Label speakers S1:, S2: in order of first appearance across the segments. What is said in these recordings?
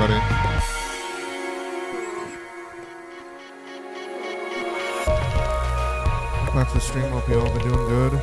S1: everybody. Welcome back to the stream. Hope you all been doing good.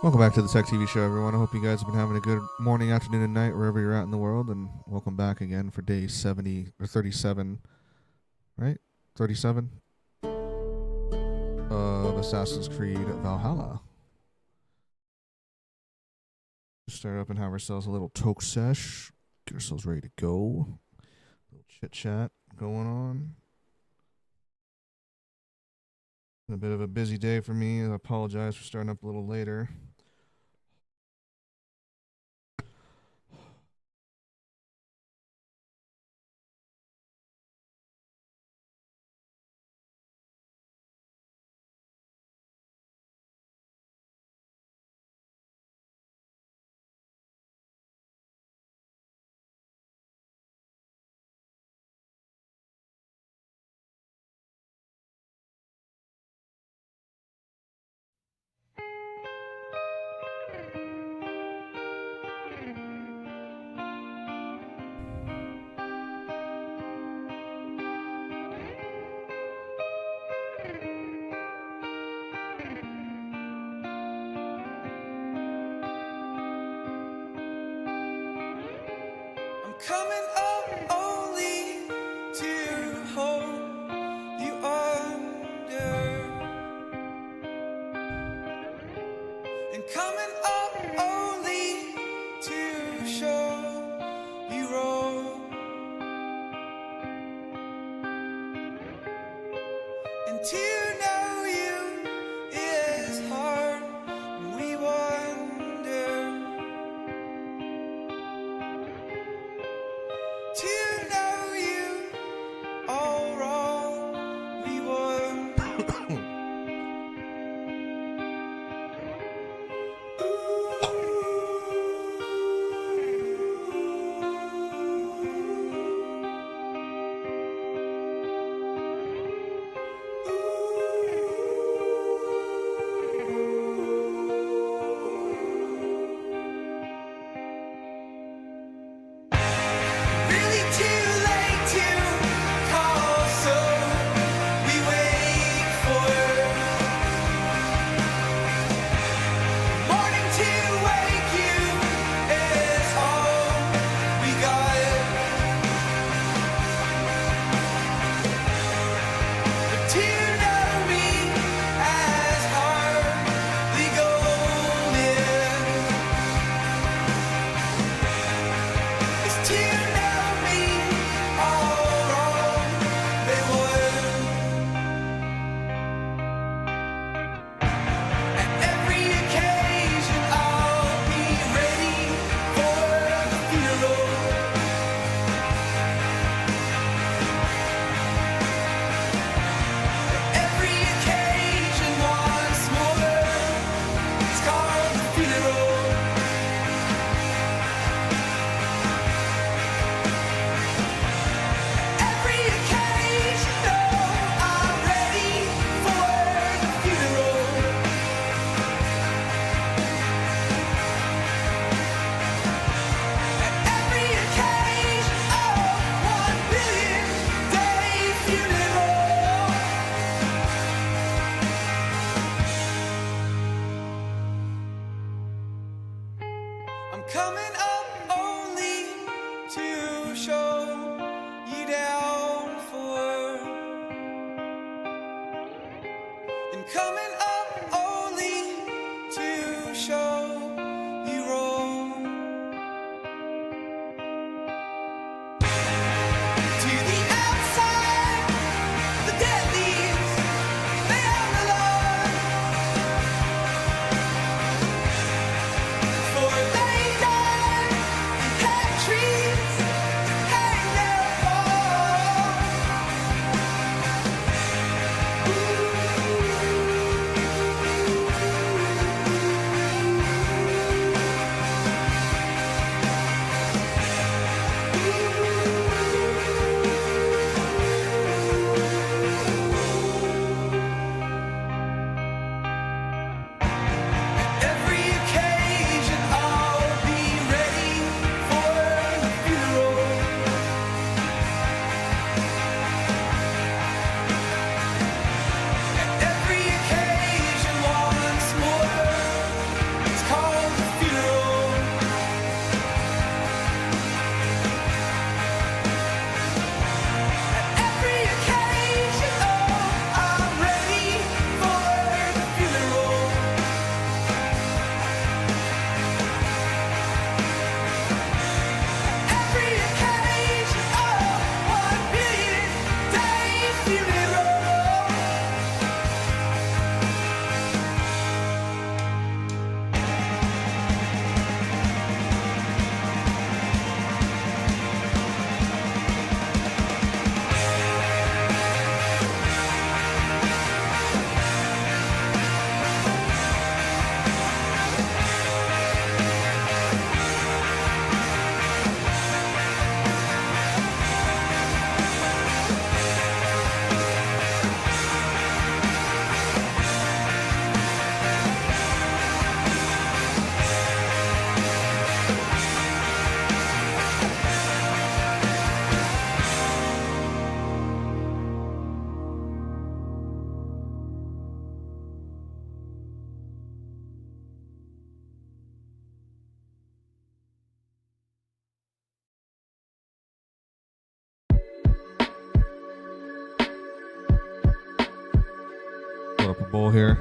S1: Welcome back to the TekTV show, everyone. I hope you guys have been having a good morning, afternoon, and night wherever you're at in the world. And welcome back again for day 70 or 37, right? 37 of Assassin's Creed Valhalla. Start up and have ourselves a little toke sesh. Get ourselves ready to go. A little chit chat going on. A bit of a busy day for me. I apologize for starting up a little later.
S2: Coming up only to hold you under, and coming up only to show you wrong, and to know you is hard, and we wonder. To know you all wrong, we won. Ooh. coming up only to show you down for, and coming up only to show you wrong. To the outside, the dead leaves, they are alive, for they die and dead trees hang their fall. Every occasion I'll be ready for the funeral. Every occasion once more, it's called the funeral. Every occasion, oh, I'm ready for the funeral. Every occasion, oh, 1 billion day funeral.
S1: Pull up a bowl here.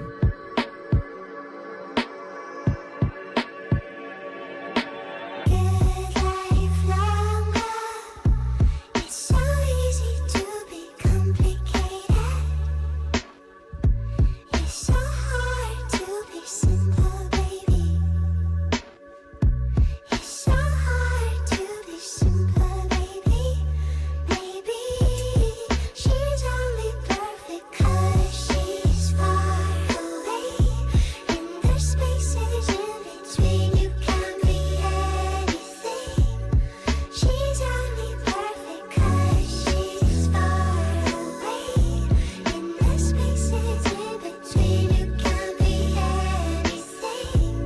S3: Good life longer. It's so easy to be complicated. It's so hard to be simple, baby. It's so hard to be simple, baby. Maybe she's only perfect 'cause she's far away. In the spaces in between, you can be anything. She's only perfect 'cause she's far away. In the spaces in between, you can be anything.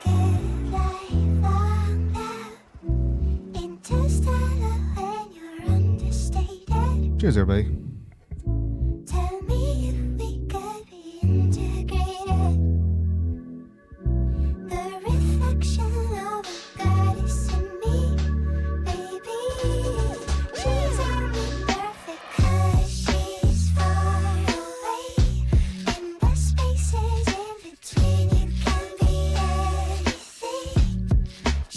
S3: Good life longer. Interstellar when you're understated.
S1: Cheers, everybody.
S3: Tell me if we could be integrated. The reflection of a goddess in me, baby. She's only perfect 'cause she's far away. In the spaces in between, you can be anything.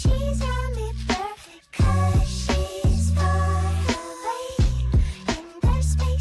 S3: She's only perfect 'cause she's far away. In the spaces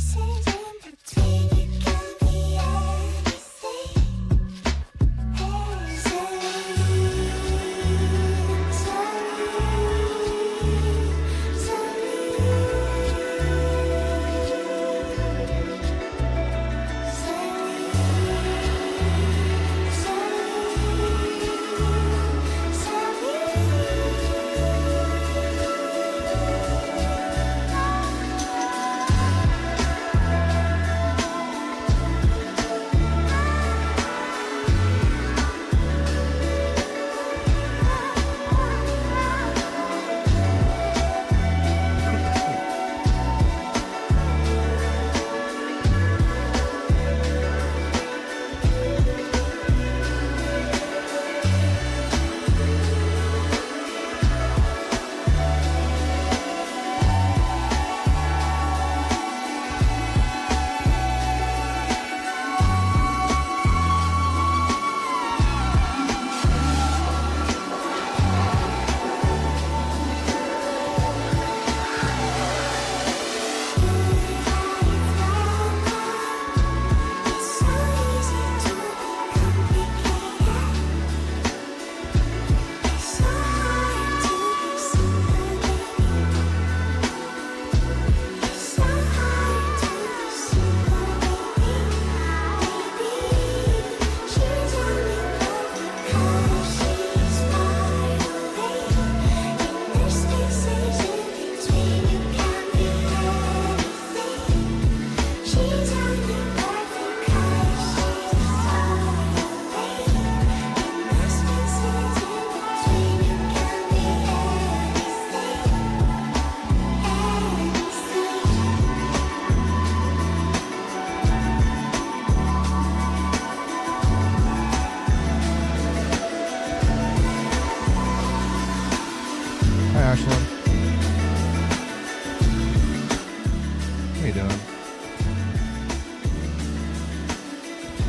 S1: doing?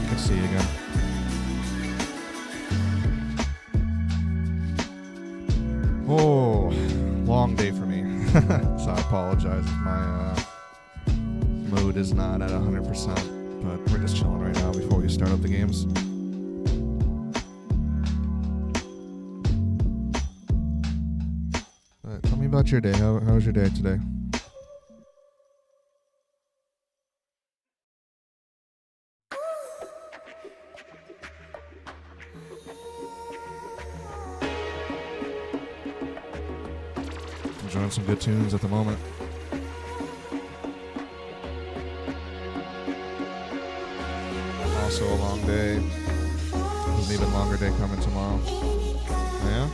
S1: Good to see you again. Oh, long day for me. So I apologize if my mood is not at 100%, but we're just chilling right now before we start up the games. Tell me about your day. How was your day today? Enjoying some good tunes at the moment. Also a long day. There's an even longer day coming tomorrow. Yeah?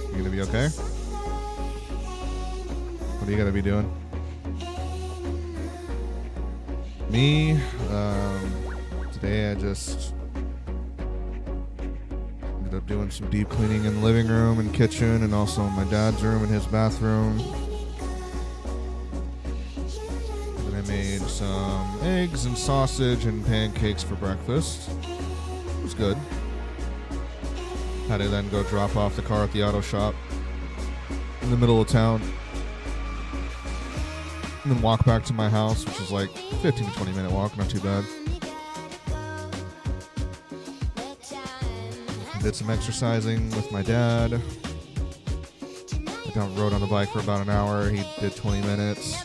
S1: You gonna be okay? What are you gonna be doing? Me, today I just ended up doing some deep cleaning in the living room and kitchen, and also in my dad's room and his bathroom. And I made some eggs and sausage and pancakes for breakfast. It was good. Had to then go drop off the car at the auto shop in the middle of town. And then walk back to my house, which is like 15 to 20 minute walk, not too bad. Did some exercising with my dad. I rode on the bike for about an hour. He did 20 minutes.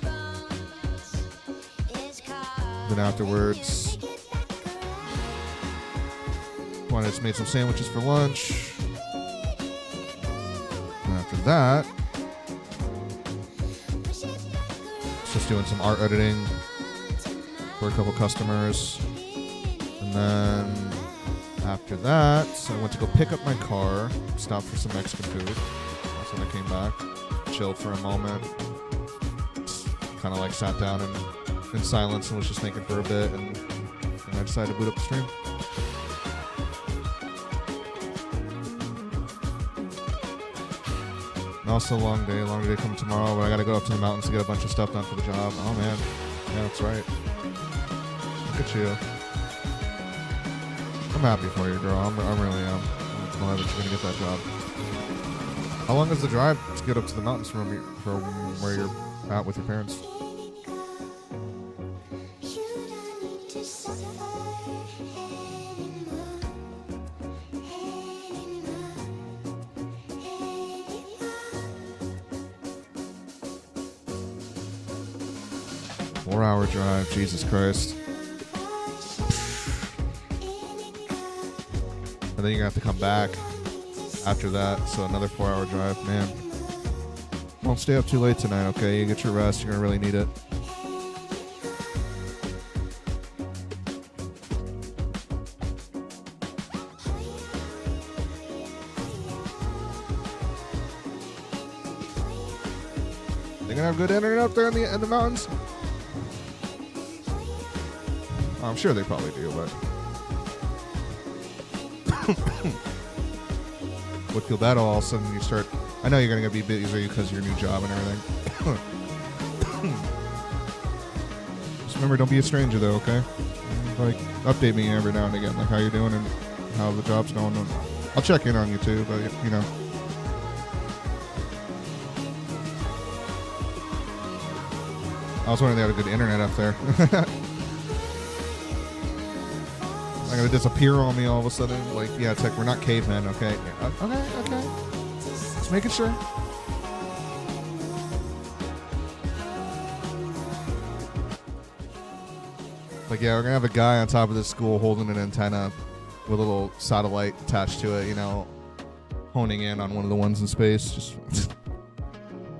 S1: Then afterwards, just made some sandwiches for lunch. And after that, just doing some art editing for a couple customers. And then after that, I went to go pick up my car, stopped for some Mexican food. That's when I came back, chilled for a moment, kind of like sat down in silence and was just thinking for a bit, and I decided to boot up the stream. And also long day coming tomorrow, but I gotta go up to the mountains to get a bunch of stuff done for the job. Oh man, yeah, that's right. Look at you. I'm happy for you, girl. I really am. I'm glad that you're gonna get that job. How long is the drive to get up to the mountains from where you're at with your parents? Four-hour drive, Jesus Christ. And then you're going to have to come back after that, so another 4-hour drive. Man, won't stay up too late tonight, okay? You get your rest. You're going to really need it. They going to have good internet up there in the mountains? I'm sure they probably do, but would feel bad all of a sudden you start. I know you're gonna be busy because of your new job and everything. Just remember, don't be a stranger though, okay? Like, update me every now and again, like how you're doing and how the job's going. I'll check in on you too, but you know. I was wondering if they had a good internet up there. Not gonna disappear on me all of a sudden. Like, yeah, it's like we're not cavemen, okay? Yeah, okay. Just making sure. Like, yeah, we're gonna have a guy on top of this school holding an antenna with a little satellite attached to it, you know, honing in on one of the ones in space. Just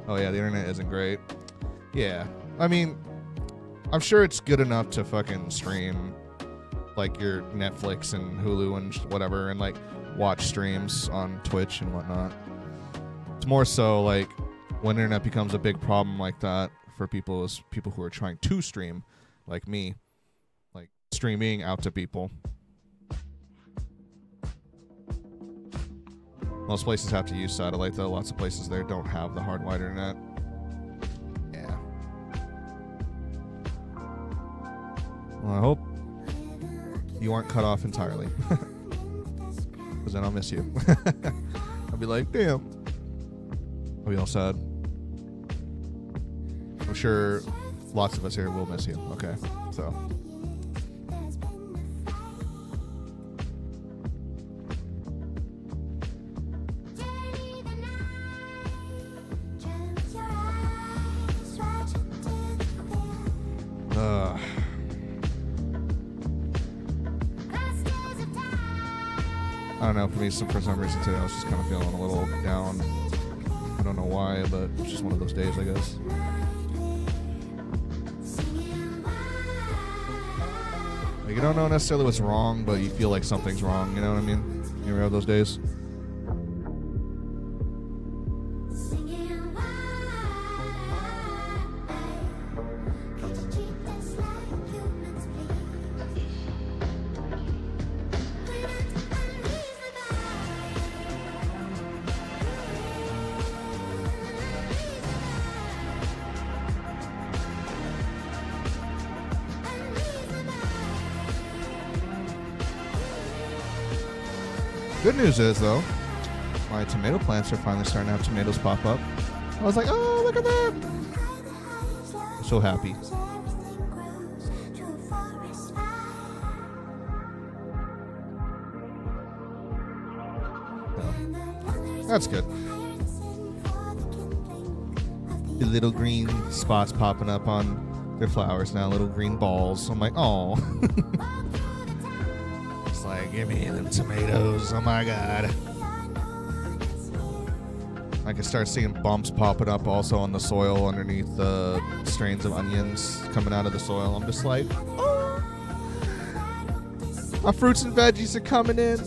S1: oh yeah, the internet isn't great. Yeah, I mean, I'm sure it's good enough to fucking stream like your Netflix and Hulu and whatever, and like watch streams on Twitch and whatnot. It's more so like when internet becomes a big problem like that for people who are trying to stream, like me, like streaming out to people. Most places have to use satellite though. Lots of places there don't have the hard wide internet. Yeah. Well, I hope you aren't cut off entirely. Because then I'll miss you. I'll be like, damn. I'll be all sad. I'm sure lots of us here will miss you. Okay, so. I don't know, for me, for some reason today, I was just kind of feeling a little down. I don't know why, but it's just one of those days, I guess. Like, you don't know necessarily what's wrong, but you feel like something's wrong, you know what I mean? You ever have those days? Good news is, though, my tomato plants are finally starting to have tomatoes pop up. I was like, oh, look at that. I'm so happy. Yeah. That's good. The little green spots popping up on their flowers now, little green balls. I'm like, oh. Like, give me them tomatoes. Oh my god. I can start seeing bumps popping up also on the soil underneath the strains of onions coming out of the soil. I'm just like, oh, my fruits and veggies are coming in.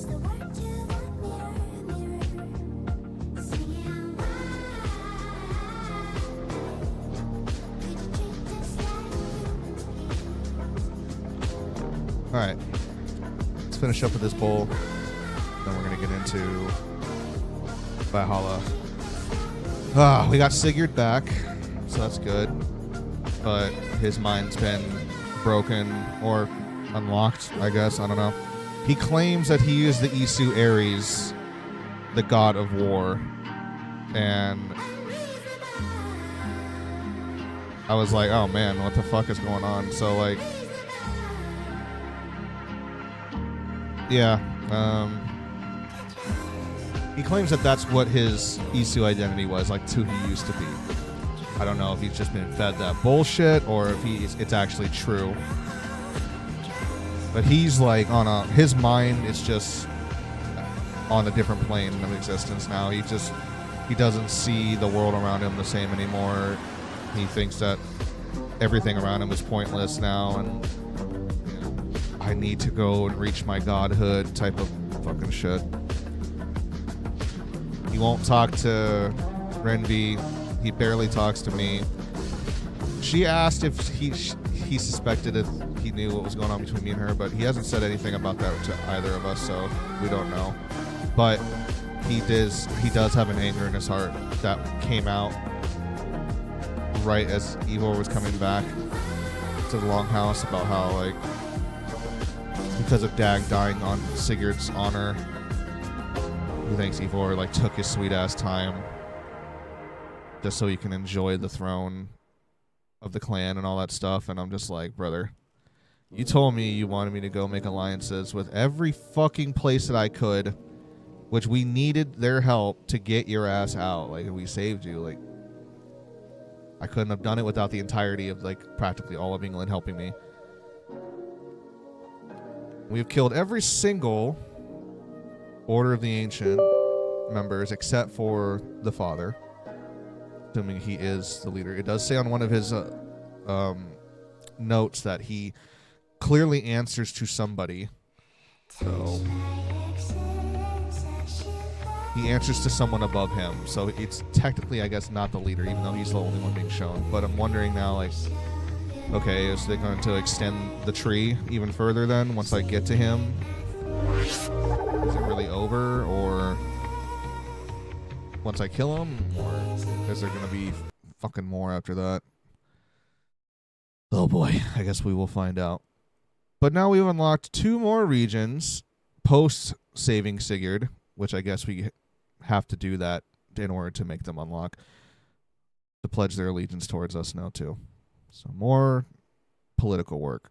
S1: All right. Finish up with this bowl, then we're gonna get into Valhalla. We got Sigurd back, so that's good, but his mind's been broken or unlocked, I guess. I don't know. He claims that he is the Isu Ares, the god of war, and I was like, oh man, what the fuck is going on? So like, yeah, he claims that that's what his Isu identity was, like who he used to be. I don't know if he's just been fed that bullshit or if it's actually true. But he's like his mind is just on a different plane of existence now. He doesn't see the world around him the same anymore. He thinks that everything around him is pointless now, and I need to go and reach my godhood type of fucking shit. He won't talk to Renvi. He barely talks to me. She asked if he suspected if he knew what was going on between me and her, but he hasn't said anything about that to either of us, so we don't know. But he does have an anger in his heart that came out right as Ivor was coming back to the Longhouse about how, like, because of Dag dying on Sigurd's honor, he thinks Ivor like took his sweet ass time just so he can enjoy the throne of the clan and all that stuff. And I'm just like, brother, you told me you wanted me to go make alliances with every fucking place that I could, which we needed their help to get your ass out. Like, we saved you. Like, I couldn't have done it without the entirety of like practically all of England helping me. We've killed every single Order of the Ancient members except for the father, assuming he is the leader. It does say on one of his notes that he clearly answers to somebody. So he answers to someone above him. So it's technically, I guess, not the leader, even though he's the only one being shown. But I'm wondering now, like, okay, is they going to extend the tree even further then once I get to him? Is it really over? Or once I kill him? Or is there going to be fucking more after that? Oh boy, I guess we will find out. But now we've unlocked 2 more regions post saving Sigurd, which I guess we have to do that in order to make them unlock, to pledge their allegiance towards us now too. So more political work,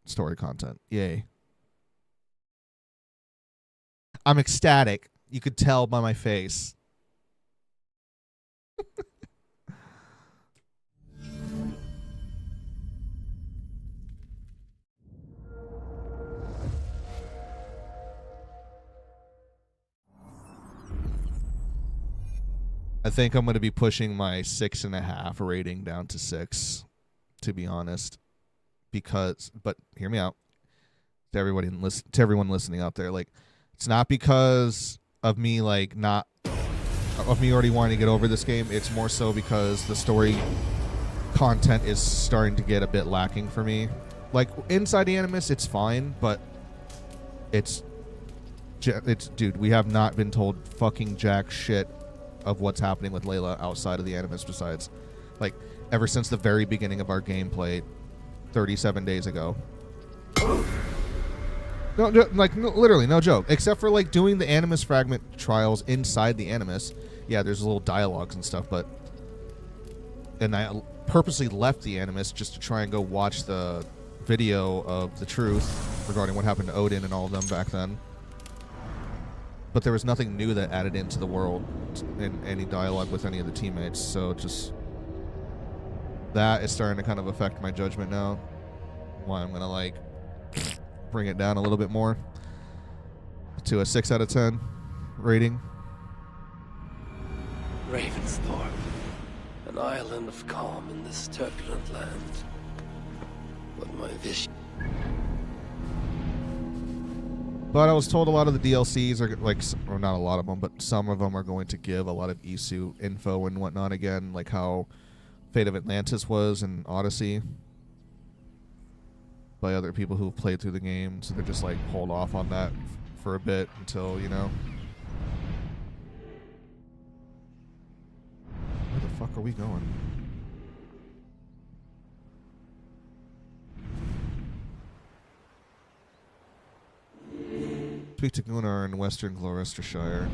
S1: story content. Yay. I'm ecstatic. You could tell by my face. I think I'm going to be pushing my 6.5 rating down to 6, to be honest. But hear me out. To everyone listening out there, like, it's not because of me already wanting to get over this game. It's more so because the story content is starting to get a bit lacking for me. Like, inside the Animus, it's fine, but it's dude, we have not been told fucking jack shit of what's happening with Layla outside of the Animus, besides, like, ever since the very beginning of our gameplay 37 days ago. No, literally, no joke. Except for, like, doing the Animus fragment trials inside the Animus. Yeah, there's little dialogues and stuff, but... And I purposely left the Animus just to try and go watch the video of the truth regarding what happened to Odin and all of them back then. But there was nothing new that added into the world in any dialogue with any of the teammates, so just... That is starting to kind of affect my judgment now. Why I'm gonna, like... bring it down a little bit more to a 6 out of 10 rating.
S4: Ravensthorpe, an island of calm in this turbulent land. But my vision.
S1: But I was told a lot of the DLCs are like, or not a lot of them, but some of them are going to give a lot of Isu info and whatnot again, like how Fate of Atlantis was in Odyssey, by other people who've played through the game, so they're just like, hold off on that for a bit until, you know. Where the fuck are we going? Speak to Gunnar in Western Gloucestershire.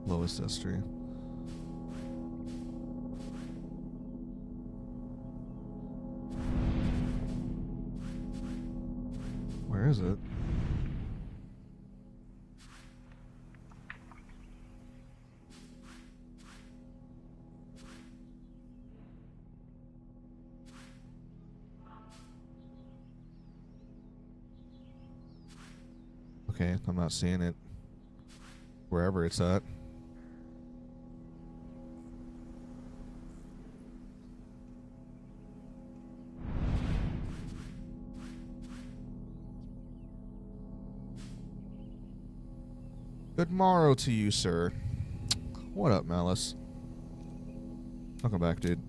S1: Lowest history. Where is it? Okay, I'm not seeing it wherever it's at. Good morrow to you, sir. What up, Malice? Welcome back, dude.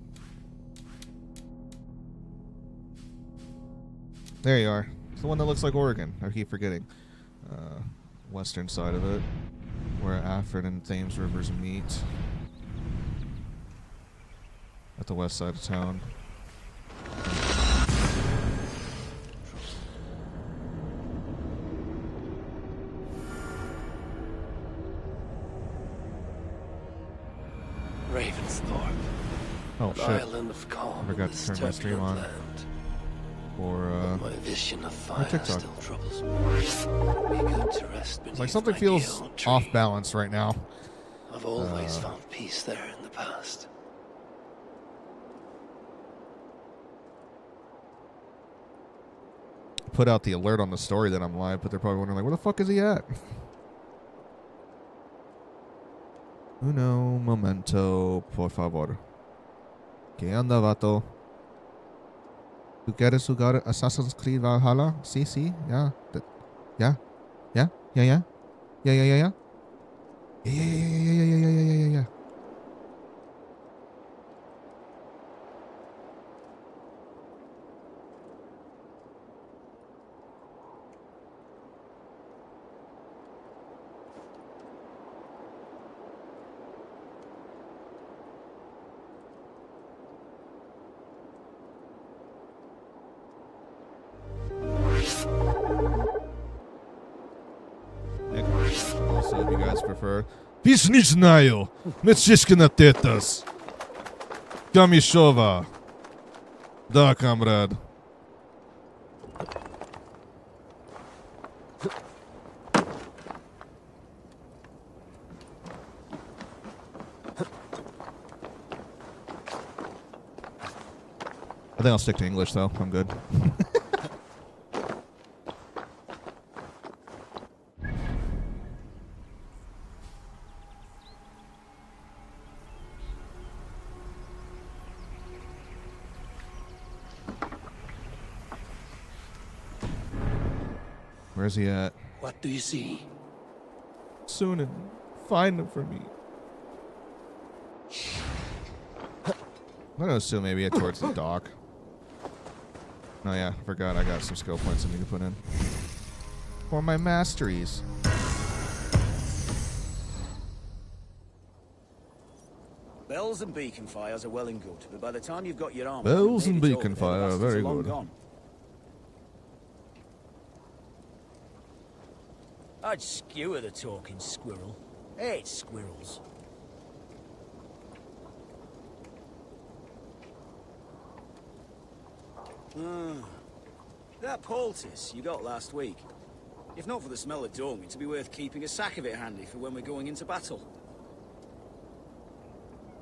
S1: There you are. It's the one that looks like Oregon. I keep forgetting. Western side of it, where Afrin and Thames rivers meet. At the west side of town.
S4: Ravensthorpe,
S1: Oh
S4: an
S1: shit.
S4: island of calm
S1: I forgot
S4: in
S1: to
S4: this
S1: turn my stream
S4: turbulent
S1: on.
S4: land.
S1: Or
S4: My vision of fire
S1: TikTok.
S4: still troubles me. Be good to rest beneath
S1: it's like something
S4: my
S1: feels
S4: guild tree.
S1: off balance right now.
S4: I've always found peace there in the past.
S1: Put out the alert on the story that I'm live, but they're probably wondering, like, where the fuck is he at? Uno momento, por favor. ¿Qué onda, vato? ¿Tú quieres jugar Assassin's Creed Valhalla? Sí, sí, ya. Ya, ya, ya, ya. Ya, ya, ya, ya. Ya, ya, ya, ya, ya, ya, ya, ya, ya, ya. as preferred. Пis не знаю. Мечишка на тетас. Камишова. Да, комрад. I think I'll stick to English, though. I'm good. Where's he at?
S4: What do you see?
S1: Soon and find him for me. I'm gonna assume maybe towards the dock. Oh yeah, forgot I got some skill points I need to put in. For my masteries.
S5: Bells and beacon fires are well and good, but by the time you've got your arm...
S1: Bells and beacon fire, very
S5: long
S1: good.
S5: Gone. I'd skewer the talking squirrel. Hate squirrels. That poultice you got last week. If not for the smell of dung, it'd be worth keeping a sack of it handy for when we're going into battle.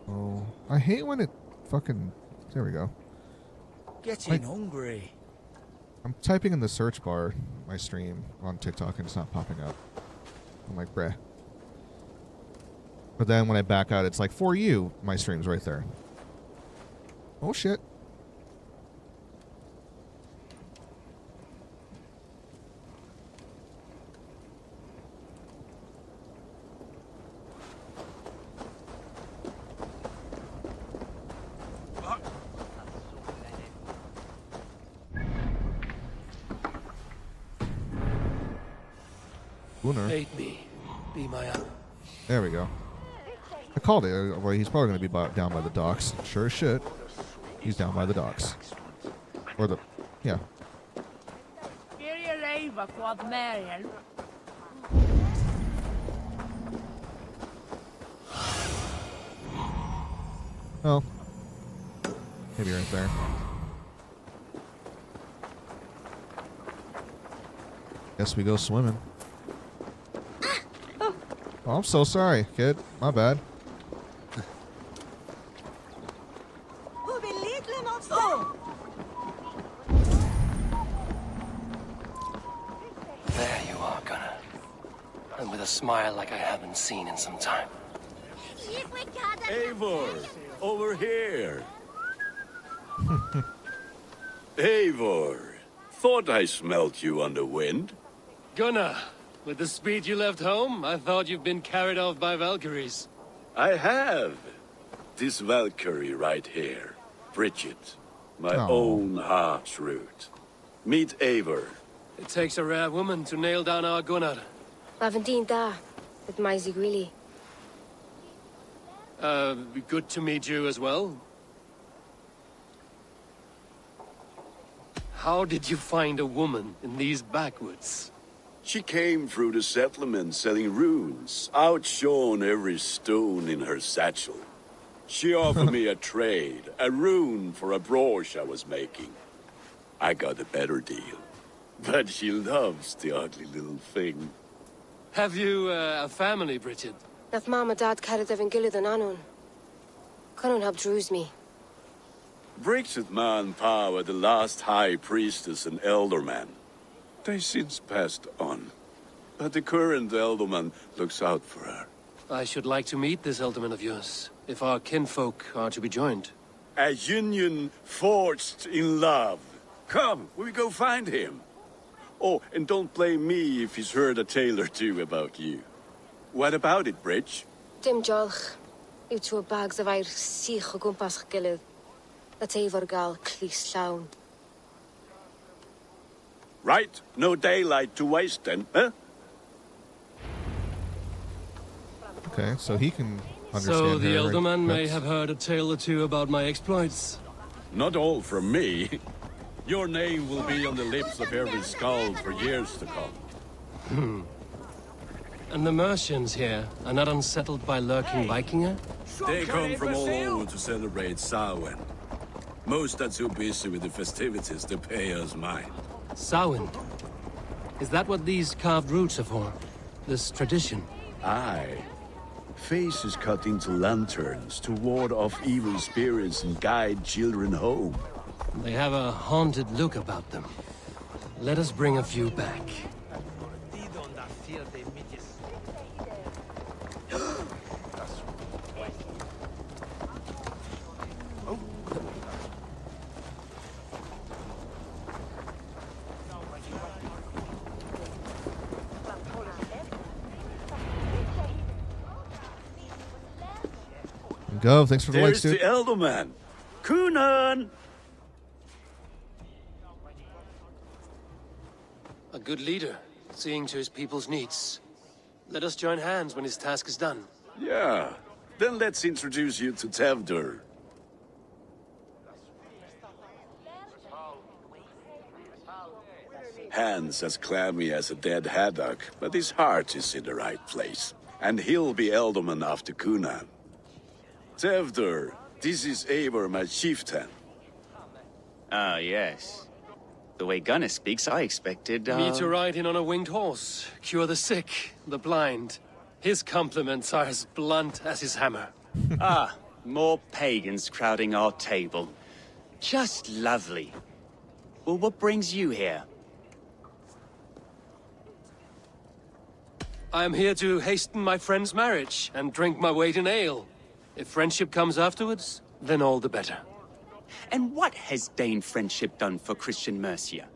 S1: Oh, I hate when it fucking... There we go.
S5: Getting hungry.
S1: I'm typing in the search bar my stream on TikTok and it's not popping up. I'm like, bruh. But then when I back out, it's like, for you, my stream's right there. Oh shit. Gunnar.
S4: Hate me. Be my ally.
S1: There we go. I called it. Well, he's probably going to be down by the docks. Sure as shit. He's down by the docks. Or the... Yeah. Oh. Maybe right there. Guess we go swimming. Oh, I'm so sorry, kid. My bad.
S4: There you are, Gunnar. And with a smile like I haven't seen in some time.
S6: Eivor, over here. Eivor, thought I smelt you on the wind.
S4: Gunnar, with the speed you left home, I thought you'd been carried off by Valkyries.
S6: I have. This Valkyrie right here, Bridget, my
S1: Aw.
S6: own heart's root. Meet Eivor.
S4: It takes a rare woman to nail down our Gunnar.
S7: Lavendine da, with Maisie Greeley.
S4: Good to meet you as well. How did you find a woman in these backwoods?
S6: She came through the settlement selling runes, outshone every stone in her satchel. She offered me a trade, a rune for a brooch I was making. I got a better deal. But she loves the ugly little thing.
S4: Have you a family, Bridget?
S7: Nath Mom and Dad carried them in Gillid and Anun. Couldn't have drews me.
S6: Bridget Man Pa were the last high priestess and elderman. They since passed on. But the current elderman looks out for her.
S4: I should like to meet this elderman of yours, if our kinfolk are to be joined.
S6: A union forged in love. Come, we go find him. Oh, and don't blame me if he's heard a tale or two about you. What about it, Bridge?
S7: Dim jolch. You two bags of air sich o gwmpas Gillid. That Eivor gal clis llawn.
S6: Right, no daylight to waste then, huh?
S1: Okay, so he can understand
S4: So the
S1: her
S4: elderman may
S1: requests.
S4: have heard a tale or two about my exploits.
S6: Not all from me. Your name will be on the lips of every skull for years to come.
S4: And the Mercians here are not unsettled by lurking Vikinger?
S6: They come from all over to celebrate Samhain. Most are too busy with the festivities to pay us mind.
S4: Samhain? Is that what these carved roots are for? This tradition?
S6: Aye. Faces cut into lanterns to ward off evil spirits and guide children home.
S4: They have a haunted look about them. Let us bring a few back.
S1: Go. Thanks for the likes,
S6: There's
S1: dude.
S6: the Elderman. Kunan!
S4: A good leader, seeing to his people's needs. Let us join hands when his task is done.
S6: Yeah. Then let's introduce you to Tevdur. Hands as clammy as a dead haddock, but his heart is in the right place. And he'll be Elderman after Kunan. Tevdur, this is Eivor, my chieftain.
S8: Ah, yes. The way Gunnar speaks, I expected,
S4: Me to ride in on a winged horse, cure the sick, the blind. His compliments are as blunt as his hammer.
S8: Ah, more pagans crowding our table. Just lovely. Well, what brings you here?
S4: I am here to hasten my friend's marriage and drink my weight in ale. If friendship comes afterwards, then all the better.
S8: And what has Dane friendship done for Christian Mercia?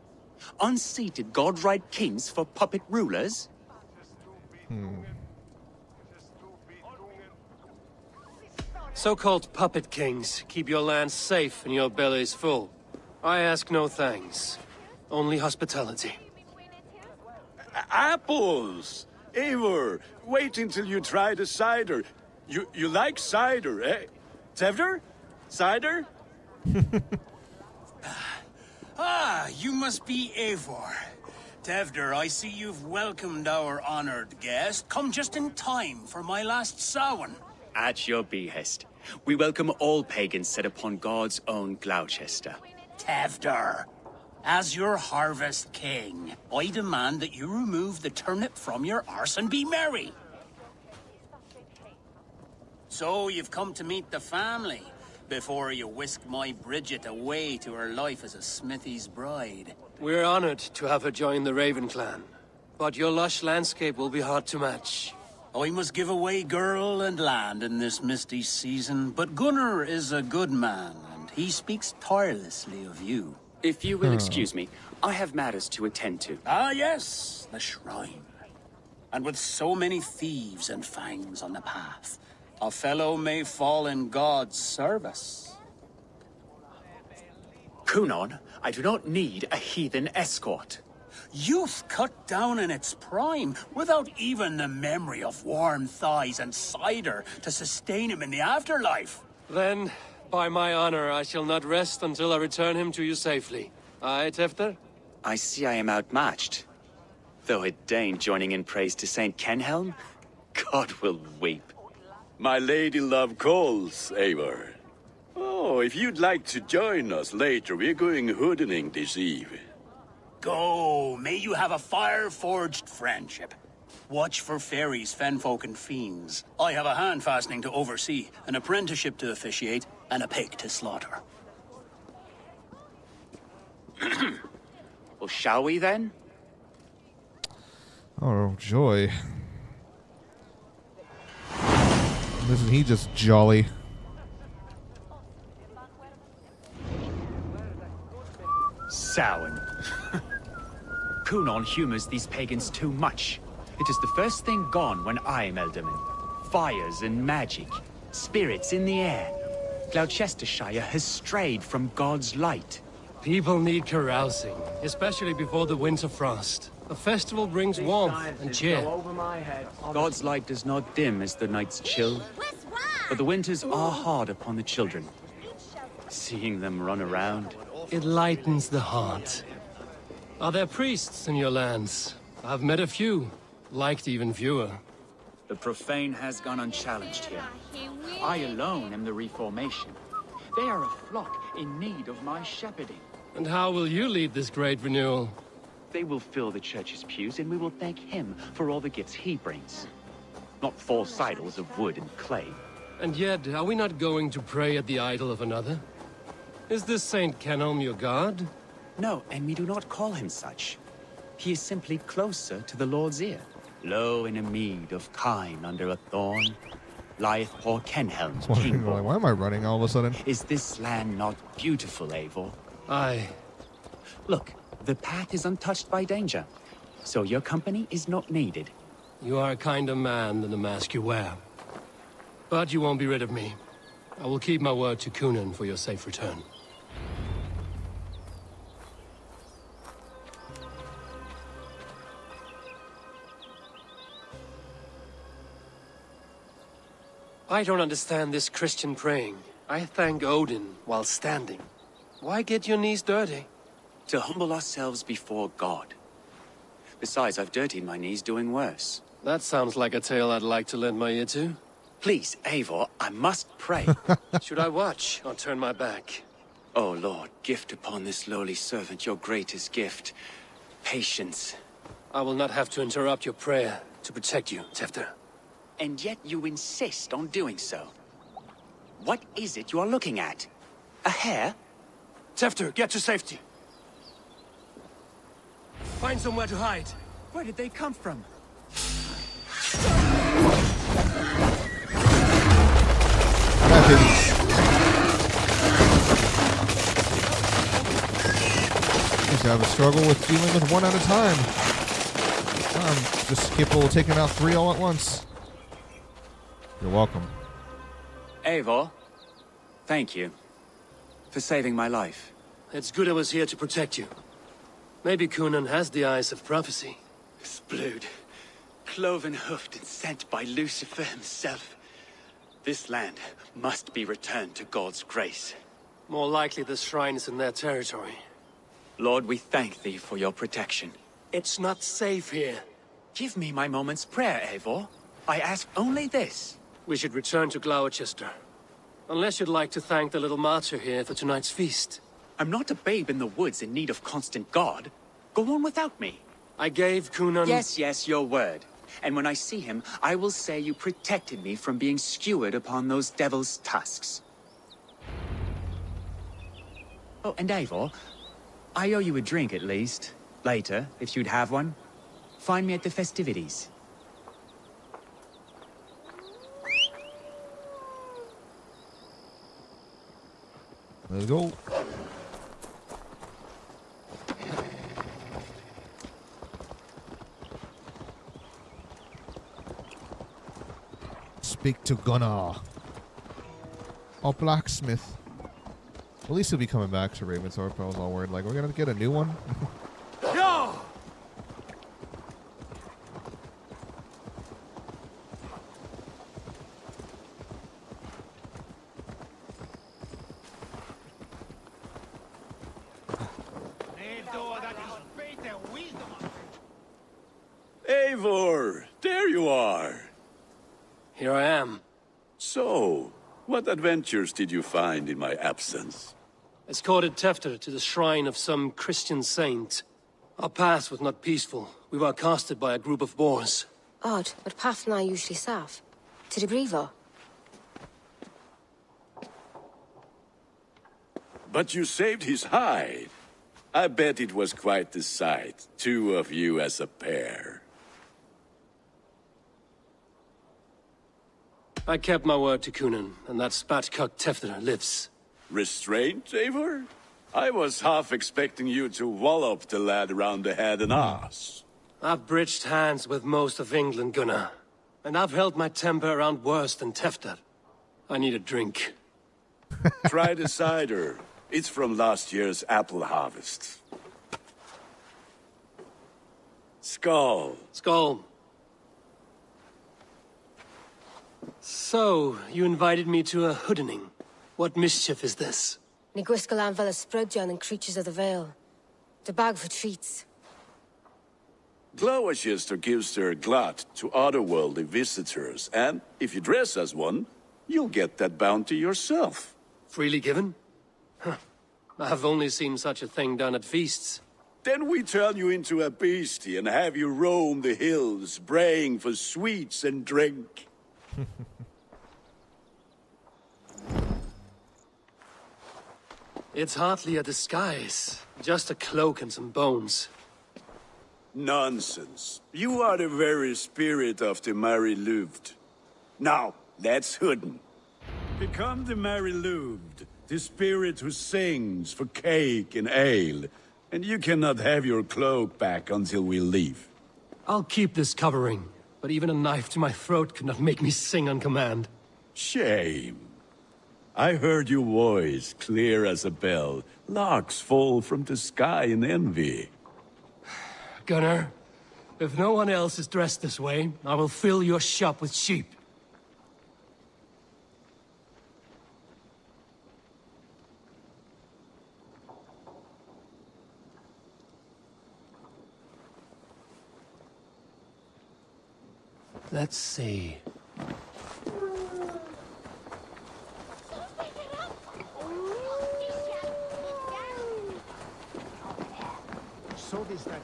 S8: Unseated godright kings for puppet rulers?
S4: So-called puppet kings keep your lands safe and your bellies full. I ask no thanks, only hospitality.
S6: Apples! Eivor, wait until you try the cider. You like cider, eh? Tevdur? Cider?
S9: Ah, you must be Eivor. Tevdur, I see you've welcomed our honored guest. Come just in time for my last Samhain.
S8: At your behest. We welcome all pagans set upon God's own Gloucester.
S9: Tevdur, as your harvest king, I demand that you remove the turnip from your arse and be merry. So you've come to meet the family before you whisk my Bridget away to her life as a smithy's bride.
S4: We're honored to have her join the Raven clan, but your lush landscape will be hard to match.
S9: I must give away girl and land in this misty season, but Gunnar is a good man, and he speaks tirelessly of you.
S8: If you will excuse me, I have matters to attend to.
S9: Ah, yes, the shrine. And with so many thieves and fangs on the path, a fellow may fall in God's service.
S8: Kunon, I do not need a heathen escort.
S9: Youth cut down in its prime, without even the memory of warm thighs and cider to sustain him in the afterlife.
S4: Then, by my honor, I shall not rest until I return him to you safely. Aye, Tefter?
S8: I see I am outmatched. Though a Dane joining in praise to Saint Kenhelm, God will weep.
S6: My lady love calls, Eivor. Oh, if you'd like to join us later, we're going hoodening this eve.
S9: Go, may you have a fire-forged friendship. Watch for fairies, fenfolk, and fiends. I have a hand fastening to oversee, an apprenticeship to officiate, and a pig to slaughter.
S8: Well, shall we then?
S1: Oh, joy. Isn't he just jolly?
S8: Samhain. Kunon humors these pagans too much. It is the first thing gone when I am Elderman. Fires and magic, spirits in the air. Gloucestershire has strayed from God's light.
S4: People need carousing, especially before the winter frost. A festival brings warmth and cheer.
S8: God's light does not dim as the nights chill, but the winters are hard upon the children. Seeing them run around,
S4: It lightens the heart. Are there priests in your lands? I've met a few, liked even fewer.
S8: The profane has gone unchallenged here. I alone am the Reformation. They are a flock in need of my shepherding.
S4: And how will you lead this great renewal?
S8: They will fill the church's pews, and we will thank him for all the gifts he brings. Not false idols of wood and clay.
S4: And yet, are we not going to pray at the idol of another? Is this Saint Kenelm your god?
S8: No, and we do not call him such. He is simply closer to the Lord's ear. Lo, in a mead of kine under a thorn, lieth poor Kenhelm,
S1: Wondering, like, why am I running all of a sudden?
S8: Is this land not beautiful, Eivor?
S4: Aye.
S8: Look, the path is untouched by danger, so your company is not needed.
S4: You are a kinder man than the mask you wear. But you won't be rid of me. I will keep my word to Kunan for your safe return. I don't understand this Christian praying. I thank Odin while standing. Why get your knees dirty?
S8: To humble ourselves before God. Besides, I've dirtied my knees doing worse.
S4: That sounds like a tale I'd like to lend my ear to.
S8: Please, Eivor, I must pray.
S4: Should I watch or turn my back?
S8: Oh, Lord, gift upon this lowly servant your greatest gift. Patience.
S4: I will not have to interrupt your prayer to protect you, Tefter.
S8: And yet you insist on doing so. What is it you are looking at? A hare?
S4: Tefter, get to safety. Find somewhere to hide.
S8: Where did they come from?
S1: Used to have a struggle with dealing with one at a time. Just capable of taking out 3 all at once. You're welcome.
S8: Eivor, thank you for saving my life.
S4: It's good I was here to protect you. Maybe Kunan has the eyes of prophecy.
S8: This blood, cloven-hoofed and sent by Lucifer himself. This land must be returned to God's grace.
S4: More likely the shrine is in their territory.
S8: Lord, we thank thee for your protection.
S4: It's not safe here.
S8: Give me my moment's prayer, Eivor. I ask only this.
S4: We should return to Gloucester. Unless you'd like to thank the little martyr here for tonight's feast.
S8: I'm not a babe in the woods in need of constant guard. Go on without me.
S4: I gave Kunan...
S8: Yes, your word. And when I see him, I will say you protected me from being skewered upon those devil's tusks. Oh, and Eivor, I owe you a drink at least. Later, if you'd have one. Find me at the festivities.
S1: Let's go. Speak to Gunnar. Oh, blacksmith. At least he'll be coming back to Ravensthorpe. I was all worried, like, we're gonna get a new one?
S4: No!
S6: Eivor, there you are.
S4: Here I am.
S6: So, what adventures did you find in my absence?
S4: Escorted Tefter to the shrine of some Christian saint. Our path was not peaceful. We were accosted by a group of boars.
S7: Odd, but path na usually safe. To the Brevo.
S6: But you saved his hide. I bet it was quite the sight, 2 of you as a pair.
S4: I kept my word to Kunan, and that spatcock Tefter lives.
S6: Restraint, Eivor? I was half expecting you to wallop the lad around the head and ass.
S4: I've bridged hands with most of England, Gunnar. And I've held my temper around worse than Tefter. I need a drink.
S6: Try the cider. It's from last year's apple harvest. Skull.
S4: Skull. So, you invited me to a hoodening. What mischief is this?
S7: Ni gwisgalan fel y Sprydjan and creatures of the Vale. The bag for treats.
S6: Gloucester gives their glut to otherworldly visitors, and if you dress as one, you'll get that bounty yourself.
S4: Freely given? Huh. I've only seen such a thing done at feasts.
S6: Then we turn you into a beastie and have you roam the hills, braying for sweets and drink.
S4: It's hardly a disguise. Just a cloak and some bones.
S6: Nonsense. You are the very spirit of the Mary Louved. Now, that's Hooden. Become the Mary Louved, the spirit who sings for cake and ale, and you cannot have your cloak back until we leave.
S4: I'll keep this covering, but even a knife to my throat could not make me sing on command.
S6: Shame. I heard your voice clear as a bell. Larks fall from the sky in envy.
S4: Gunnar, if no one else is dressed this way, I will fill your shop with sheep. Let's see.
S10: So is that.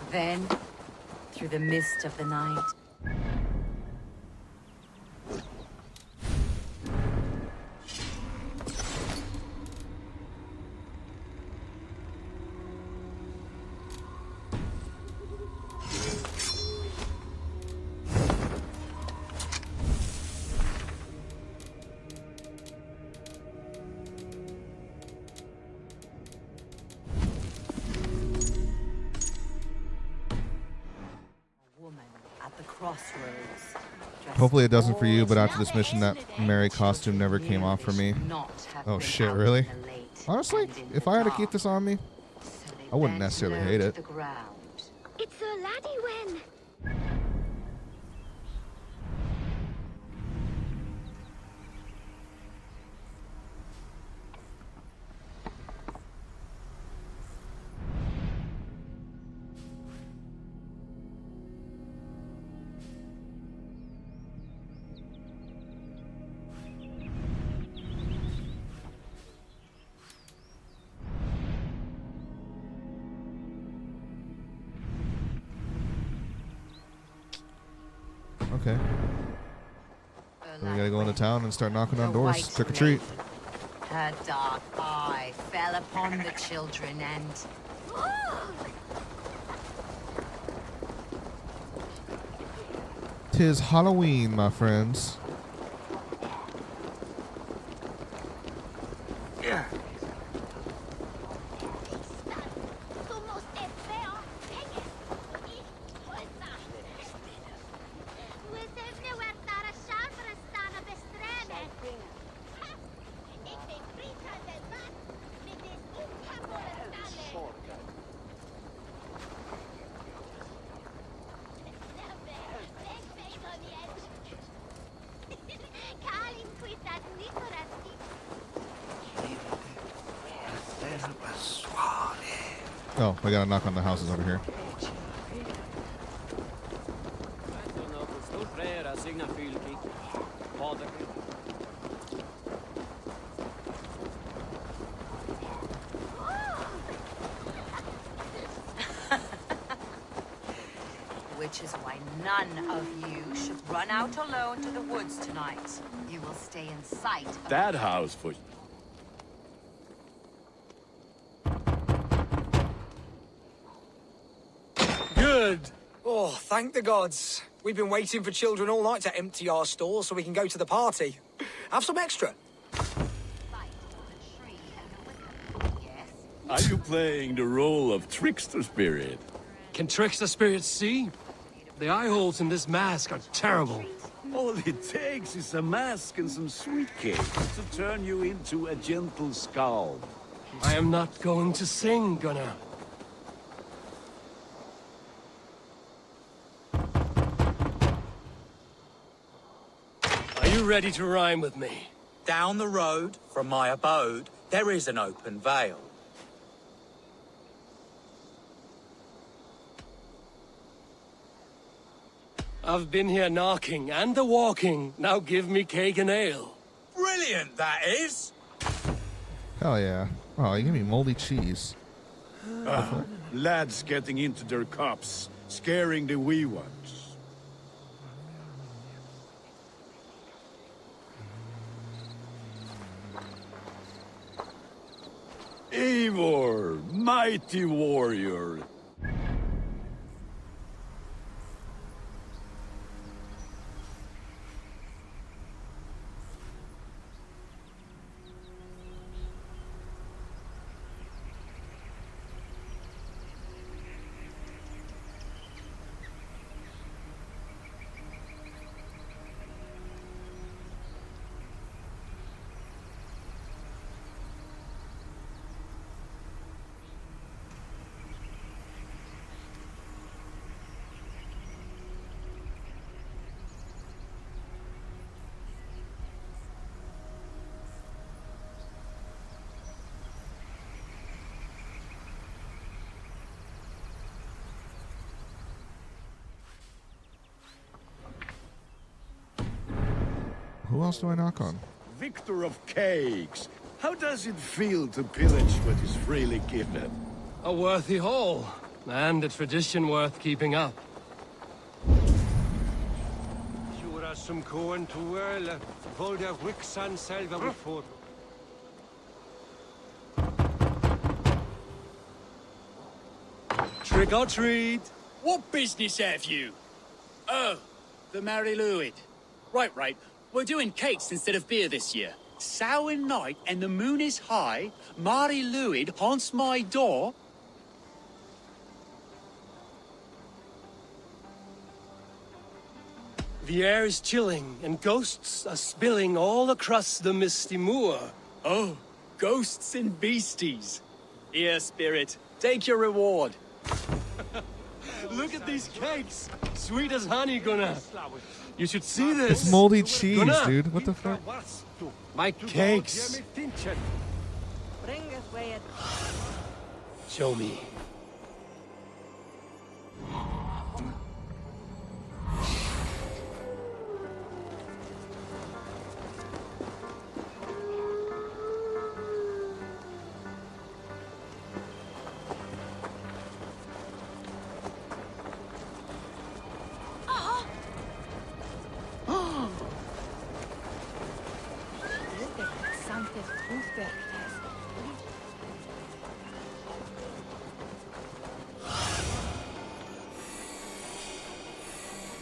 S11: Then, through the mist of the night, crossroads.
S1: Hopefully it doesn't for you, but after this mission, that Mary costume never came off for me. Oh shit, really? Honestly, if I had to keep this on me, I wouldn't necessarily hate it.
S3: It's a laddie wen.
S1: Okay. So we gotta go into town and start knocking on doors. Trick or treat.
S11: Her dark eye fell upon the children and...
S1: Tis Halloween, my friends.
S6: Yeah.
S1: Oh, I gotta knock on the houses over here.
S11: Which is why none of you should run out alone to the woods tonight. You will stay in sight of
S6: That house for...
S4: Good!
S10: Oh, thank the gods. We've been waiting for children all night to empty our stores so we can go to the party. Have some extra.
S6: Are you playing the role of trickster spirit?
S4: Can trickster spirits see? The eye holes in this mask are terrible.
S6: All it takes is a mask and some sweet cake to turn you into a gentle skull.
S4: I am not going to sing, Gunnar. Are you ready to rhyme with me?
S10: Down the road from my abode,
S12: There is an open vale.
S4: I've been here knocking and a walking. Now give me cake and ale.
S12: Brilliant, that is!
S1: Hell yeah. Oh, you give me moldy cheese.
S6: Lads getting into their cups, scaring the wee ones. Eivor, mighty warrior.
S1: Who else do I knock on?
S6: Victor of Cakes. How does it feel to pillage what is freely given?
S4: A worthy haul, and a tradition worth keeping up.
S13: Som koen to whirle, volder wixan selva before.
S4: Trick or treat.
S9: What business have you? Oh, the Mary Louid. Right. We're doing cakes instead of beer this year. Sour night and the moon is high. Mary Louid haunts my door.
S4: The air is chilling, and ghosts are spilling all across the misty moor.
S9: Oh, ghosts and beasties. Here, spirit, take your reward.
S4: Look at these cakes! Sweet as honey, Gunnar. You should see this.
S1: It's moldy cheese,
S4: Gunnar,
S1: dude. What the fuck?
S4: my cakes. Show me.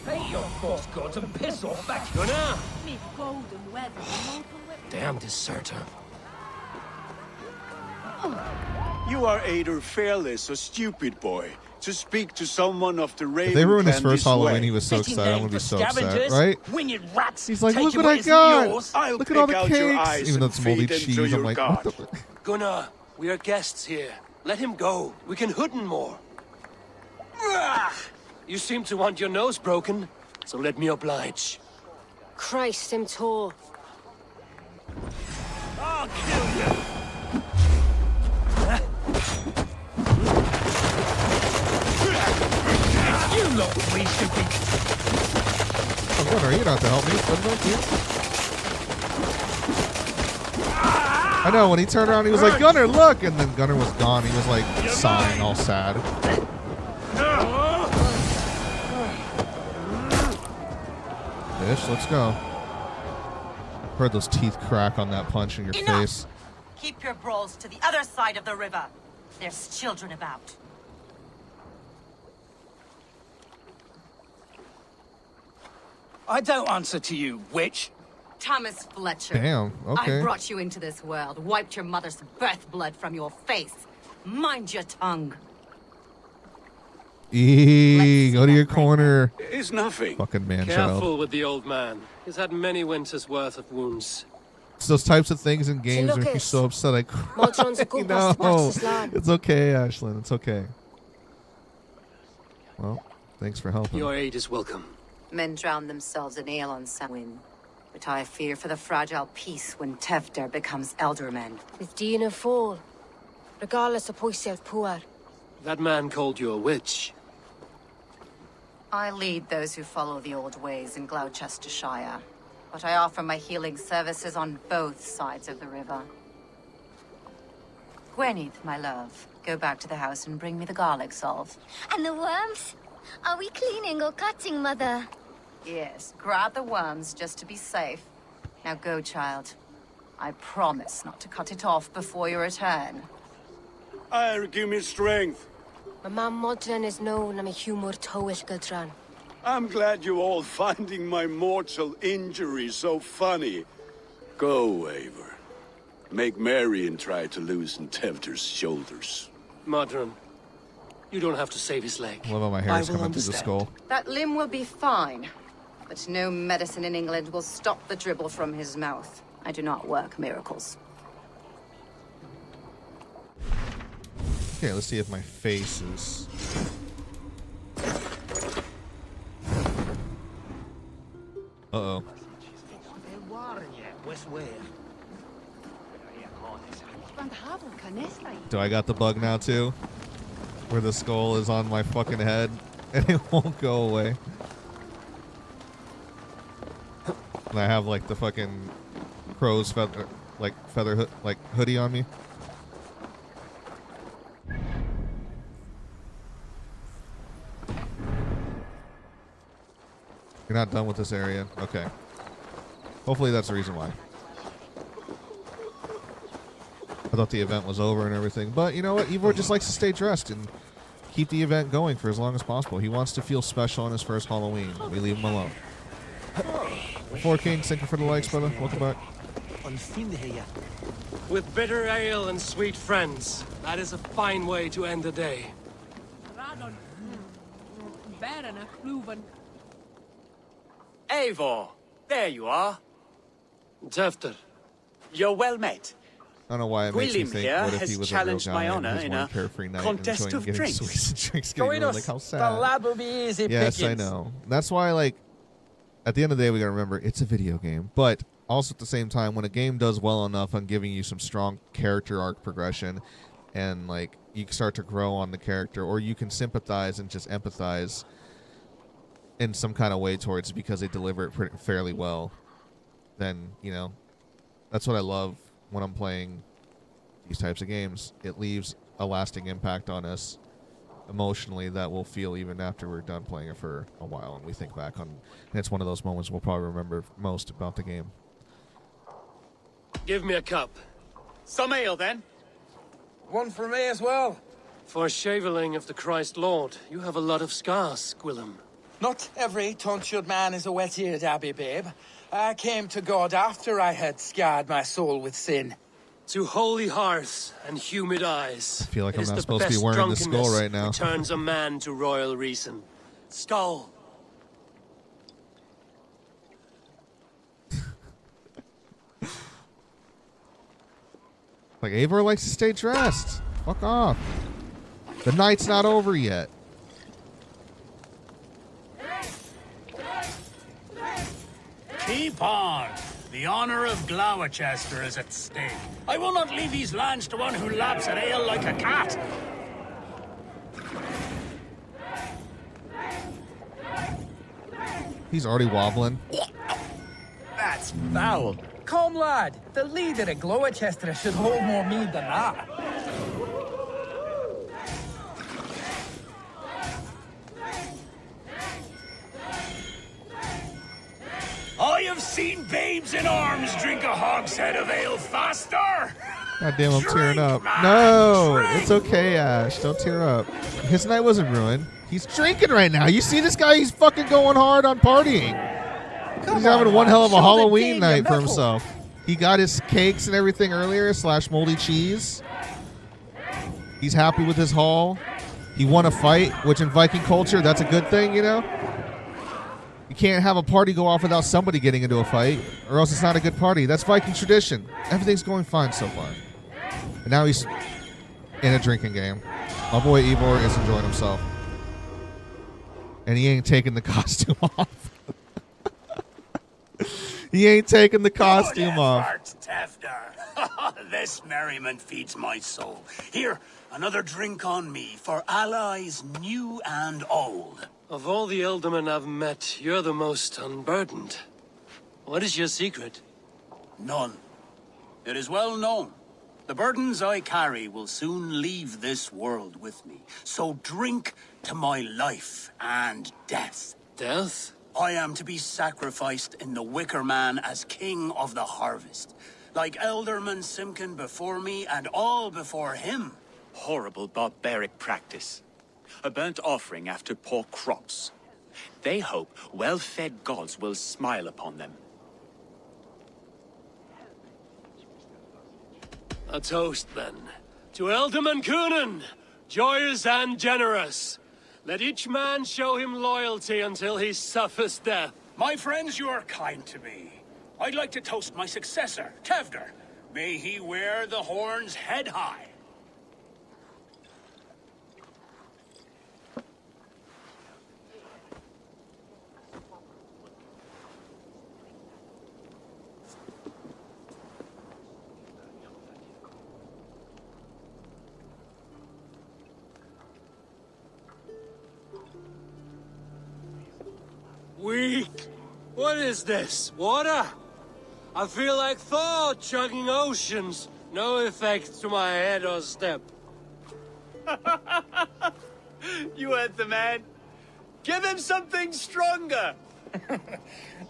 S2: Pay your false gods and piss off back.
S4: Gunnar!
S3: golden weather.
S4: Damn deserter.
S6: You are either fearless or stupid, boy. To speak to someone of the Raven
S1: If they ruined his
S6: clan
S1: first
S6: this
S1: Halloween,
S6: way.
S1: he was so
S9: Fitting
S1: excited. I'm
S9: name
S1: gonna be
S9: for
S1: so upset,
S9: scavengers.
S1: right?
S9: Winged rats.
S1: He's like, look
S9: taking
S1: what I
S9: isn't
S1: got!
S9: yours.
S6: I'll
S1: Look at all
S6: pick
S1: the
S6: out your
S1: cakes!
S6: eyes
S1: Even though
S6: and
S1: it's moldy
S6: feed them to
S1: cheese, I'm
S6: your
S1: like,
S6: god.
S1: what the?
S4: Gunnar, we are guests here. Let him go. We can hoot him more. You seem to want your nose broken, so let me oblige.
S7: Christ, him tall.
S9: I'll kill you.
S2: You lot, we should be.
S1: Oh, Gunnar, you don't have to help me. Don't you? I know, when he turned around, he was like, Gunnar, look! And then Gunnar was gone. He was like sighing, all sad. Fish, let's go. Heard those teeth crack on that punch in your
S11: Enough!
S1: face.
S11: Keep your brawls to the other side of the river. There's children about.
S9: I don't answer to you, witch.
S11: Thomas Fletcher.
S1: Damn, okay.
S11: I brought you into this world, wiped your mother's birth blood from your face. Mind your tongue.
S1: Eee, go to your corner.
S6: It's nothing.
S1: Fucking man
S4: Careful
S1: child.
S4: with the old man. He's had many winters' worth of wounds.
S1: It's those types of things in games
S7: look
S1: make me
S7: it.
S1: so upset I cry.
S7: Moltron's a good boss to match this lad.
S1: It's okay, Ashlyn. It's okay. Well, thanks for helping.
S4: Your aid is welcome.
S11: Men drown themselves in ale on Samhain. But I fear for the fragile peace when Tevder becomes Elderman.
S7: With Dean and Fall. Regardless of Poisel Puar.
S4: That man called you a witch.
S11: I lead those who follow the old ways in Gloucestershire, but I offer my healing services on both sides of the river. Gwyneth, my love, go back to the house and bring me the garlic salve.
S3: And the worms? Are we cleaning or cutting, Mother?
S11: Yes, grab the worms just to be safe. Now go, child. I promise not to cut it off before your return.
S6: Give me strength.
S7: My mam Modran is known. I'm a humor towish Gudran.
S6: I'm glad you all finding my mortal injury so funny. Go, Eivor. Make Marion try to loosen Tevder's shoulders.
S4: Modron, you don't have to save his leg.
S1: I love how my hair is coming through the skull.
S11: That limb will be fine, but no medicine in England will stop the dribble from his mouth. I do not work miracles.
S1: Okay, let's see if my face is... Uh-oh. Do I got the bug now, too? Where the skull is on my fucking head, and it won't go away. And I have, like, the fucking crow's feather, like, hoodie on me. You're not done with this area? Okay. Hopefully that's the reason why. I thought the event was over and everything. But you know what? Ivor just likes to stay dressed and keep the event going for as long as possible. He wants to feel special on his first Halloween. We leave him alone. Four Kings, thank you for the likes, brother. Welcome back.
S4: With bitter ale and sweet friends, that is a fine way to end the day.
S8: Eivor, there you are.
S4: Tefter.
S8: You're well met.
S1: I don't know why it makes me
S8: Gwilym
S1: think,
S8: here
S1: what if
S8: has
S1: he was a real
S8: challenged
S1: guy
S8: my
S1: and
S8: honor
S1: his
S8: in
S1: one
S8: a
S1: carefree night
S8: contest
S1: enjoying
S8: of
S1: getting
S8: drinks.
S1: sweets and drinks getting
S10: Join
S1: ruined?
S10: us.
S1: Like, how
S10: The
S1: sad.
S10: lab will be easy
S1: Yes,
S10: pickings.
S1: I know. That's why, like, at the end of the day, we gotta remember it's a video game. But also at the same time, when a game does well enough on giving you some strong character arc progression, and like you can start to grow on the character, or you can sympathize and just empathize in some kind of way towards it because they deliver it pretty, fairly well, then you know that's what I love when I'm playing these types of games. It leaves a lasting impact on us emotionally that we'll feel even after we're done playing it for a while and we think back on, and it's one of those moments we'll probably remember most about the game.
S4: Give me a cup.
S8: Some ale, then.
S10: One for me as well.
S4: For shaveling of the Christ Lord, you have a lot of scars, Gwilym.
S10: Not every tonsured man is a wet-eared Abbey, babe. I came to God after I had scarred my soul with sin.
S4: To holy hearts and humid eyes.
S1: I feel like
S4: it
S1: I'm
S4: is
S1: not
S4: the
S1: supposed to be
S4: best
S1: wearing this skull
S4: drunkenness
S1: right now.
S4: Returns a man to royal reason. Skull.
S1: Like, Eivor likes to stay dressed. Fuck off. The night's not over yet.
S9: Keep on. The honor of Gloucester is at stake. I will not leave these lands to one who laps at ale like a cat.
S1: He's already wobbling.
S10: That's foul. Come, lad. The leader of Gloucester should hold more mead than that.
S9: I have seen babes in arms drink a hogshead of ale faster.
S1: God damn, I'm tearing
S9: Drink,
S1: up.
S9: man,
S1: No,
S9: drink.
S1: it's okay, Ash. Don't tear up. His night wasn't ruined. He's drinking right now. You see this guy? He's fucking going hard on partying. He's having one hell of a
S10: Show the
S1: Halloween
S10: king
S1: night
S10: your
S1: for
S10: mettle.
S1: himself. He got his cakes and everything earlier, / moldy cheese. He's happy with his haul. He won a fight, which in Viking culture, that's a good thing, you know? You can't have a party go off without somebody getting into a fight, or else it's not a good party. That's Viking tradition. Everything's going fine so far. And now he's in a drinking game. My boy Eivor is enjoying himself. And he ain't taking the costume off. He ain't taking the costume
S9: Good
S1: off.
S9: effort, Tefter. This merriment feeds my soul. Here, another drink on me for allies new and old.
S4: Of all the Eldermen I've met, you're the most unburdened. What is your secret?
S9: None. It is well known. The burdens I carry will soon leave this world with me. So drink to my life and death.
S4: Death?
S9: I am to be sacrificed in the Wicker Man as king of the harvest. Like Elderman Simkin before me and all before him.
S8: Horrible barbaric practice. A burnt offering after poor crops. They hope well-fed gods will smile upon them.
S4: A toast, then. To Elderman Coonan, joyous and generous. Let each man show him loyalty until he suffers death.
S9: My friends, you are kind to me. I'd like to toast my successor, Tevder. May he wear the horns head high.
S4: Weak. What is this? Water? I feel like Thor chugging oceans. No effect to my head or step.
S8: You heard the man. Give him something stronger.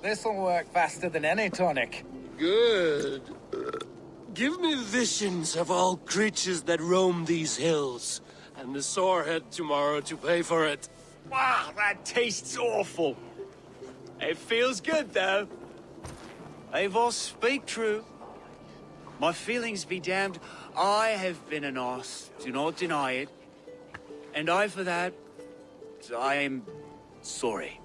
S10: This'll work faster than any tonic.
S4: Good. Give me visions of all creatures that roam these hills, and the sorehead tomorrow to pay for it.
S8: Wow, that tastes awful. It feels good, though. Eivor, speak true. My feelings be damned. I have been an arse, do not deny it. And I, for that, I am sorry.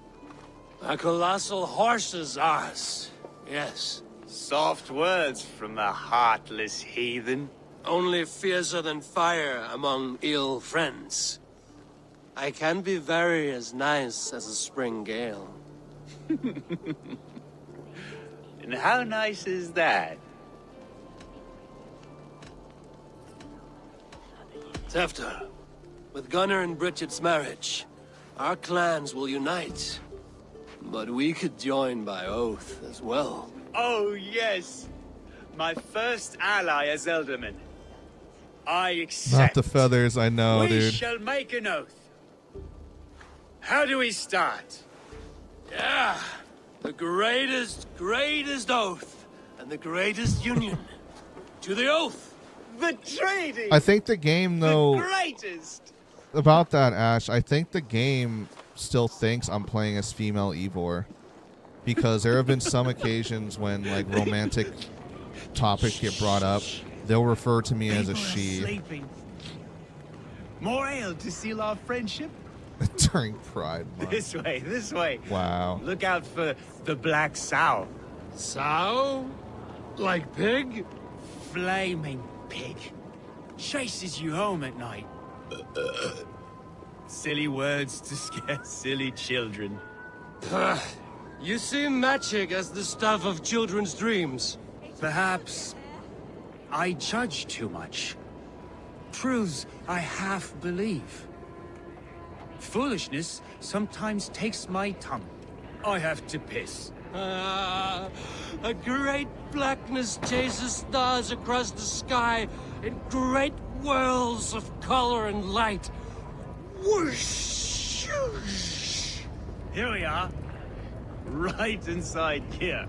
S4: A colossal horse's arse, yes.
S8: Soft words from a heartless heathen.
S4: Only fiercer than fire among ill friends. I can be very as nice as a spring gale.
S8: And how nice is that?
S4: Tefter, with Gunnar and Bridget's marriage, our clans will unite. But we could join by oath as well.
S8: Oh, yes. My first ally as Elderman. I accept.
S1: Not the feathers, I know,
S8: we
S1: dude.
S8: shall make an oath. How do we start?
S4: Yeah, the greatest oath, and the greatest union. To the oath!
S8: The treaty!
S1: I think the game, though,
S8: The greatest!
S1: about that, Ash, I think the game still thinks I'm playing as female Eivor. Because there have been some occasions when, like, romantic topics get brought up, they'll refer to me as a she.
S8: Sleeping. More ale to seal our friendship?
S1: During Pride Month.
S8: This way, this way.
S1: Wow.
S8: Look out for the black sow.
S4: Sow? Like pig?
S8: Flaming pig. Chases you home at night. Silly words to scare silly children.
S4: You see magic as the stuff of children's dreams.
S8: Perhaps I judge too much. Truths I half believe. Foolishness sometimes takes my tongue. I have to piss.
S4: A great blackness chases stars across the sky in great whirls of color and light. Whoosh!
S8: Here we are. Right inside here.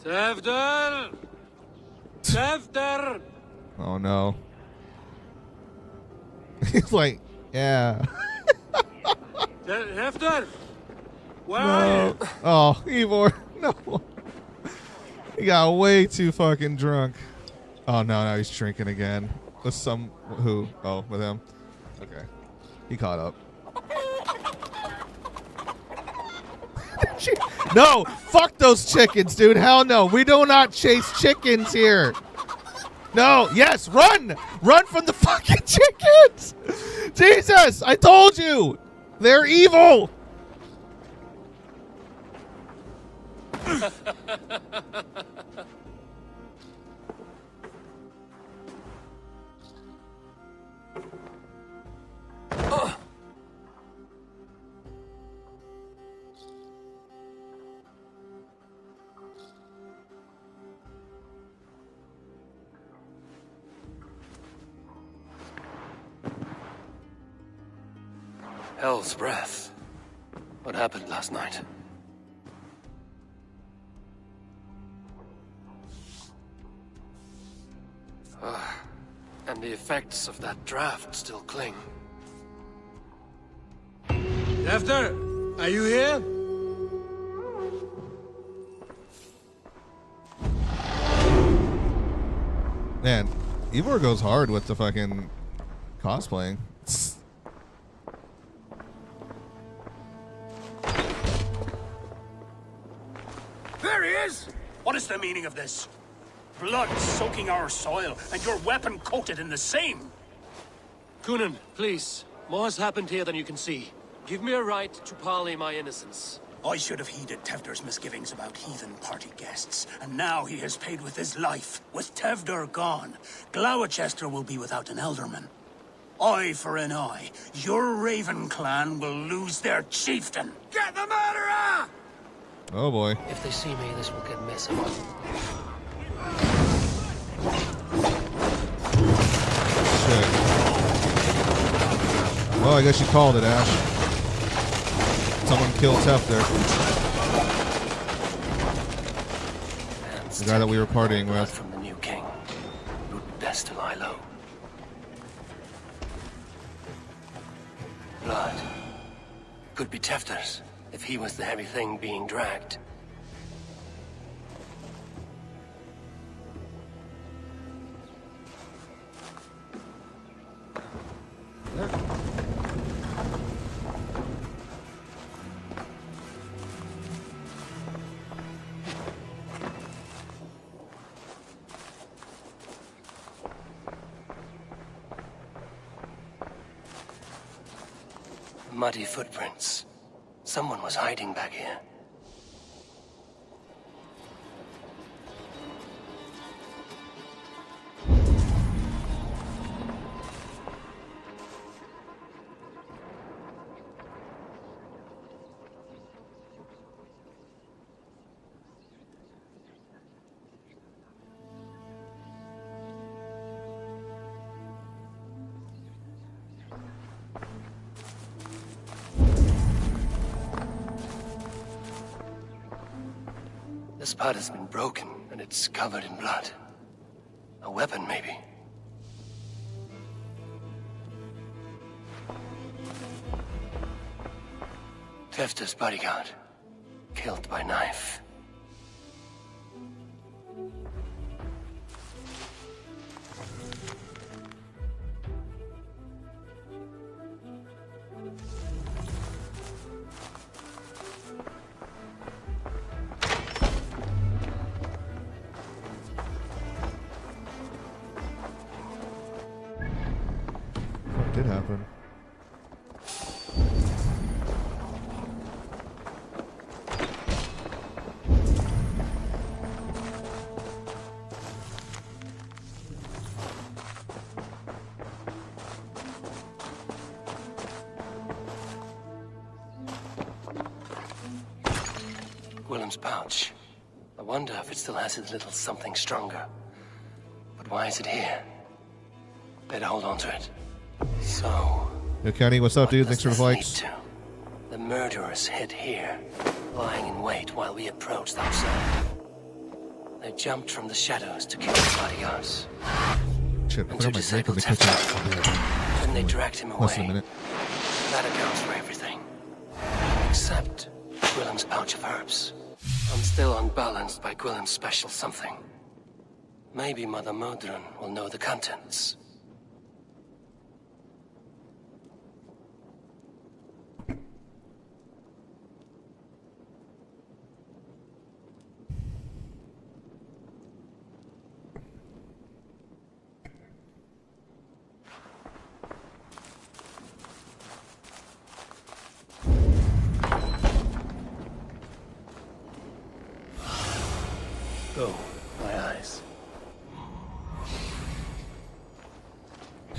S4: Tefter! Tefter!
S1: Oh, no. He's like, yeah.
S4: Tefter! Where
S1: No.
S4: are you?
S1: Oh, Eivor, no. He got way too fucking drunk. Oh, no, now he's drinking again. With some, who? Oh, with him? Okay. He caught up. No, fuck those chickens, dude. Hell no. We do not chase chickens here. No, yes, run! Run from the fucking chickens! Jesus, I told you! They're evil!
S4: Hell's breath. What happened last night? And the effects of that draft still cling.
S13: After, are you here?
S1: Man, Ivor goes hard with the fucking cosplaying.
S9: There he is! What is the meaning of this? Blood soaking our soil, and your weapon coated in the same!
S4: Coonan, please. More has happened here than you can see. Give me a right to parley my innocence.
S9: I should have heeded Tevder's misgivings about heathen party guests, and now he has paid with his life. With Tevder gone, Gloucester will be without an elderman. Eye for an eye. Your Raven clan will lose their chieftain. Get the murderer!
S1: Oh boy.
S4: If they see me, this will get messy.
S1: Shit. Well, I guess you called it, Ash. Someone killed Tefter. The guy that we were partying with.
S4: From the new king. Would best to lie low. Blood. Could be Tefter's, if he was the heavy thing being dragged. Muddy footprints. Someone was hiding back here. This part has been broken, and it's covered in blood. A weapon, maybe. Tefter's bodyguard. Killed by knife.
S1: What did happen?
S4: Willem's pouch. I wonder if it still has its little something stronger. But why is it here? Better hold on to it. So...
S1: Yo, Kenny, what's up, dude?
S4: what
S1: Thanks
S4: does
S1: for the
S4: this
S1: likes.
S4: lead to? The murderers hid here, lying in wait while we approached outside. They jumped from the shadows to kill the bodyguards.
S1: Shit, I
S4: And
S1: put
S4: to
S1: on my drink in
S4: disable
S1: the kitchen.
S4: Tefter. Then they dragged him
S1: Less than a
S4: away.
S1: minute.
S4: That accounts for everything. Except Willem's pouch of herbs. I'm still unbalanced by Gwillem's special something. Maybe Mother Modron will know the contents.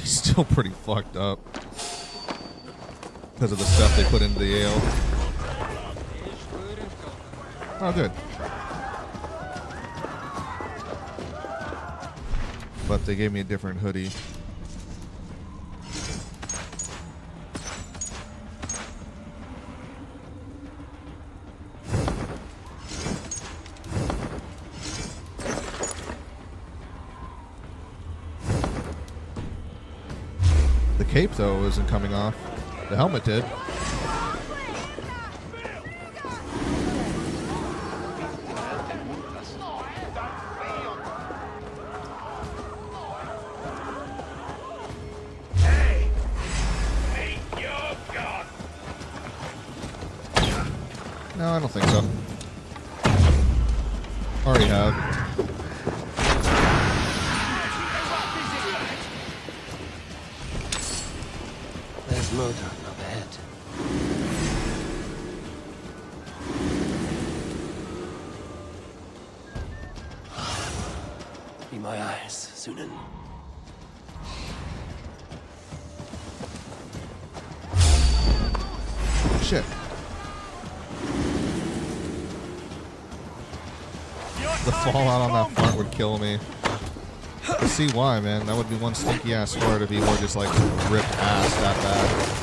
S1: Still pretty fucked up because of the stuff they put into the ale. Oh, good. But they gave me a different hoodie. The cape, though, isn't coming off. The helmet did. No, I don't think so. Already have.
S4: There's Modron up ahead. Be my eyes, Sunan.
S1: Shit. The fallout on that fart would kill me. I see why, man. That would be one stinky ass fart if he were just like ripped ass that bad.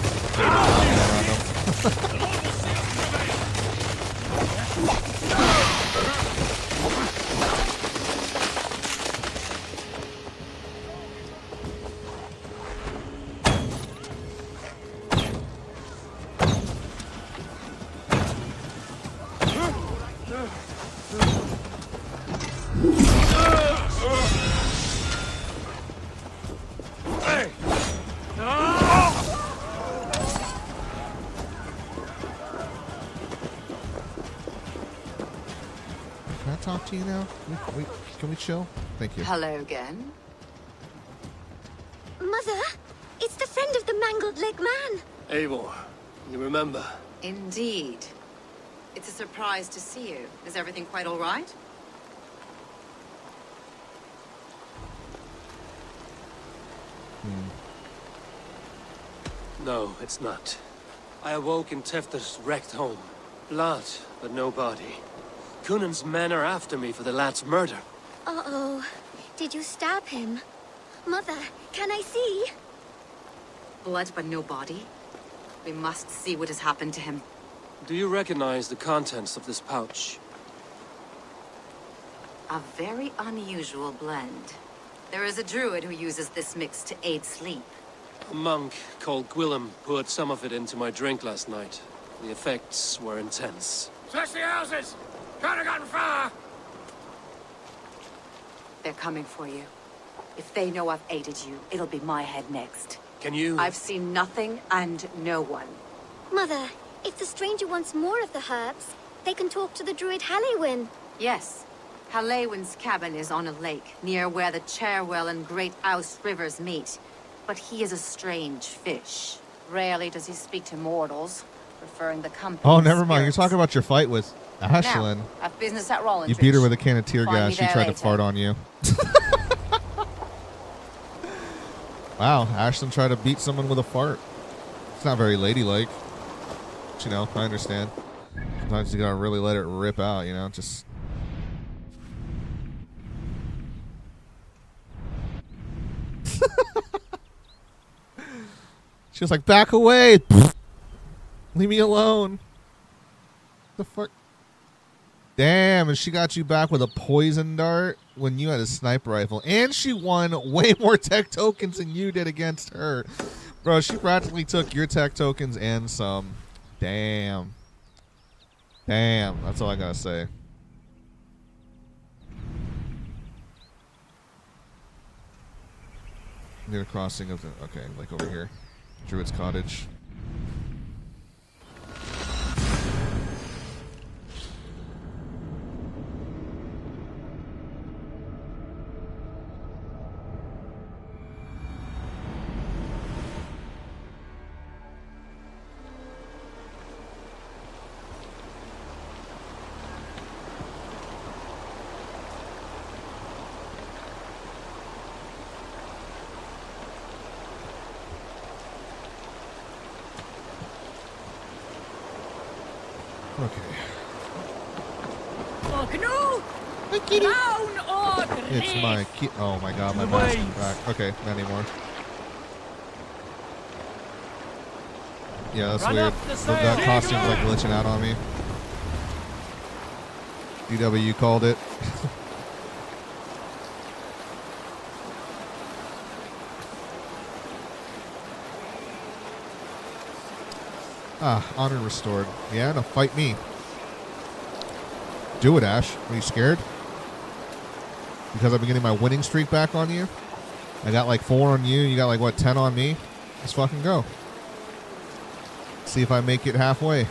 S1: Can I talk to you now? Can we chill? Thank you.
S11: Hello again.
S3: Mother, it's the friend of the mangled leg man.
S4: Eivor, you remember?
S11: Indeed. It's a surprise to see you. Is everything quite all right?
S4: No, it's not. I awoke in Tefter's wrecked home. Blood, but no body. Cunan's men are after me for the lad's murder.
S3: Uh-oh. Did you stab him? Mother, can I see?
S11: Blood but no body? We must see what has happened to him.
S4: Do you recognize the contents of this pouch?
S11: A very unusual blend. There is a druid who uses this mix to aid sleep.
S4: A monk called Gwillem poured some of it into my drink last night. The effects were intense.
S2: Search the houses! Could have gotten far!
S11: They're coming for you. If they know I've aided you, it'll be my head next.
S4: Can you...
S11: I've seen nothing and no one.
S3: Mother, if the stranger wants more of the herbs, they can talk to the druid Halewyn.
S11: Yes. Halewyn's cabin is on a lake, near where the Cherwell and Great Ouse rivers meet. But he is a strange fish. Rarely does he speak to mortals, preferring the company
S1: Oh,
S11: of
S1: never mind. You're
S11: spirits.
S1: talwow, about your fight with Ashlyn.
S11: Now, I've business at Rollins.
S1: You beat her with a can of tear
S11: Find
S1: gas.
S11: me
S1: She
S11: there
S1: tried to
S11: later.
S1: fart on you. Wow, Ashlyn tried to beat someone with a fart. It's not very ladylike. But, you know, I understand. Sometimes you gotta really let it rip out, you know, just... She was like, back away! Leave me alone. The fuck? Damn, and she got you back with a poison dart when you had a sniper rifle. And she won way more tech tokens than you did against her. Bro, she practically took your tech tokens and some. Damn. Damn, that's all I gotta say. Near the crossing of the... Okay, like over here. Druid's Cottage. Okay.
S2: Orkano! Down, Orkano!
S1: It's my key. Oh my god, my mask is back. Okay, not anymore. Yeah, that's
S2: Run
S1: weird.
S2: up the
S1: That
S2: stairs.
S1: costume's like glitching out on me. DW called it. Honor restored. Yeah, no, fight me. Do it, Ash. Are you scared? Because I've been getting my winning streak back on you? I got like 4 on you. You got like, what, 10 on me? Let's fucking go. See if I make it halfway.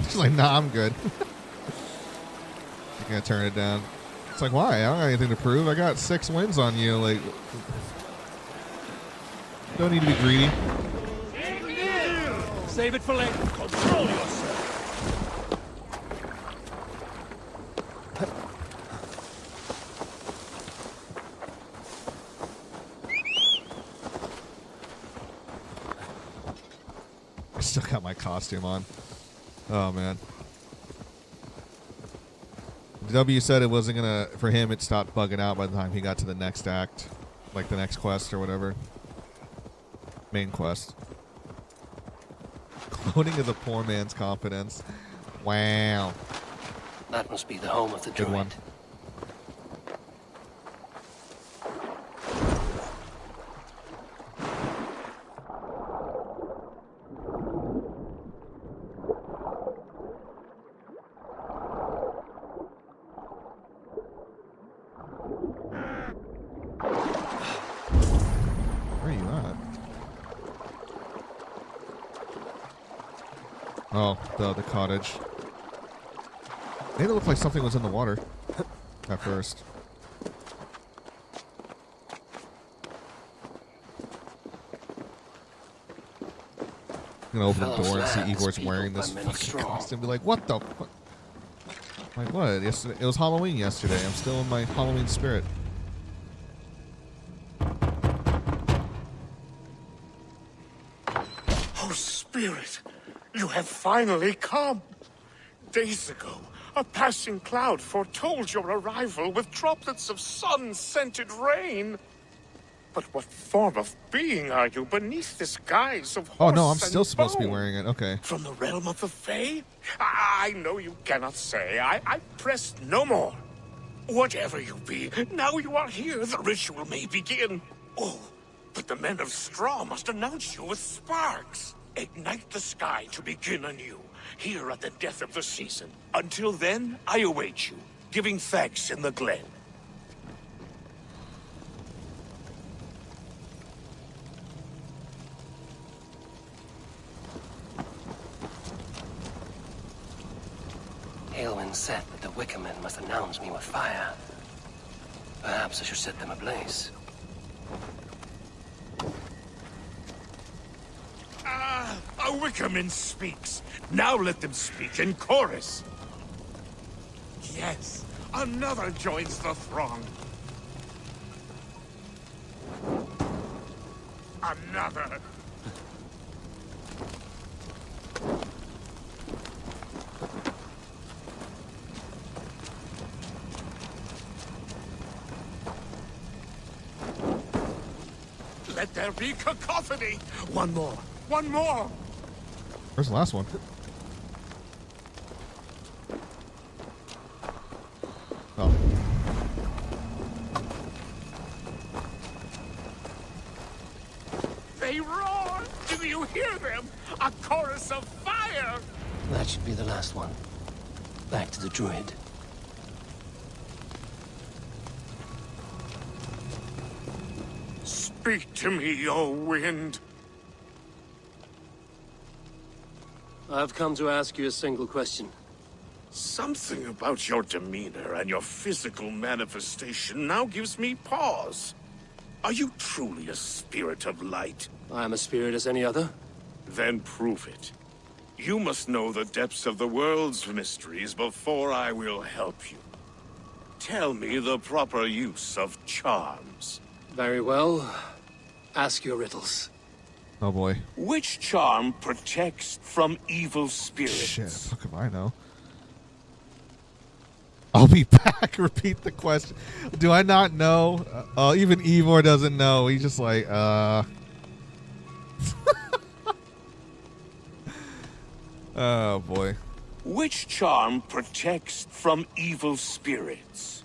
S1: She's like, nah, I'm good. You're gonna turn it down. It's like, why? I don't got anything to prove. I got 6 wins on you. Like, don't need to be greedy.
S2: Save it for later. Control yourself.
S1: I still got my costume on. Oh, man. W said it wasn't gonna, for him, it stopped bugging out by the time he got to the next act. Like the next quest or whatever. Main quest. Cloning of the poor man's confidence. Wow.
S4: That must be the home of the
S1: Good
S4: druid.
S1: one. Where are you at? Oh, the cottage. Made it look like something was in the water at first. I'm gonna open the door and see Ivor's wearing this fucking costume. Be like, what the fuck? Like what? Yesterday, it was Halloween yesterday. I'm still in my Halloween spirit.
S14: Oh, Spirit, you have finally come. Days ago, a passing cloud foretold your arrival with droplets of sun-scented rain. But what form of being are you beneath this guise of horse
S1: Oh no, I'm
S14: and
S1: still supposed to be
S14: bone?
S1: wearing it. Okay.
S14: From the realm of the Fae? I know you cannot say. I press no more. Whatever you be, now you are here, the ritual may begin. Oh, but the men of Straw must announce you with sparks. Ignite the sky to begin anew, here at the death of the season. Until then, I await you, giving thanks in the glen.
S4: Aelwyn said that the Wicker Men must announce me with fire. Perhaps I should set them ablaze.
S14: A Wickerman speaks. Now let them speak in chorus. Yes, another joins the throng. Another. Let there be cacophony. One more. One more.
S1: Where's the last one? Oh.
S14: They roar. Do you hear them? A chorus of fire.
S4: That should be the last one. Back to the druid.
S14: Speak to me, O wind.
S4: I've come to ask you a single question.
S14: Something about your demeanor and your physical manifestation now gives me pause. Are you truly a spirit of light?
S4: I am a spirit as any other.
S14: Then prove it. You must know the depths of the world's mysteries before I will help you. Tell me the proper use of charms.
S4: Very well. Ask your riddles.
S1: Oh boy.
S14: Which charm protects from evil spirits?
S1: Shit, fuck if I know. I'll be back. Repeat the question. Do I not know? Even Ivor doesn't know. He's just like, Oh boy.
S14: Which charm protects from evil spirits?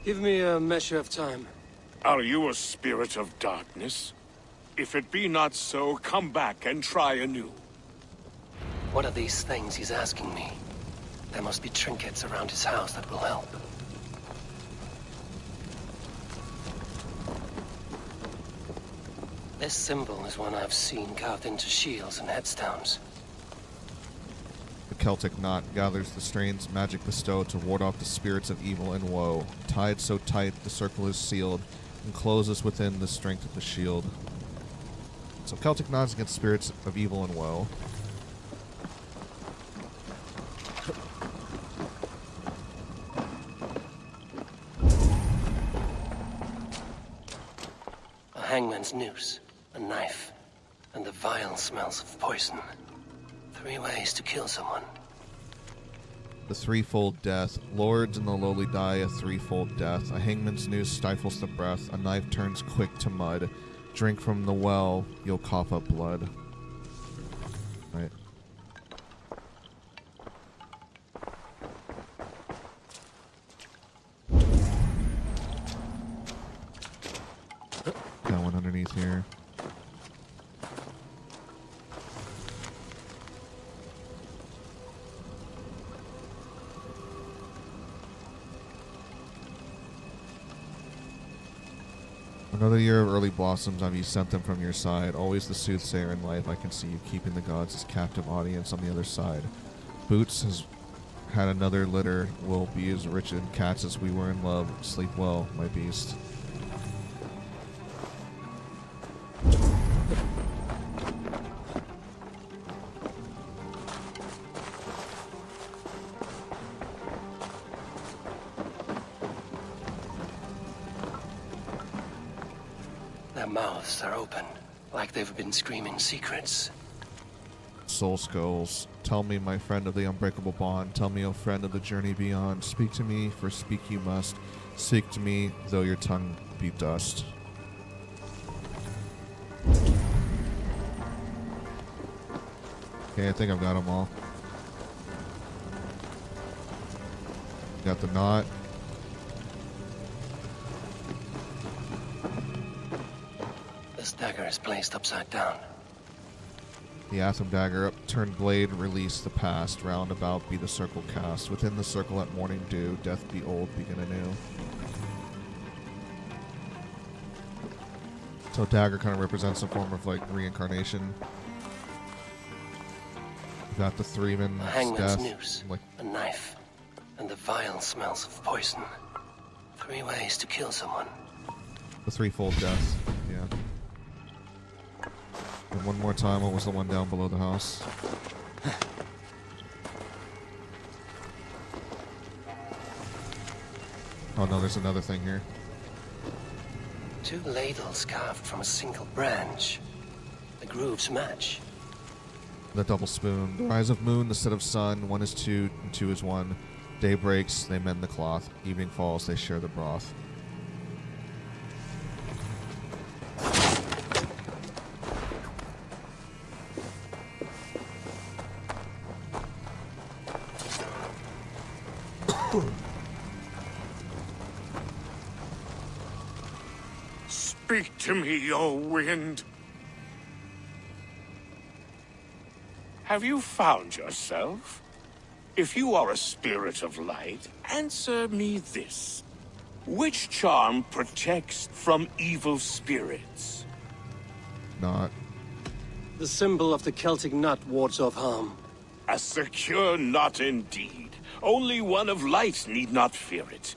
S2: Give me a measure of time.
S14: Are you a spirit of darkness? If it be not so, come back and try anew.
S4: What are these things he's asking me? There must be trinkets around his house that will help. This symbol is one I've seen carved into shields and headstones.
S1: The Celtic knot gathers the strains magic bestowed to ward off the spirits of evil and woe. Tied so tight, the circle is sealed, and closes within the strength of the shield. So Celtic knots against spirits of evil and woe.
S4: A hangman's noose, a knife, and the vile smells of poison. 3 ways to kill someone.
S1: The threefold death. Lords and the lowly die a threefold death. A hangman's noose stifles the breath. A knife turns quick to mud. Drink from the well, you'll cough up blood. Right. Got one underneath here. Another year of early blossoms, have you sent them from your side. Always the soothsayer in life, I can see you keeping the gods as captive audience on the other side. Boots has had another litter, will be as rich in cats as we were in love. Sleep well, my beast.
S4: Their mouths are open, like they've been screaming secrets.
S1: Soul skulls, tell me, my friend of the unbreakable bond. Tell me, O friend of the journey beyond. Speak to me, for speak you must. Speak to me, though your tongue be dust. Okay, I think I've got them all. Got the knot.
S4: This dagger is placed upside down.
S1: The Atham dagger, upturned blade, release the past. Round about be the circle cast. Within the circle at morning dew, death be old, begin anew. So dagger kind of represents a form of like reincarnation. You got the Threeman's
S4: A hangman's
S1: death.
S4: noose,
S1: Like,
S4: a knife, and the vile smells of poison. 3 ways to kill someone.
S1: the threefold death. Yeah. And one more time, what was the one down below the house? Oh no, there's another thing here.
S4: 2 ladles carved from a single branch. The grooves match.
S1: The double spoon. The rise of moon, the set of sun. 1 is 2, and 2 is 1. Day breaks, they mend the cloth. Evening falls, they share the broth.
S14: Speak to me, O wind. Have you found yourself? If you are a spirit of light, answer me this. Which charm protects from evil spirits?
S1: Not.
S2: The symbol of the Celtic knot wards off harm.
S14: A secure knot indeed. Only one of light need not fear it.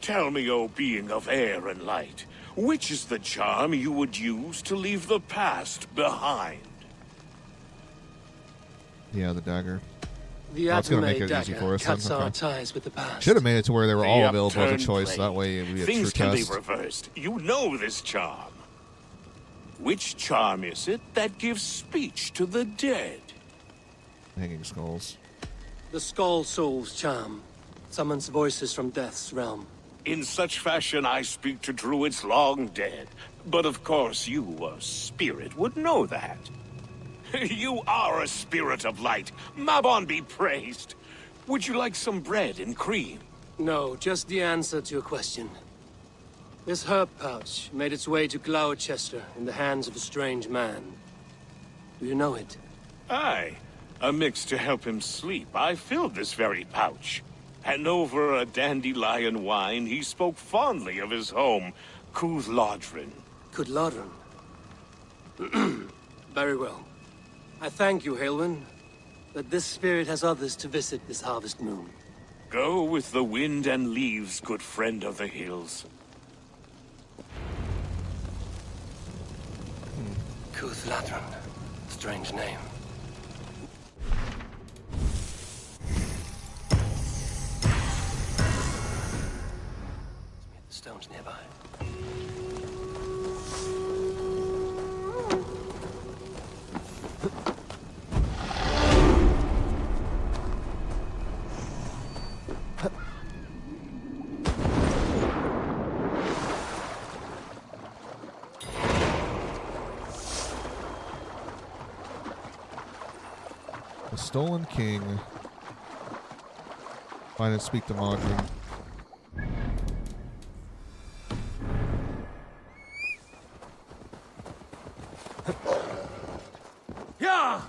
S14: Tell me, O being of air and light, which is the charm you would use to leave the past behind?
S1: Yeah, the dagger.
S2: The
S1: It's gonna make
S2: Atame
S1: it easy
S2: dagger
S1: for us.
S2: cuts
S1: then.
S2: our
S1: Okay.
S2: ties with the past.
S1: Should have made it to where they were all
S14: The
S1: available as a
S14: upturned
S1: choice.
S14: blade.
S1: That way it'd be a
S14: Things
S1: true
S14: can
S1: test.
S14: be reversed. You know this charm. Which charm is it that gives speech to the dead?
S1: Hanging skulls.
S2: The Skull Soul's charm summons voices from death's realm.
S14: In such fashion, I speak to druids long dead. But of course, you, a spirit, would know that. You are a spirit of light. Mabon be praised. Would you like some bread and cream?
S2: No, just the answer to your question. This herb pouch made its way to Gloucester in the hands of a strange man. Do you know it?
S14: Aye. A mix to help him sleep. I filled this very pouch. And over a dandelion wine, he spoke fondly of his home, Cooth-Lodrin.
S2: Cooth-Lodrin? Very well. I thank you, Halwyn, that this spirit has others to visit this harvest moon.
S14: Go with the wind and leaves, good friend of the hills.
S4: Cooth-Lodrin. Strange name. The stones nearby.
S1: The Stolen King. Find and speak to Modron.
S2: Yeah!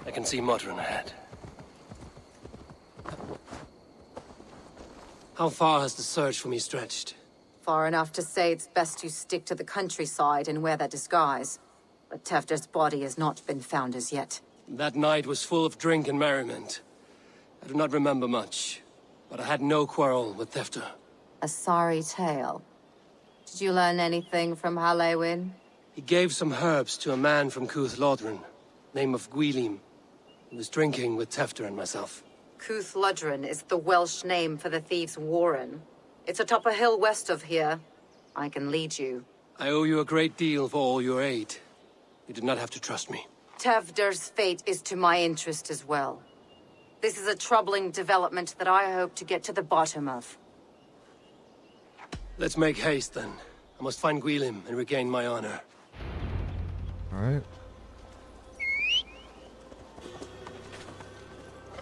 S4: I can see Modron ahead.
S2: How far has the search for me stretched?
S11: Far enough to say it's best you stick to the countryside and wear that disguise. But Tefter's body has not been found as yet.
S2: That night was full of drink and merriment. I do not remember much, but I had no quarrel with Tefter.
S11: A sorry tale. Did you learn anything from Halewin?
S2: He gave some herbs to a man from Cooth-Lodrin, name of Gwylim. He was drinking with Tefter and myself.
S11: Cooth-Lodrin is the Welsh name for the thieves' warren. It's atop a hill west of here. I can lead you.
S2: I owe you a great deal for all your aid. You did not have to trust me.
S11: Tevder's fate is to my interest as well. This is a troubling development that I hope to get to the bottom of.
S2: Let's make haste, then. I must find Gwylim and regain my honor.
S1: All right.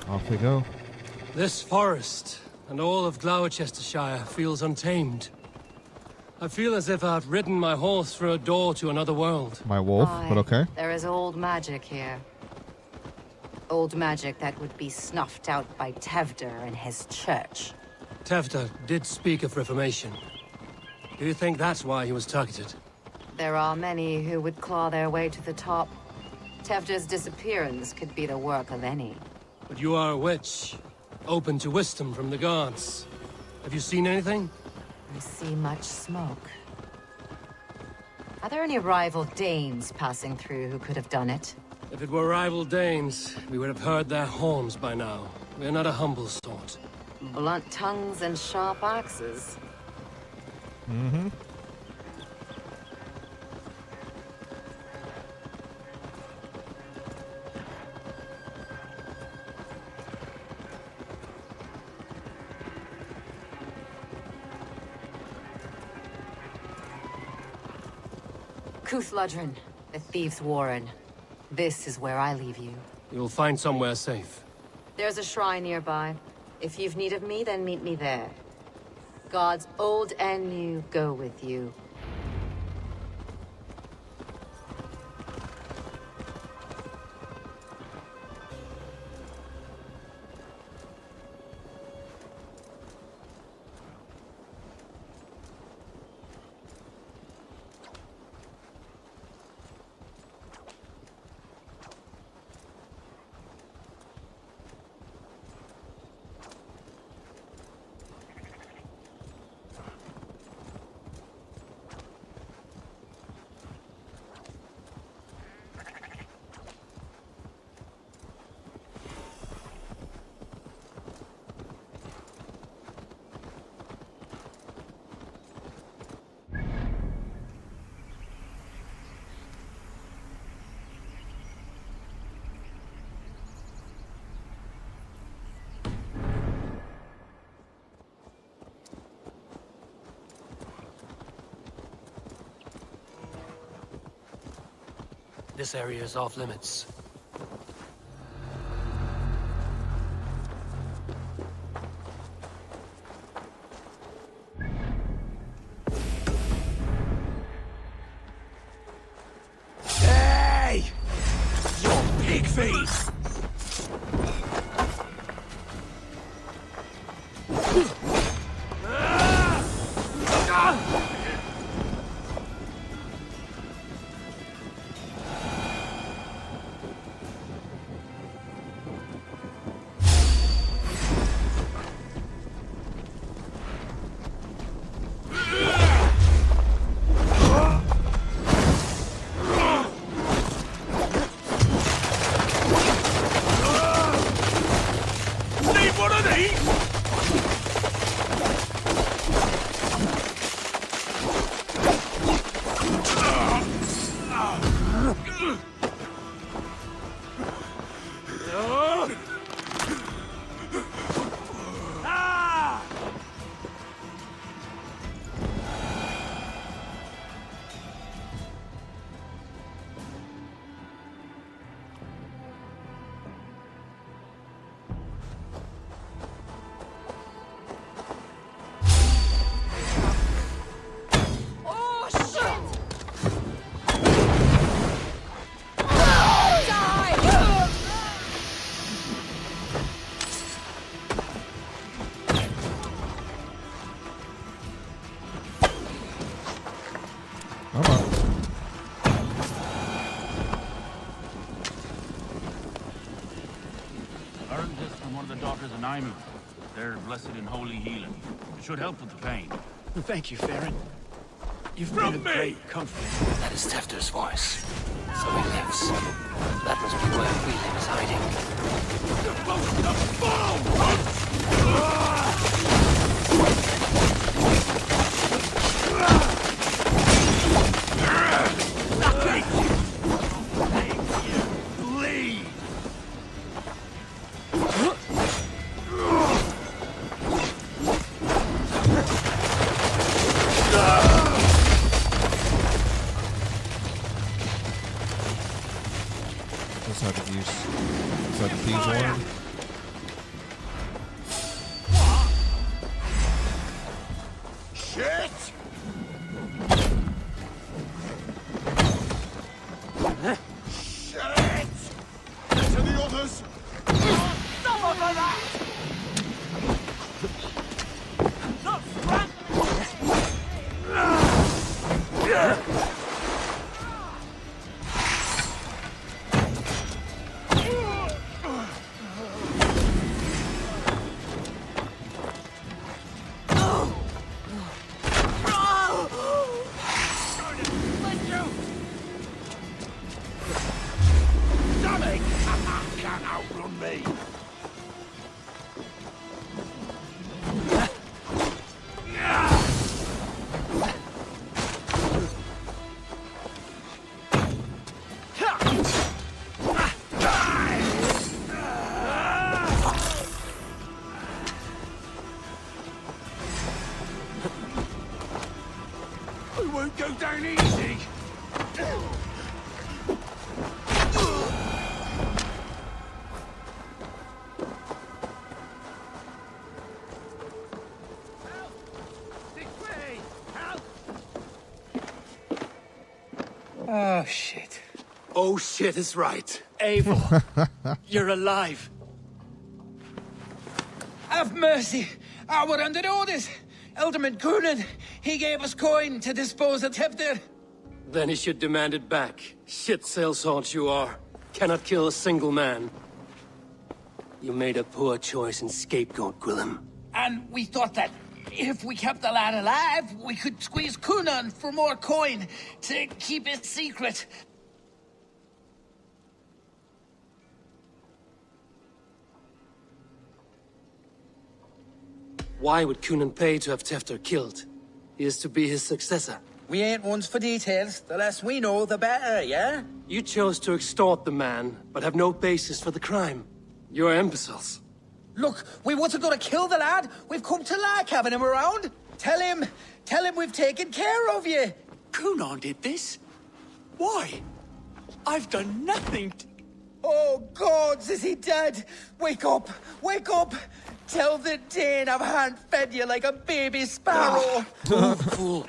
S1: Off we go.
S2: This forest and all of Gloucestershire feels untamed. I feel as if I've ridden my horse through a door to another world.
S1: My wolf, but okay.
S11: There is old magic here. Old magic that would be snuffed out by Tevder and his church.
S2: Tefter did speak of reformation. Do you think that's why he was targeted?
S11: There are many who would claw their way to the top. Tevder's disappearance could be the work of any.
S2: But you are a witch, open to wisdom from the gods. Have you seen anything?
S11: I see much smoke. Are there any rival Danes passing through who could have done it?
S2: If it were rival Danes, we would have heard their horns by now. We are not a humble sort.
S11: Blunt tongues and sharp axes.
S1: Mm-hmm.
S11: Cooth-Lodrin, the thieves' warren. This is where I leave you.
S2: You'll find somewhere safe.
S11: There's a shrine nearby. If you've need of me, then meet me there. Gods old and new go with you.
S2: This area is off limits.
S14: Hey! Your pig face!
S15: Learned this from one of the daughters of Naimu. They're blessed in holy healing. It should help with the pain.
S8: Thank you, Farron. You've been a great comfort.
S4: That is Tefter's voice. So he lives. That must be where Wheeling is hiding.
S1: Let's have to use. Let's have to thieves horn.
S14: Shit! Shit! To the others! Someone like that! Not front! Can't outrun me! We won't go down easy!
S10: Oh, shit.
S2: Oh shit is right.
S10: Eivor, you're alive. Have mercy. We're under orders. Alderman Coonan, he gave us coin to dispose of Tefter.
S2: Then he should demand it back. Shit sellsword you are. Cannot kill a single man. You made a poor choice in scapegoat, Gwillem.
S10: And we thought that if we kept the lad alive, we could squeeze Coonan for more coin to keep it secret.
S2: Why would Coonan pay to have Tefter killed? He is to be his successor.
S10: We ain't ones for details. The less we know, the better, yeah?
S2: You chose to extort the man, but have no basis for the crime. You're imbeciles.
S10: Look, we wasn't gonna kill the lad. We've come to like having him around. Tell him we've taken care of you.
S9: Coonan did this? Why?
S10: I've done nothing. Oh, gods, is he dead? Wake up! Wake up! Tell the Dane I haven't fed you like a baby sparrow.
S2: Fool.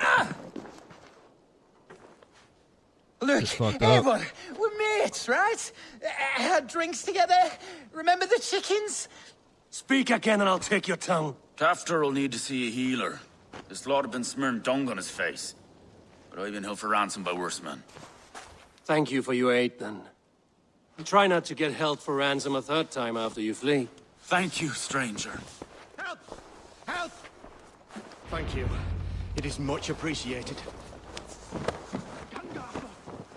S10: Look,
S1: fucked up.
S10: Eivor, we're mates, right? Had drinks together. Remember the chickens?
S2: Speak again and I'll take your tongue.
S15: Tafter will need to see a healer. This lord have been smearing dung on his face. But I've been held for ransom by worse men.
S2: Thank you for your aid, then. And try not to get held for ransom a third time after you flee.
S15: Thank you, stranger.
S13: Help! Help! Thank you. It is much appreciated.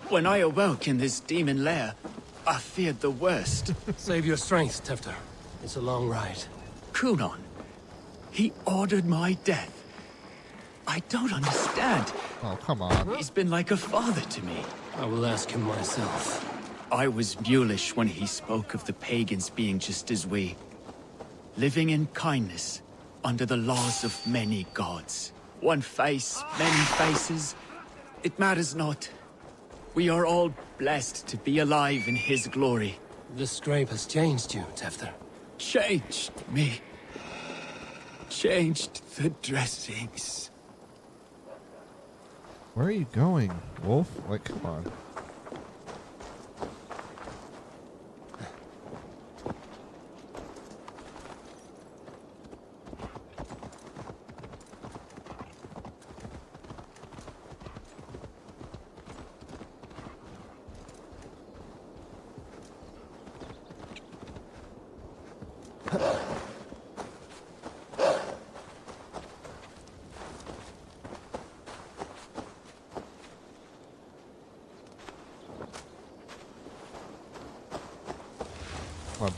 S8: When I awoke in this demon lair, I feared the worst.
S2: Save your strength, Tefter. It's a long ride.
S8: Kunon, he ordered my death. I don't understand.
S1: Oh, come on.
S8: He's been like a father to me.
S2: I will ask him myself.
S8: I was mulish when he spoke of the pagans being just as we. Living in kindness, under the laws of many gods. One face, many faces. It matters not. We are all blessed to be alive in his glory.
S2: The scrape has changed you, Tefter.
S8: Changed me. Changed the dressings.
S1: Where are you going, Wolf? Like, come on.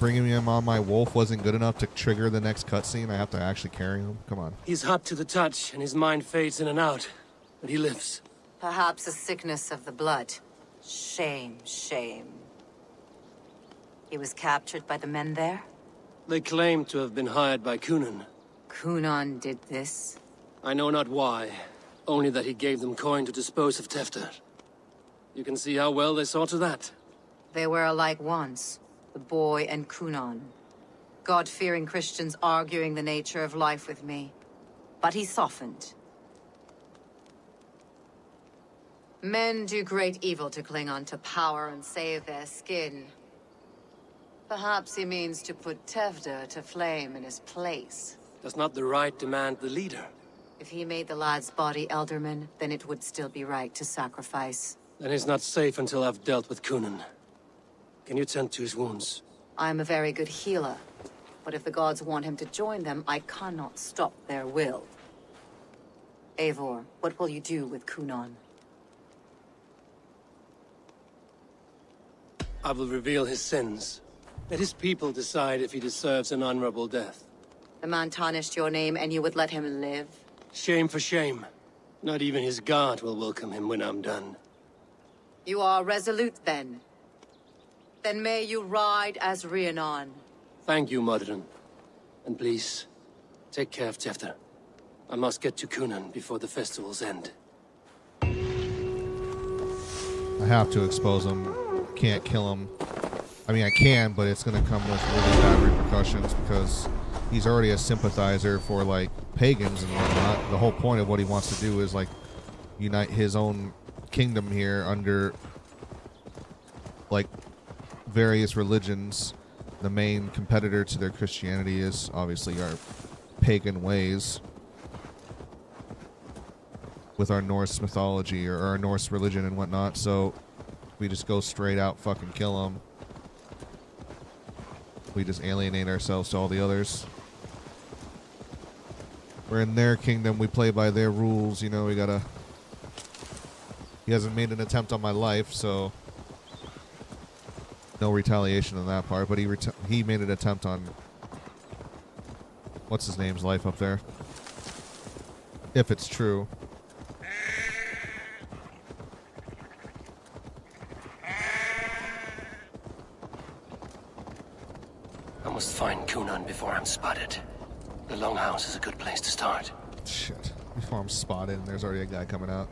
S1: Bringing him on my wolf wasn't good enough to trigger the next cutscene. I have to actually carry him. Come on.
S2: He's hot to the touch, and his mind fades in and out. But he lives.
S11: Perhaps a sickness of the blood. Shame, shame. He was captured by the men there?
S2: They claim to have been hired by Kunan.
S11: Kunan did this?
S2: I know not why. Only that he gave them coin to dispose of Tefter. You can see how well they saw to that.
S11: They were alike once. The boy and Kunan. God-fearing Christians arguing the nature of life with me. But he softened. Men do great evil to cling on to power and save their skin. Perhaps he means to put Tefter to flame in his place.
S2: Does not the right demand the leader?
S11: If he made the lad's body Elderman, then it would still be right to sacrifice.
S2: Then he's not safe until I've dealt with Kunan. Can you tend to his wounds?
S11: I'm a very good healer. But if the gods want him to join them, I cannot stop their will. Eivor, what will you do with Kunan?
S2: I will reveal his sins. Let his people decide if he deserves an honorable death.
S11: The man tarnished your name and you would let him live?
S2: Shame for shame. Not even his guard will welcome him when I'm done.
S11: You are resolute then. Then may you ride as Rhiannon.
S2: Thank you, Modron. And please, take care of Tefter. I must get to Kunan before the festivals end.
S1: I have to expose him. Can't kill him. I mean, I can, but it's going to come with really bad repercussions because he's already a sympathizer for, like, pagans and whatnot. The whole point of what he wants to do is, like, unite his own kingdom here under, like, various religions. The main competitor to their Christianity is obviously our pagan ways with our Norse mythology or our Norse religion and whatnot. So we just go straight out fucking kill them. We just alienate ourselves to all the others. We're in their kingdom. We play by their rules. You know, we gotta... He hasn't made an attempt on my life, so... No retaliation on that part, but he made an attempt on... What's his name's life up there? If it's true.
S2: I must find Kunan before I'm spotted. The Longhouse is a good place to start.
S1: Shit. Before I'm spotted and there's already a guy coming out.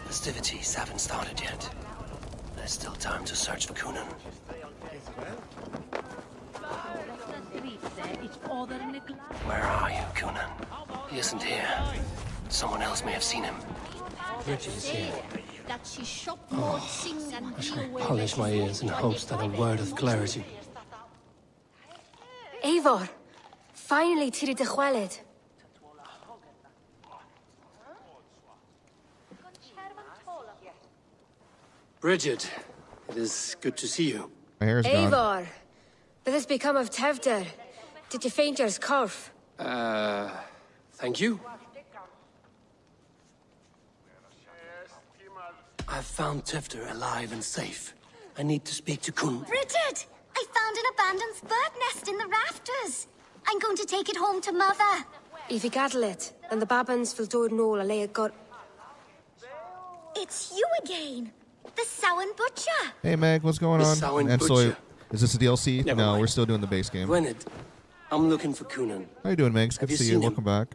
S4: Festivities haven't started yet. There's still time to search for Kunan. Where are you, Kunan? He isn't here. Someone else may have seen him.
S2: Richard is here. I shall polish my ears in hopes that a word of clarity.
S3: Eivor, finally tiri de chwaled.
S2: Bridget, it is good to see you.
S1: My hair's gone.
S3: Eivor, what has become of Tevder? Did you faint your scarf?
S2: Thank you. I've found Tifter alive and safe. I need to speak to Kun.
S3: Bridget, I found an abandoned bird nest in the rafters. I'm going to take it home to Mother. If you gaddle it, and the babans will do it all, lay it got. It's you again, the Samhain Butcher.
S1: Hey Meg, what's going
S2: The
S1: on?
S2: Samhain
S1: And so,
S2: Butcher.
S1: is this a DLC?
S2: Never
S1: No,
S2: mind.
S1: we're still doing the base game.
S2: Gwynedd, I'm looking for Kunan.
S1: How you doing, Meg? It's good
S2: Have
S1: to
S2: you
S1: see you.
S2: seen him?
S1: Welcome back.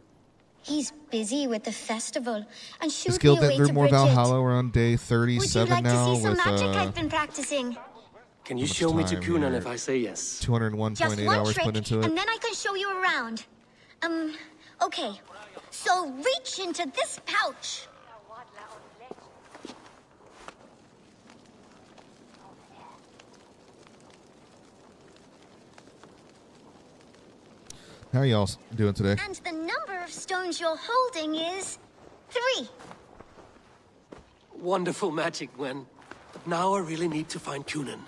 S3: He's busy with the festival and
S1: Is
S3: should be
S1: Guild
S3: away to
S1: more
S3: Bridget.
S1: Valhalla. We're on day
S3: Would you
S1: 37
S3: like
S1: now
S3: to see some
S1: with
S3: magic I've been practicing?
S2: Can you
S1: How much
S2: show me to
S1: time
S2: Kunan
S1: here?
S2: if I say yes?
S1: 201.8
S3: Just one
S1: hours
S3: trick,
S1: put into it.
S3: and then I can show you around. Okay. So reach into this pouch.
S1: How are y'all doing today?
S3: And the number of stones you're holding is 3.
S2: Wonderful magic, Gwen. But now I really need to find Kunan.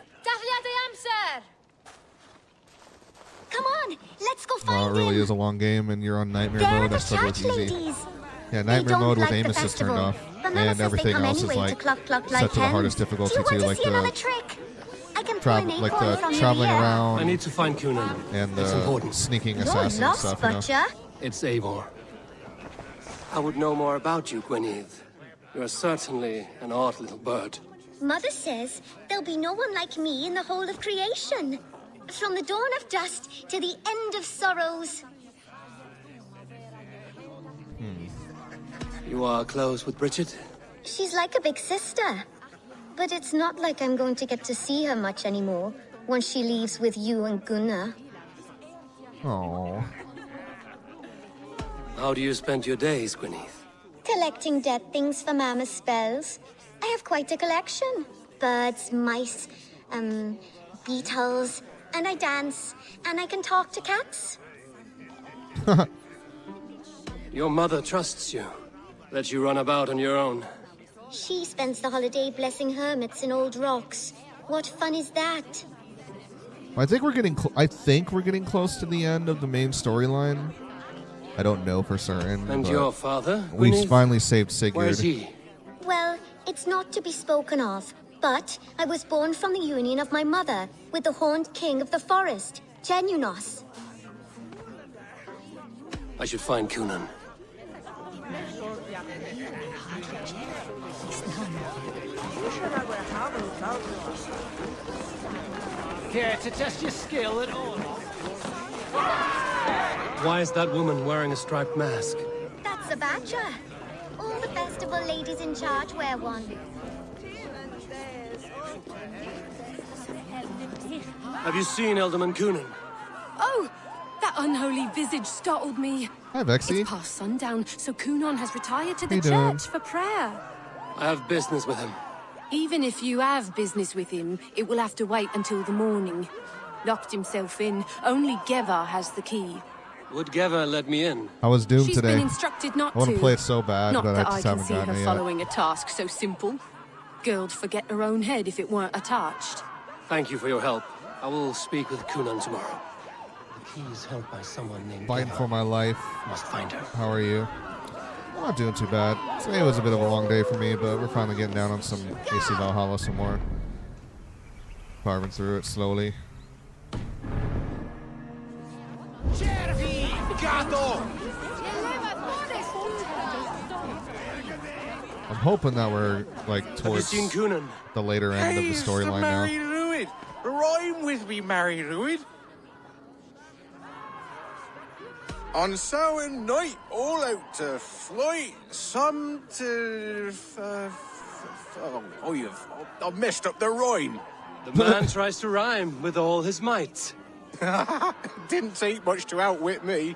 S3: Come on, let's go
S1: Oh,
S3: find
S1: it really
S3: him.
S1: is a long game, and you're on nightmare
S3: There are
S1: mode.
S3: the
S1: That stuff
S3: church
S1: was easy.
S3: ladies.
S1: Yeah,
S3: They
S1: nightmare
S3: don't
S1: mode with
S3: like the
S1: Amos is turned
S3: festival,
S1: off,
S3: but Mama
S1: and
S3: says they
S1: everything
S3: come
S1: else is
S3: anyway
S1: like
S3: to cluck, cluck like
S1: set to the
S3: hens.
S1: hardest difficulty
S3: Do you want
S1: too,
S3: to
S1: like
S3: see another
S1: the
S3: trick? I can pull
S1: travel,
S3: an
S1: like
S3: acorn
S1: the
S3: from your
S1: traveling
S3: ear.
S1: around.
S2: I need to find Kunan.
S1: And
S2: It's
S1: the
S2: important.
S1: sneaking
S3: You're
S1: assassin
S3: lost,
S1: stuff. You know?
S3: Butcher.
S2: It's Eivor. I would know more about you, Gwynedd. You're certainly an odd little bird.
S3: Mother says there'll be no one like me in the whole of creation. From the dawn of dust to the end of sorrows.
S2: You are close with Bridget?
S3: She's like a big sister. But it's not like I'm going to get to see her much anymore once she leaves with you and Gunnar.
S1: Oh.
S2: How do you spend your days, Gwynedd?
S3: Collecting dead things for Mama's spells. I have quite a collection. Birds, mice, beetles, and I dance, and I can talk to cats.
S2: Your mother trusts you. Lets you run about on your own.
S3: She spends the holiday blessing hermits in old rocks. What fun is that?
S1: I think we're getting. I think we're getting close to the end of the main storyline. I don't know for certain.
S2: And
S1: but
S2: your father,
S1: we
S2: Gwynedd?
S1: finally saved Sigurd.
S2: Where is he?
S3: Well, it's not to be spoken of, but I was born from the union of my mother with the horned king of the forest, Genunos.
S2: I should find Kunan.
S10: Care to test your skill at all?
S2: Why is that woman wearing a striped mask?
S3: That's a badger. All the festival ladies in charge wear one.
S2: Have you seen Elderman Kunan?
S16: Oh, that unholy visage startled me.
S1: Hi, Vexy.
S16: It's past sundown, so Kunan has retired to the
S1: Hey,
S16: church
S1: Dad.
S16: for prayer.
S2: I have business with him.
S16: Even if you have business with him, it will have to wait until the morning. Locked himself in. Only Geva has the key.
S2: Would Geva let me in?
S1: I was doomed
S16: She's
S1: today.
S16: been instructed not
S1: I want
S16: to.
S1: to play it so bad,
S16: Not
S1: but
S16: that
S1: I
S16: I
S1: just
S16: can
S1: haven't
S16: see her
S1: gotten it yet.
S16: following a task so simple. Girl'd forget her own head if it weren't attached.
S2: Thank you for your help. I will speak with Kunan tomorrow. The key is held by someone named
S1: Fighting
S2: Geva.
S1: for my life.
S2: Must find her.
S1: How are you? I'm not doing too bad. Today was a bit of a long day for me, but we're finally getting down on some AC Valhalla some more. Carving through it slowly. I'm hoping that we're like
S2: Have you
S1: towards
S2: seen Coonan?
S1: the later end of the storyline now.
S14: Mary Ruid. Rhyme with me, Mary Ruid. On Samhain night, all out to flight, some to... I've messed up the rhyme.
S2: The man tries to rhyme with all his might.
S14: Didn't take much to outwit me.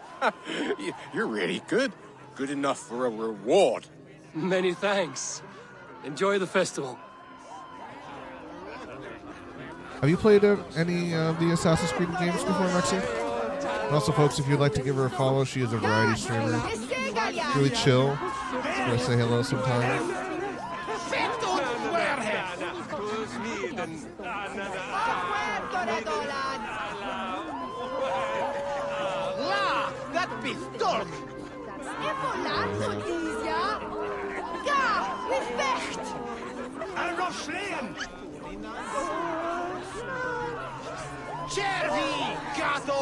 S14: You're really good. Good enough for a reward.
S2: Many thanks. Enjoy the festival.
S1: Have you played any of the Assassin's Creed games before, Mexi? Also, folks, if you'd like to give her a follow, she is a variety streamer. Really chill. Just gonna say hello sometime.
S10: That pistol! Respect! Cervi, gato!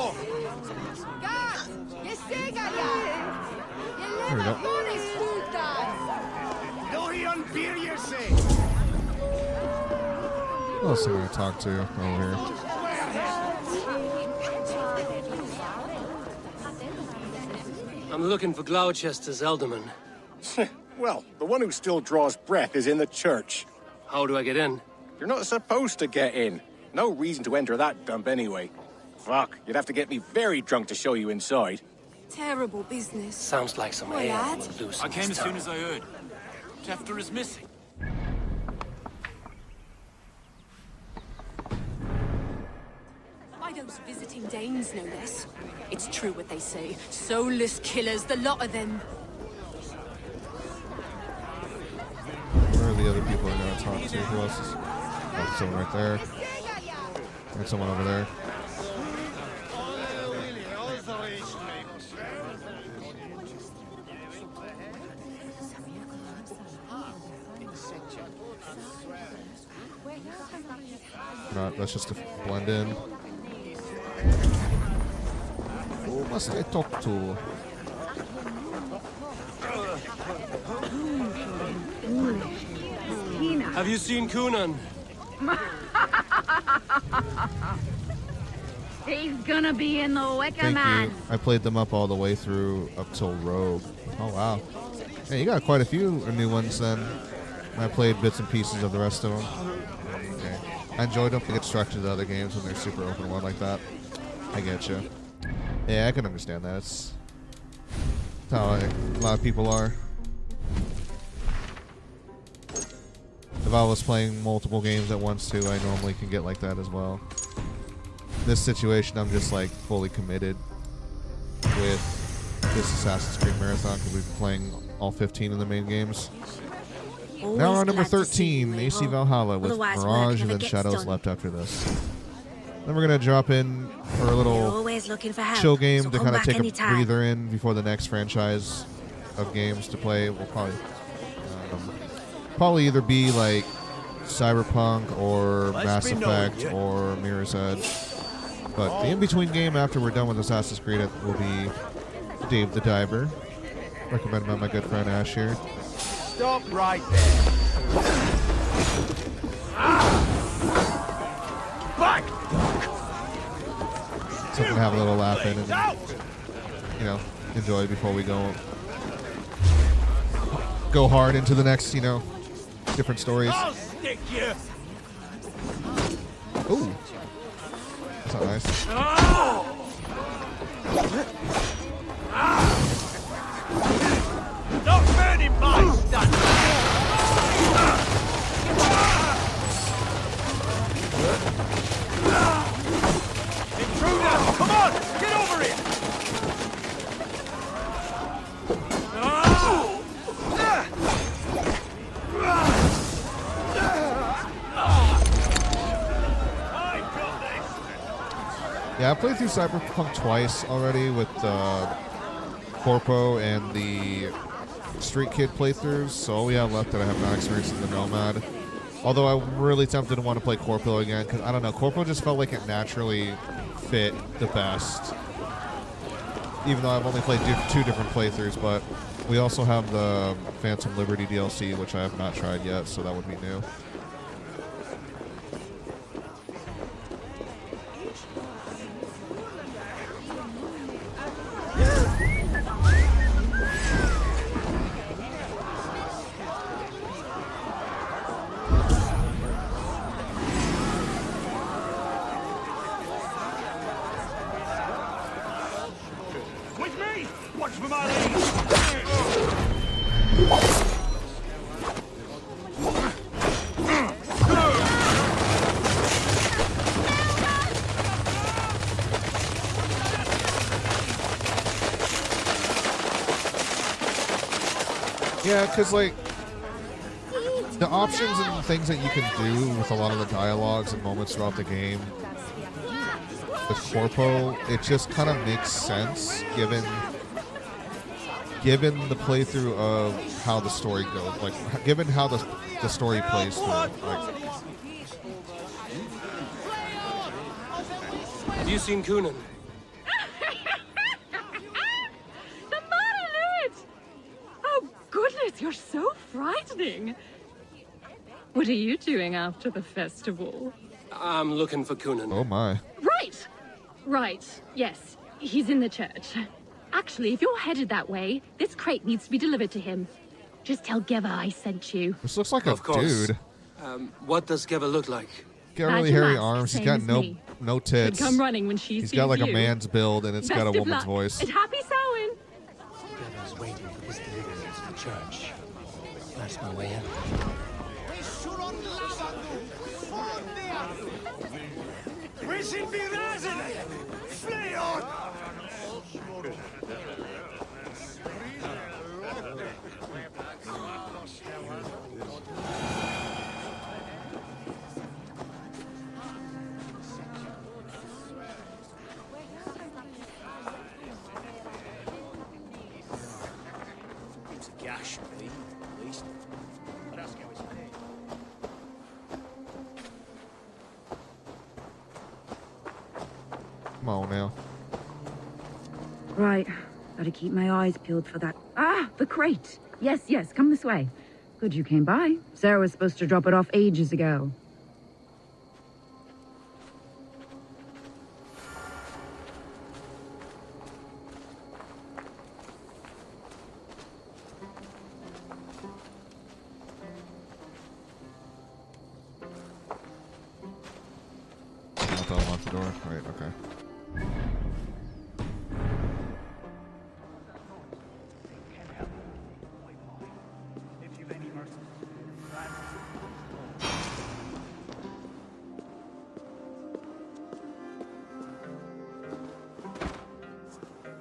S1: There we go. What else am I going to talk to over here?
S2: I'm looking for Gloucester's Elderman.
S14: Well, the one who still draws breath is in the church.
S2: How do I get in?
S14: You're not supposed to get in. No reason to enter that dump anyway. Fuck, you'd have to get me very drunk to show you inside.
S16: Terrible business.
S2: Sounds like some
S16: Boy,
S2: air
S16: lad.
S2: will lose
S15: I came
S2: his
S15: as soon
S2: tongue.
S15: as I heard. Chester is missing.
S16: By those visiting Danes, no less. It's true what they say. Soulless killers, the lot of them.
S1: Where are the other people I'm going to talk to? Who else is... Oh, someone right there. And someone over there. Not, let's just blend in. Who must I talk to?
S2: Have you seen Coonan?
S17: He's gonna be in the Wicker
S1: Thank
S17: Man.
S1: you. I played them up all the way through up till Rogue. Oh wow. Hey, you got quite a few new ones then. I played bits and pieces of the rest of them. Okay. I enjoyed them. I get structured to other games when they're super open world like that. I get you. Yeah, I can understand that. It's how a lot of people are. If I was playing multiple games at once too, I normally can get like that as well. This situation, I'm just like fully committed with this Assassin's Creed Marathon because we've been playing all 15 of the main games. Now we're on number 13, AC Valhalla, with Mirage and then Shadows left after this. Then we're going to drop in for a little chill game to kind of take a breather in before the next franchise of games to play. We'll probably either be like Cyberpunk or Mass Effect or Mirror's Edge. But the in-between game after we're done with Assassin's Creed will be Dave the Diver, recommended by my good friend Ash here.
S10: Stop right there. Back!
S1: So we can have a little laugh in and, you know, enjoy before we go hard into the next, you know, different stories.
S10: I'll stick you.
S1: Ooh. That's not nice.
S10: Not burning my stuff. Intruder! Come on! Get over here!
S1: Yeah, I played through Cyberpunk twice already with Corpo and the Street Kid playthroughs, so all we have left that I have not experienced is the Nomad. Although I'm really tempted to want to play Corpo again, because I don't know, Corpo just felt like it naturally fit the best. Even though I've only played two different playthroughs, but We also have the Phantom Liberty DLC, which I have not tried yet, so that would be new.
S15: With me! Watch for my lead!
S1: Yeah, because, like, the options and things that you can do with a lot of the dialogues and moments throughout the game, the corpo, it just kind of makes sense given the playthrough of how the story goes. Like, given how the story plays through. Like,
S2: have you seen Coonan?
S17: Goodness, you're so frightening. What are you doing after the festival?
S2: I'm looking for Coonan.
S1: oh my.
S17: Right. Yes, he's in the church. Actually, if you're headed that way, this crate needs to be delivered to him. Just tell Geva I sent you.
S1: This looks like a
S2: Of course.
S1: dude.
S2: What does Geva look like?
S1: He's got really hairy arms. He's got no tits.
S17: Come running when she
S1: He's
S17: sees
S1: got like a
S17: you.
S1: man's build, and it's
S17: Best
S1: got a
S17: of
S1: woman's
S17: luck,
S1: voice.
S17: and happy sewing.
S4: Geva's waiting for this delivery to the church. That's my way in.
S14: We sind wie Rasende! Flee on!
S5: It's a gash, me, at least. I'd ask how it's made.
S1: Come on now.
S18: Right. Gotta keep my eyes peeled for that. Ah, the crate. Yes, come this way. Good you came by. Sarah was supposed to drop it off ages ago.
S1: Not to unlock the door. Right, okay.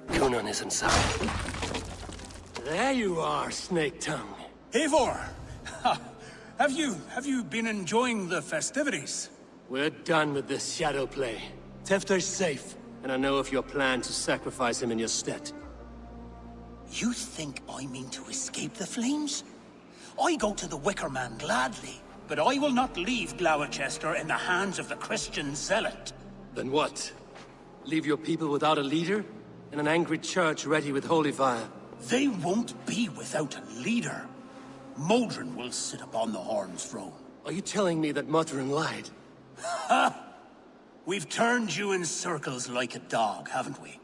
S2: Coonan is inside. There you are, Snake Tongue.
S9: Eivor! Have you been enjoying the festivities?
S2: We're done with this shadow play. Tefter's safe, and I know of your plan to sacrifice him in your stead.
S9: You think I mean to escape the flames? I go to the Wicker Man gladly, but I will not leave Gloucester in the hands of the Christian zealot.
S2: Then what? Leave your people without a leader? And an angry church ready with holy fire?
S9: They won't be without a leader. Modron will sit upon the Horn's throne.
S2: Are you telling me that Modron lied?
S9: Ha! We've turned you in circles like a dog, haven't we?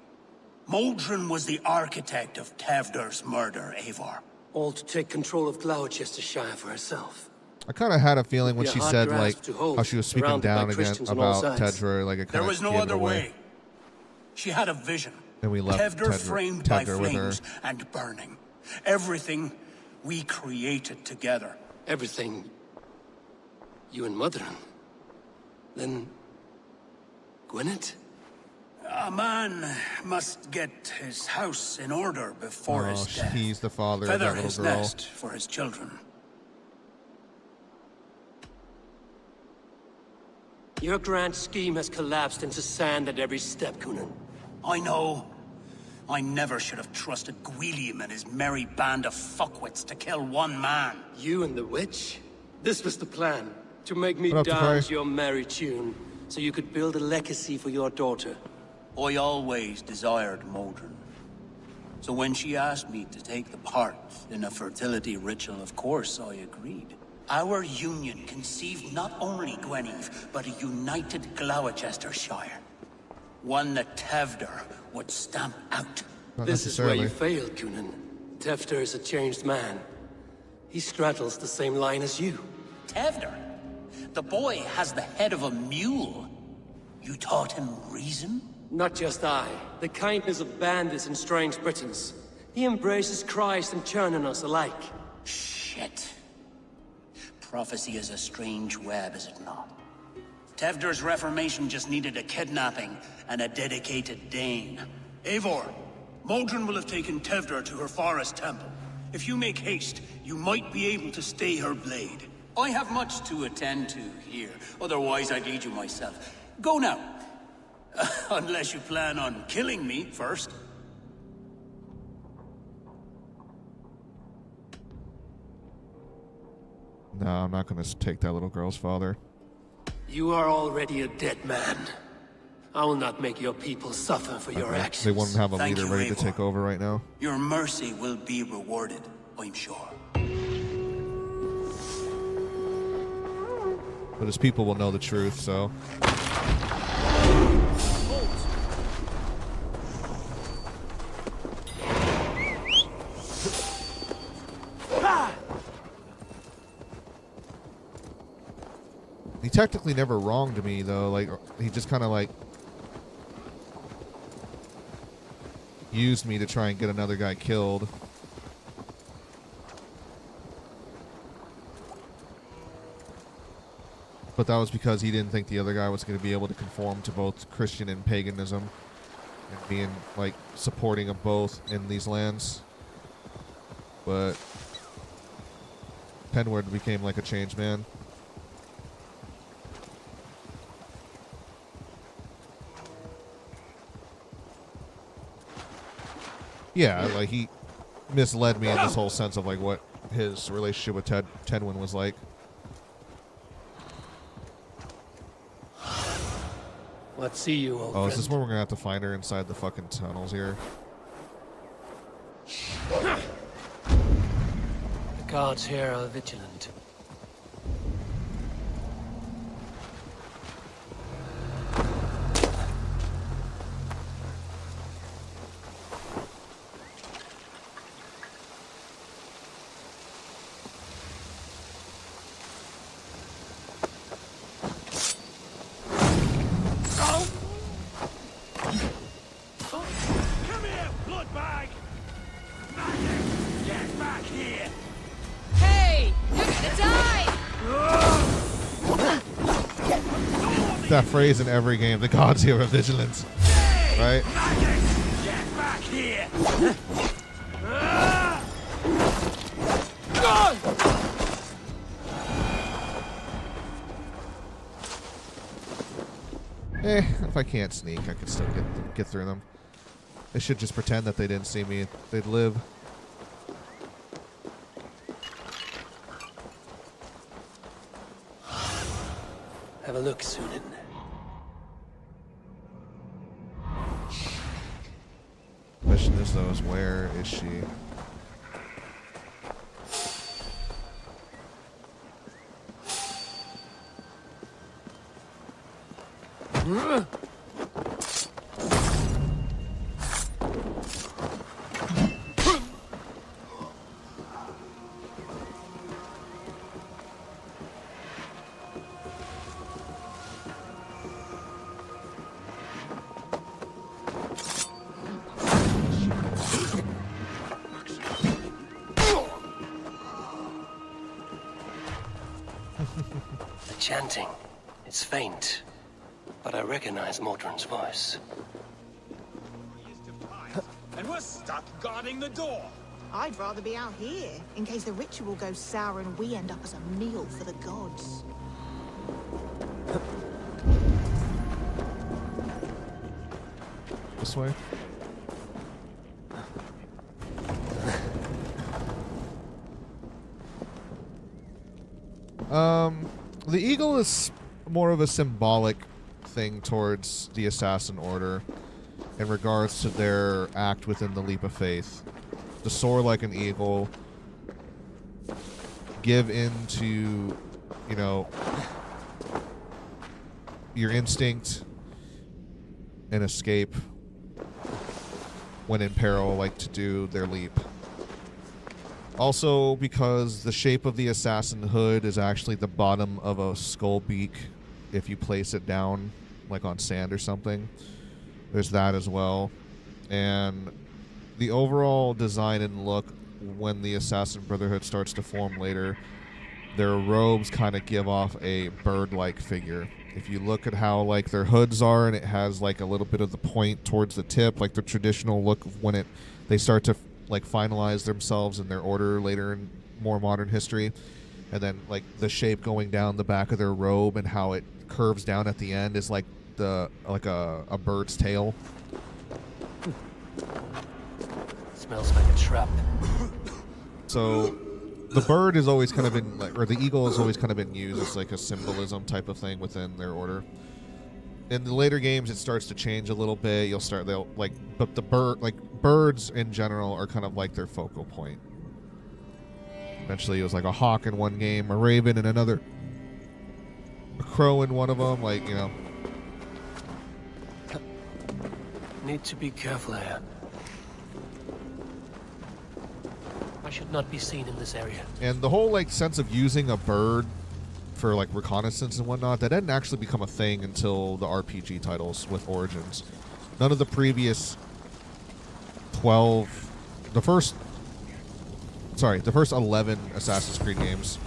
S9: Modron was the architect of Tevder's murder, Eivor.
S2: All to take control of Gloucestershire for herself.
S1: I kind of had a feeling when
S2: Be a
S1: she
S2: hard
S1: said,
S2: grasp
S1: like,
S2: to hold,
S1: how she was speaking
S2: surrounded by
S1: down again
S2: Christians on all
S1: about
S2: sides.
S1: Tedra, like, it kind
S9: There
S1: of
S9: was no
S1: gave it
S9: other
S1: away.
S9: way. She had a vision.
S1: And we left
S9: Tevder
S1: Tedra
S9: framed by
S1: with her.
S9: flames and burning. Everything we created together.
S2: Everything... you and Modron? Then... Gwyneth?
S9: A man must get his house in order before
S1: Oh,
S9: his death.
S1: he's the father of
S9: Feather
S1: that little
S9: his
S1: girl.
S9: nest for his children.
S2: Your grand scheme has collapsed into sand at every step, Coonan.
S9: I know. I never should have trusted Gwilliam and his merry band of fuckwits to kill one man.
S2: You and the witch? This was the plan. To make me
S1: What up,
S2: dance
S1: Teferi?
S2: your merry tune, so you could build a legacy for your daughter.
S9: I always desired Modron. So when she asked me to take the part in a fertility ritual, of course I agreed. Our union conceived not only Gweneve, but a united Gloucestershire. One that Tevder would stamp out.
S2: This is where you failed, Cunan. Tefter is a changed man. He straddles the same line as you.
S9: Tevder? The boy has the head of a mule. You taught him reason?
S2: Not just I. The kindness of bandits and strange Britons. He embraces Christ and churning us alike.
S9: Shit. Prophecy is a strange web, is it not? Tevder's reformation just needed a kidnapping and a dedicated Dane. Eivor, Modron will have taken Tevder to her forest temple. If you make haste, you might be able to stay her blade. I have much to attend to here, otherwise I'd lead you myself. Go now. Unless you plan on killing me first.
S1: No, I'm not going to take that little girl's father.
S2: You are already a dead man. I will not make your people suffer for your actions.
S1: They won't have a
S9: Thank
S1: leader
S9: you,
S1: ready to
S9: Eivor.
S1: take over right now.
S9: Your mercy will be rewarded, I'm sure.
S1: But his people will know the truth, so... He technically never wronged me, though. Like, he just kind of, like, used me to try and get another guy killed. But that was because he didn't think the other guy was going to be able to conform to both Christian and paganism and being, like, supporting of both in these lands. But Penward became like a changed man. Yeah, like, he misled me in this whole sense of, like, what his relationship with Tedwin was like.
S2: Let's see you, old
S1: Oh, is
S2: friend.
S1: this where we're gonna have to find her inside the fucking tunnels here?
S2: The guards here are vigilant.
S12: Come here, blood bag! Get back here!
S7: Hey! You're gonna die!
S1: That phrase in every game, the gods here are vigilant. Right?
S12: Get back here!
S1: If I can't sneak, I can still get through them. They should just pretend that they didn't see me. They'd live.
S2: Have a look, Sunan.
S1: Question is, though, is where is she?
S2: The chanting. It's faint, but I recognize Modron's voice.
S12: And we're stuck guarding the door.
S19: I'd rather be out here, in case the ritual goes sour and we end up as a meal for the gods.
S1: This way? The eagle is more of a symbolic thing towards the assassin order. in regards to their act within the leap of faith. To soar like an eagle, give in to, you know, your instinct, and escape when in peril, like to do their leap. Also, because the shape of the assassin hood is actually the bottom of a skull beak if you place it down, like on sand or something. There's that as well. And the overall design and look when the Assassin Brotherhood starts to form later, their robes kind of give off a bird-like figure. If you look at how like their hoods are, and it has like a little bit of the point towards the tip, like the traditional look of when they start to like finalize themselves in their order later in more modern history, and then like the shape going down the back of their robe and how it curves down at the end is like a bird's tail.
S4: Smells like a trap.
S1: So the bird has always kind of been like, or the eagle has always kind of been used as like a symbolism type of thing within their order. In the later games, it starts to change a little bit. But the bird, like birds in general, are kind of like their focal point. Eventually, it was like a hawk in one game, a raven in another, a crow in one of them. Like, you know.
S4: Need to be careful here. I should not be seen in this area.
S1: And the whole like sense of using a bird for like reconnaissance and whatnot, that didn't actually become a thing until the RPG titles with Origins. None of the previous the first 11 Assassin's Creed games.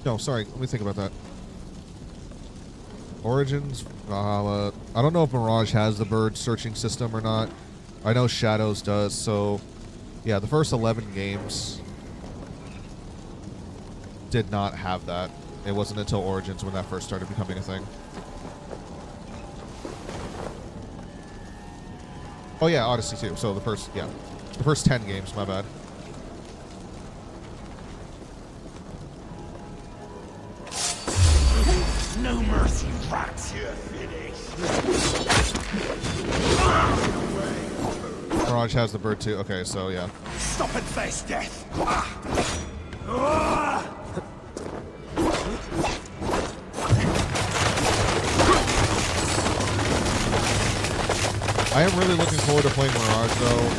S1: No, sorry, let me think about that. Origins, Valhalla. I don't know if Mirage has the bird searching system or not. I know Shadows does, so yeah, the first 11 games did not have that. It wasn't until Origins when that first started becoming a thing. Oh yeah, Odyssey too. So the first 10 games, my bad.
S12: No mercy, rats. You're finished.
S1: Mirage has the bird too. Okay, so yeah.
S12: Stop and face death.
S1: I am really looking forward to playing Mirage though.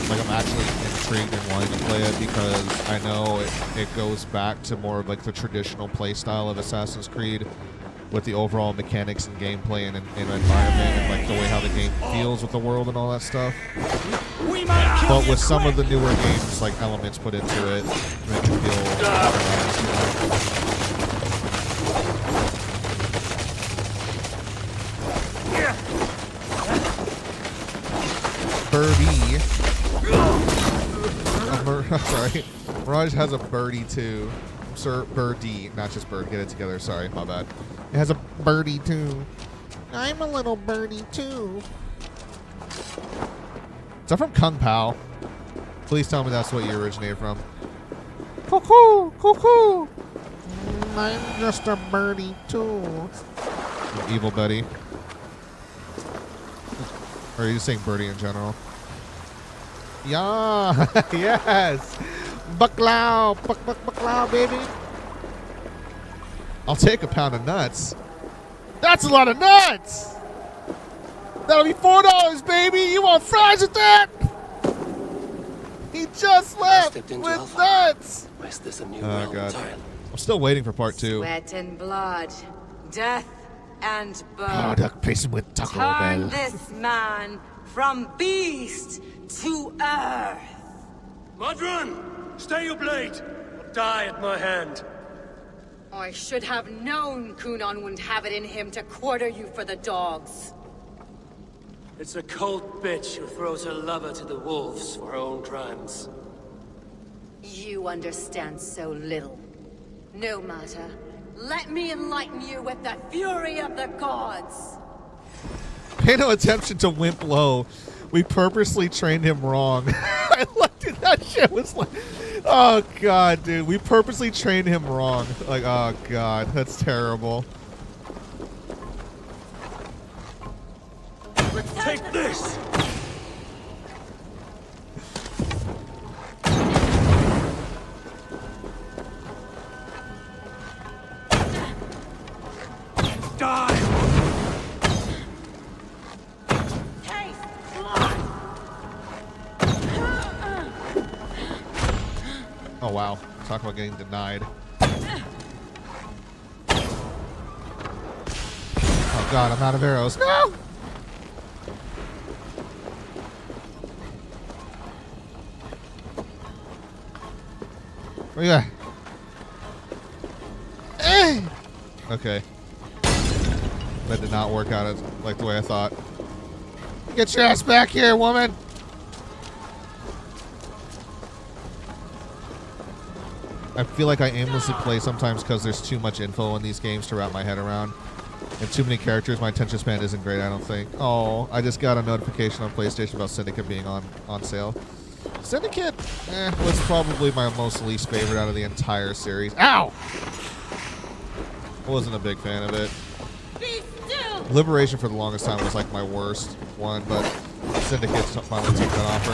S1: Like I'm actually intrigued and wanting to play it because I know it goes back to more of like the traditional play style of Assassin's Creed with the overall mechanics and gameplay and environment and like the way how the game feels with the world and all that stuff. But with some of the newer games, like elements put into it, make it feel modernized, you know? Birdie. Sorry. Mirage has a birdie too. Sir, birdie, not just bird. Get it together. Sorry, my bad. It has a birdie too. I'm a little birdie too. Is that from Kung Pao? Please tell me that's what you originated from. Cuckoo, cuckoo. I'm just a birdie too. Evil Betty. Or are you just saying birdie in general? Yeah, yes. Baclao, baclao, baby. I'll take a pound of nuts. That's a lot of nuts. That'll be $4, baby. You want fries with that? He just left with nuts.
S4: Is this a new
S1: Oh God, I'm still waiting for part 2.
S11: Sweat and blood, death and birth.
S1: Oh, duck pacing with Taco
S11: Turn
S1: Bell.
S11: this man from beast to earth.
S2: Modron, stay your blade, or die at my hand.
S11: I should have known Kunon wouldn't have it in him to quarter you for the dogs.
S2: It's a cold bitch who throws her lover to the wolves for her own crimes.
S11: You understand so little. No matter. Let me enlighten you with the fury of the gods.
S1: Pay no attention to Wimp Low. We purposely trained him wrong. I looked at that shit. Was like, oh God, dude. We purposely trained him wrong. Like, oh God, that's terrible.
S14: Take this! Die!
S1: Oh wow, talk about getting denied. Oh god, I'm out of arrows. No! Where you at? Okay. That did not work out like the way I thought. Get your ass back here, woman! I feel like I aimlessly play sometimes because there's too much info in these games to wrap my head around. And too many characters. My attention span isn't great, I don't think. Oh, I just got a notification on PlayStation about Syndicate being on sale. Syndicate was probably my most least favorite out of the entire series. Ow! I wasn't a big fan of it. Liberation for the longest time was like my worst one, but Syndicate finally took that offer.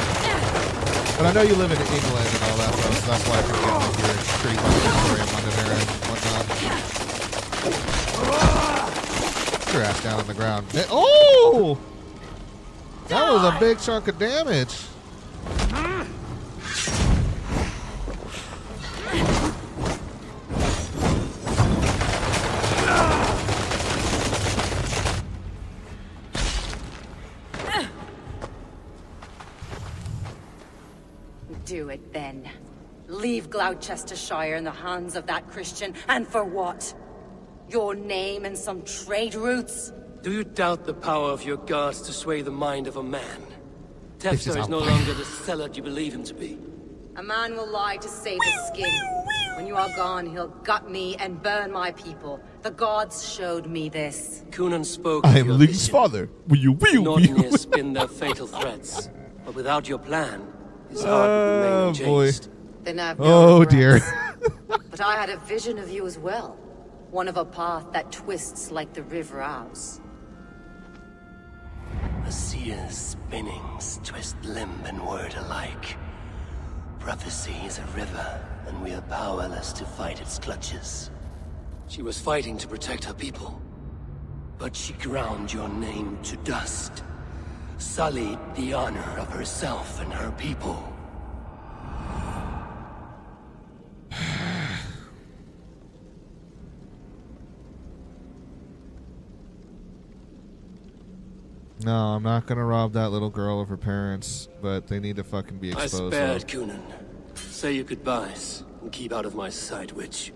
S1: But I know you live in England and all that, so that's why I can get like your street Victoria, London area and whatnot. Get your ass down on the ground. Oh! That was a big chunk of damage.
S11: Do it then. Leave Gloucestershire in the hands of that Christian, and for what? Your name and some trade routes?
S2: Do you doubt the power of your gods to sway the mind of a man? Tefter is no longer the zealot you believe him to be.
S11: A man will lie to save his skin. When you are gone, he'll gut me and burn my people. The gods showed me this.
S2: Cunan spoke.
S1: I am Link's father. Will you
S2: Nordnir spin their fatal threats. But without your plan, his heart would remain unchanged.
S11: Then I've
S1: Oh dear.
S11: But I had a vision of you as well. One of a path that twists like the river Ouse.
S4: A seer's spinnings twist limb and word alike. Prophecy is a river, and we are powerless to fight its clutches.
S2: She was fighting to protect her people.
S4: But she ground your name to dust. Sullied the honor of herself and her people.
S1: No, I'm not gonna rob that little girl of her parents, but they need to fucking be exposed.
S2: I spared Cunan. Say your goodbyes and keep out of my sight, witch.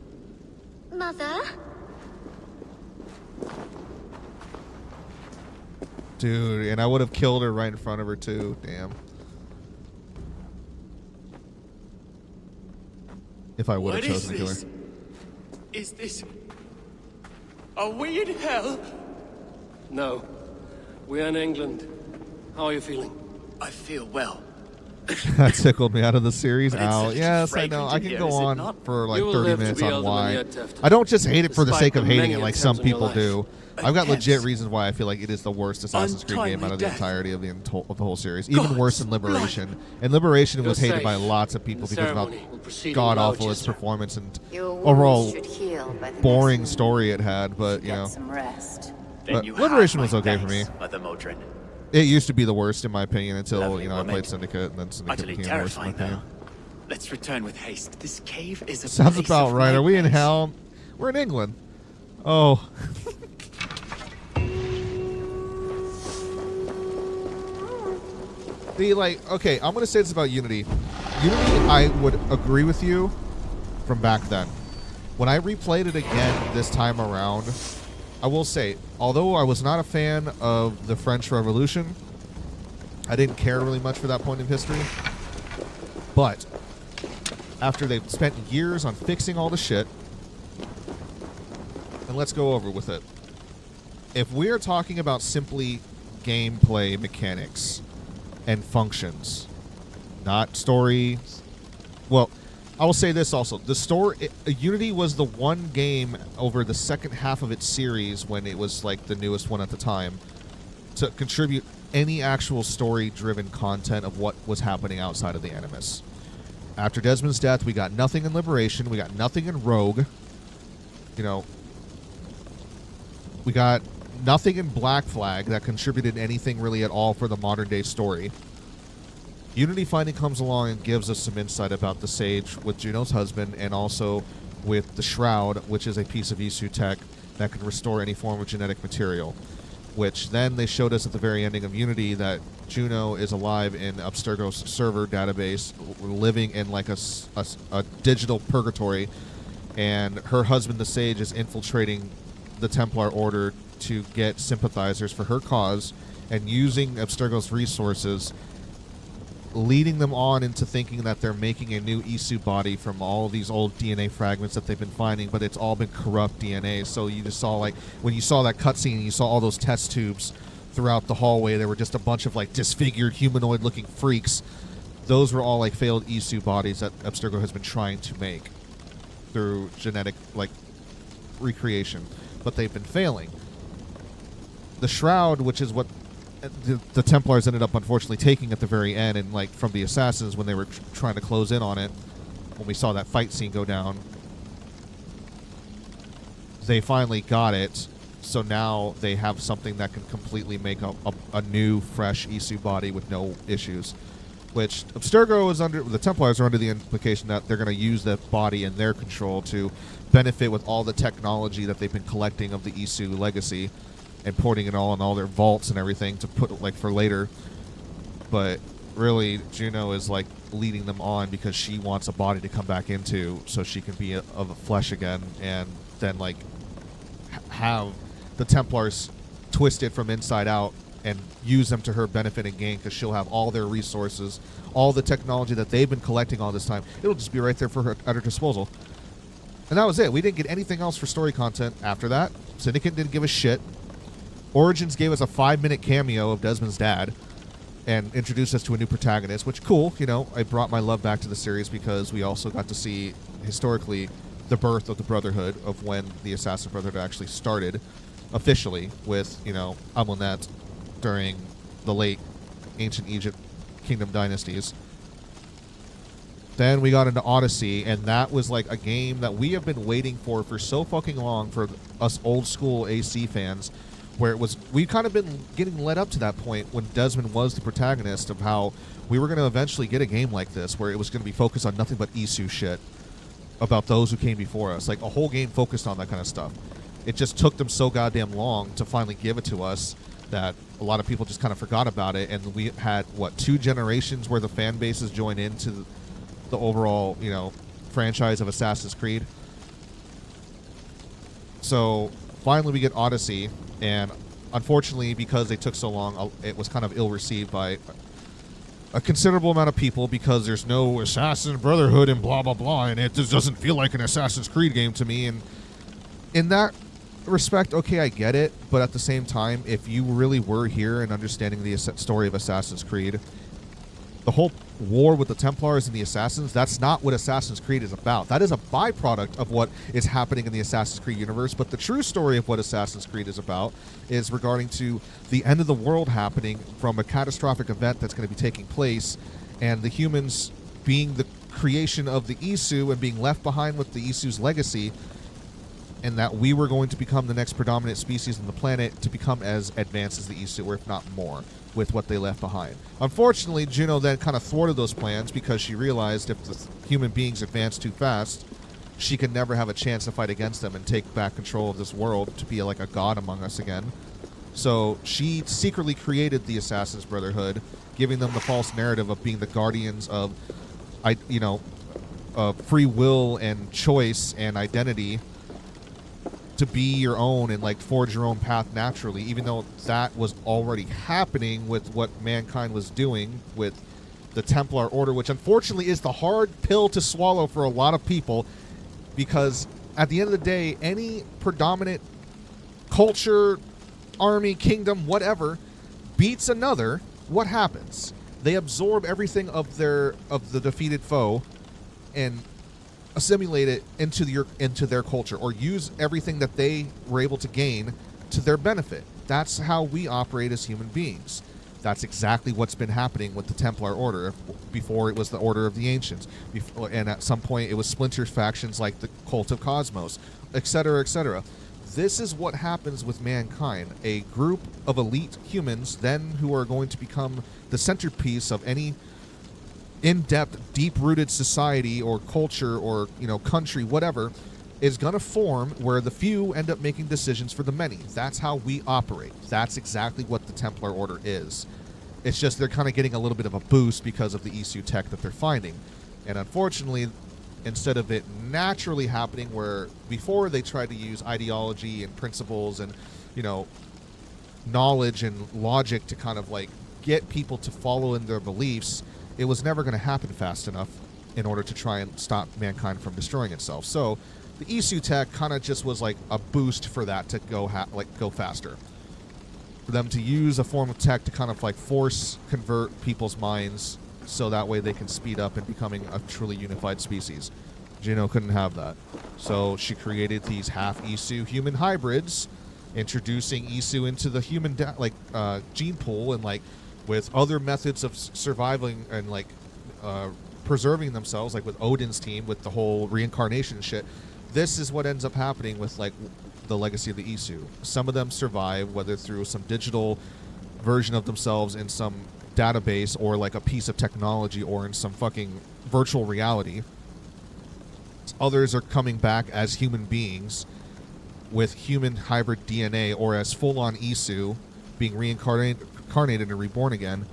S3: Mother?
S1: Dude, and I would have killed her right in front of her too. Damn. If I would have chosen to kill her.
S2: Is this... Are we in hell? No. We're in England. How are you feeling?
S8: I feel well.
S1: That tickled me out of the series.
S8: But it's
S1: Ow.
S8: just
S1: Yes, I
S8: fragrant
S1: know.
S8: in
S1: I can
S8: here,
S1: go
S8: is it
S1: on
S8: not?
S1: for like
S2: You will
S1: 30
S2: live to
S1: minutes
S2: be
S1: on
S2: elder
S1: why.
S2: than yet, Tefton.
S1: I don't just hate it for the
S2: Despite
S1: sake of
S2: the
S1: hating
S2: many
S1: it like some
S2: attempts on your
S1: people
S2: life.
S1: do. I've got legit
S8: Attempts.
S1: reasons why I feel like it is the worst Assassin's Creed game out of the
S8: Untimely
S1: entirety of the whole series. Even worse than Liberation. And Liberation was
S2: You're
S1: hated by
S2: safe.
S1: lots of people
S2: The
S1: because of how
S2: ceremony will proceed in
S1: god awful its
S2: Gloucester.
S1: performance and
S11: Your wounds
S1: overall
S11: should heal by the
S1: boring
S11: next
S1: story it had. But you
S11: Get
S1: know,
S11: some rest.
S8: Then
S1: but
S8: you
S1: Liberation
S8: have
S1: was
S8: my
S1: okay for me.
S8: thanks, Mother Modron.
S1: It used to be the worst in my opinion until
S8: Lovely
S1: you know I
S8: woman.
S1: played Syndicate and then Syndicate
S8: Utterly
S1: became worse in my
S8: terrifying,
S1: opinion.
S8: though. Let's return with haste. This cave is a
S1: Sounds
S8: place
S1: about
S8: of
S1: right. Are we in
S8: nightmares.
S1: hell? We're in England. Oh. Okay, I'm going to say this about Unity. Unity, I would agree with you from back then. When I replayed it again this time around, I will say, although I was not a fan of the French Revolution, I didn't care really much for that point in history. But after they've spent years on fixing all the shit, and let's go over with it. If we're talking about simply gameplay mechanics and functions, not story. Well, I will say this also. The story, Unity was the one game over the second half of its series when it was like the newest one at the time to contribute any actual story-driven content of what was happening outside of the Animus. After Desmond's death, we got nothing in Liberation. We got nothing in Rogue. You know, we got nothing in Black Flag that contributed anything really at all for the modern-day story. Unity finally comes along and gives us some insight about the Sage with Juno's husband, and also with the Shroud, which is a piece of Isu tech that can restore any form of genetic material. Which then they showed us at the very ending of Unity that Juno is alive in Abstergo's server database, living in like a digital purgatory, and her husband, the Sage, is infiltrating the Templar Order to get sympathizers for her cause, and using Abstergo's resources, leading them on into thinking that they're making a new Isu body from all of these old DNA fragments that they've been finding, but it's all been corrupt DNA. So you just saw, like, when you saw that cutscene, you saw all those test tubes throughout the hallway. There were just a bunch of, like, disfigured humanoid-looking freaks. Those were all, like, failed Isu bodies that Abstergo has been trying to make through genetic, like, recreation. But they've been failing. The Shroud, which is what the Templars ended up unfortunately taking at the very end, and like from the Assassins when they were trying to close in on it, when we saw that fight scene go down, they finally got it. So now they have something that can completely make a new, fresh Isu body with no issues. Which Abstergo is under, the Templars are under the implication that they're going to use that body in their control to benefit with all the technology that they've been collecting of the Isu legacy, and putting it all in all their vaults and everything to put, like, for later. But really, Juno is, like, leading them on because she wants a body to come back into so she can be of a flesh again, and then, like, have the Templars twist it from inside out and use them to her benefit and gain, because she'll have all their resources, all the technology that they've been collecting all this time. It'll just be right there for her at her disposal. And that was it. We didn't get anything else for story content after that. Syndicate didn't give a shit. Origins gave us a 5-minute cameo of Desmond's dad and introduced us to a new protagonist, which, cool, you know, I brought my love back to the series because we also got to see, historically, the birth of the Brotherhood, of when the Assassin Brotherhood actually started officially with, you know, Amunet during the late ancient Egypt kingdom dynasties. Then we got into Odyssey, and that was like a game that we have been waiting for so fucking long for us old school AC fans, where it was, we've kind of been getting led up to that point when Desmond was the protagonist, of how we were going to eventually get a game like this where it was going to be focused on nothing but Isu shit about those who came before us, like a whole game focused on that kind of stuff. It just took them so goddamn long to finally give it to us that a lot of people just kind of forgot about it, and we had, what, 2 generations where the fan bases joined into the overall, you know, franchise of Assassin's Creed. So finally we get Odyssey, and unfortunately, because they took so long, it was kind of ill-received by a considerable amount of people, because there's no Assassin Brotherhood and blah, blah, blah, and it just doesn't feel like an Assassin's Creed game to me. And in that respect, okay, I get it, but at the same time, if you really were here and understanding the story of Assassin's Creed, the whole war with the Templars and the Assassins, that's not what Assassin's Creed is about. That is a byproduct of what is happening in the Assassin's Creed universe, but the true story of what Assassin's Creed is about is regarding to the end of the world happening from a catastrophic event that's going to be taking place, and the humans being the creation of the Isu and being left behind with the Isu's legacy, and that we were going to become the next predominant species on the planet to become as advanced as the Isu, or if not more, with what they left behind. Unfortunately, Juno then kind of thwarted those plans because she realized if the human beings advanced too fast, she could never have a chance to fight against them and take back control of this world to be like a god among us again. So she secretly created the Assassin's Brotherhood, giving them the false narrative of being the guardians of, free will and choice and identity, to be your own and like forge your own path naturally, even though that was already happening with what mankind was doing with the Templar Order, which unfortunately is the hard pill to swallow for a lot of people, because at the end of the day, any predominant culture, army, kingdom, whatever, beats another, what happens? They absorb everything of the defeated foe and assimilate it into their culture, or use everything that they were able to gain to their benefit. That's how we operate as human beings. That's exactly what's been happening with the Templar Order. Before it was the Order of the Ancients, and at some point it was splinter factions like the Cult of Cosmos, etc., etc. This is what happens with mankind. A group of elite humans then who are going to become the centerpiece of any in-depth, deep-rooted society or culture or, country, whatever, is going to form where the few end up making decisions for the many. That's how we operate. That's exactly what the Templar Order is. It's just they're kind of getting a little bit of a boost because of the Isu tech that they're finding. And unfortunately, instead of it naturally happening where before they tried to use ideology and principles and, knowledge and logic to kind of like get people to follow in their beliefs, it was never going to happen fast enough in order to try and stop mankind from destroying itself. So the Isu tech kind of just was like a boost for that to go faster. For them to use a form of tech to kind of like force convert people's minds so that way they can speed up in becoming a truly unified species. Juno couldn't have that. So she created these half Isu human hybrids, introducing Isu into the human gene pool, and like with other methods of surviving and like preserving themselves, like with Odin's team with the whole reincarnation shit. This is what ends up happening with like the legacy of the Isu. Some of them survive, whether through some digital version of themselves in some database or like a piece of technology or in some fucking virtual reality. Others are coming back as human beings with human hybrid DNA or as full-on Isu being reincarnated and reborn again,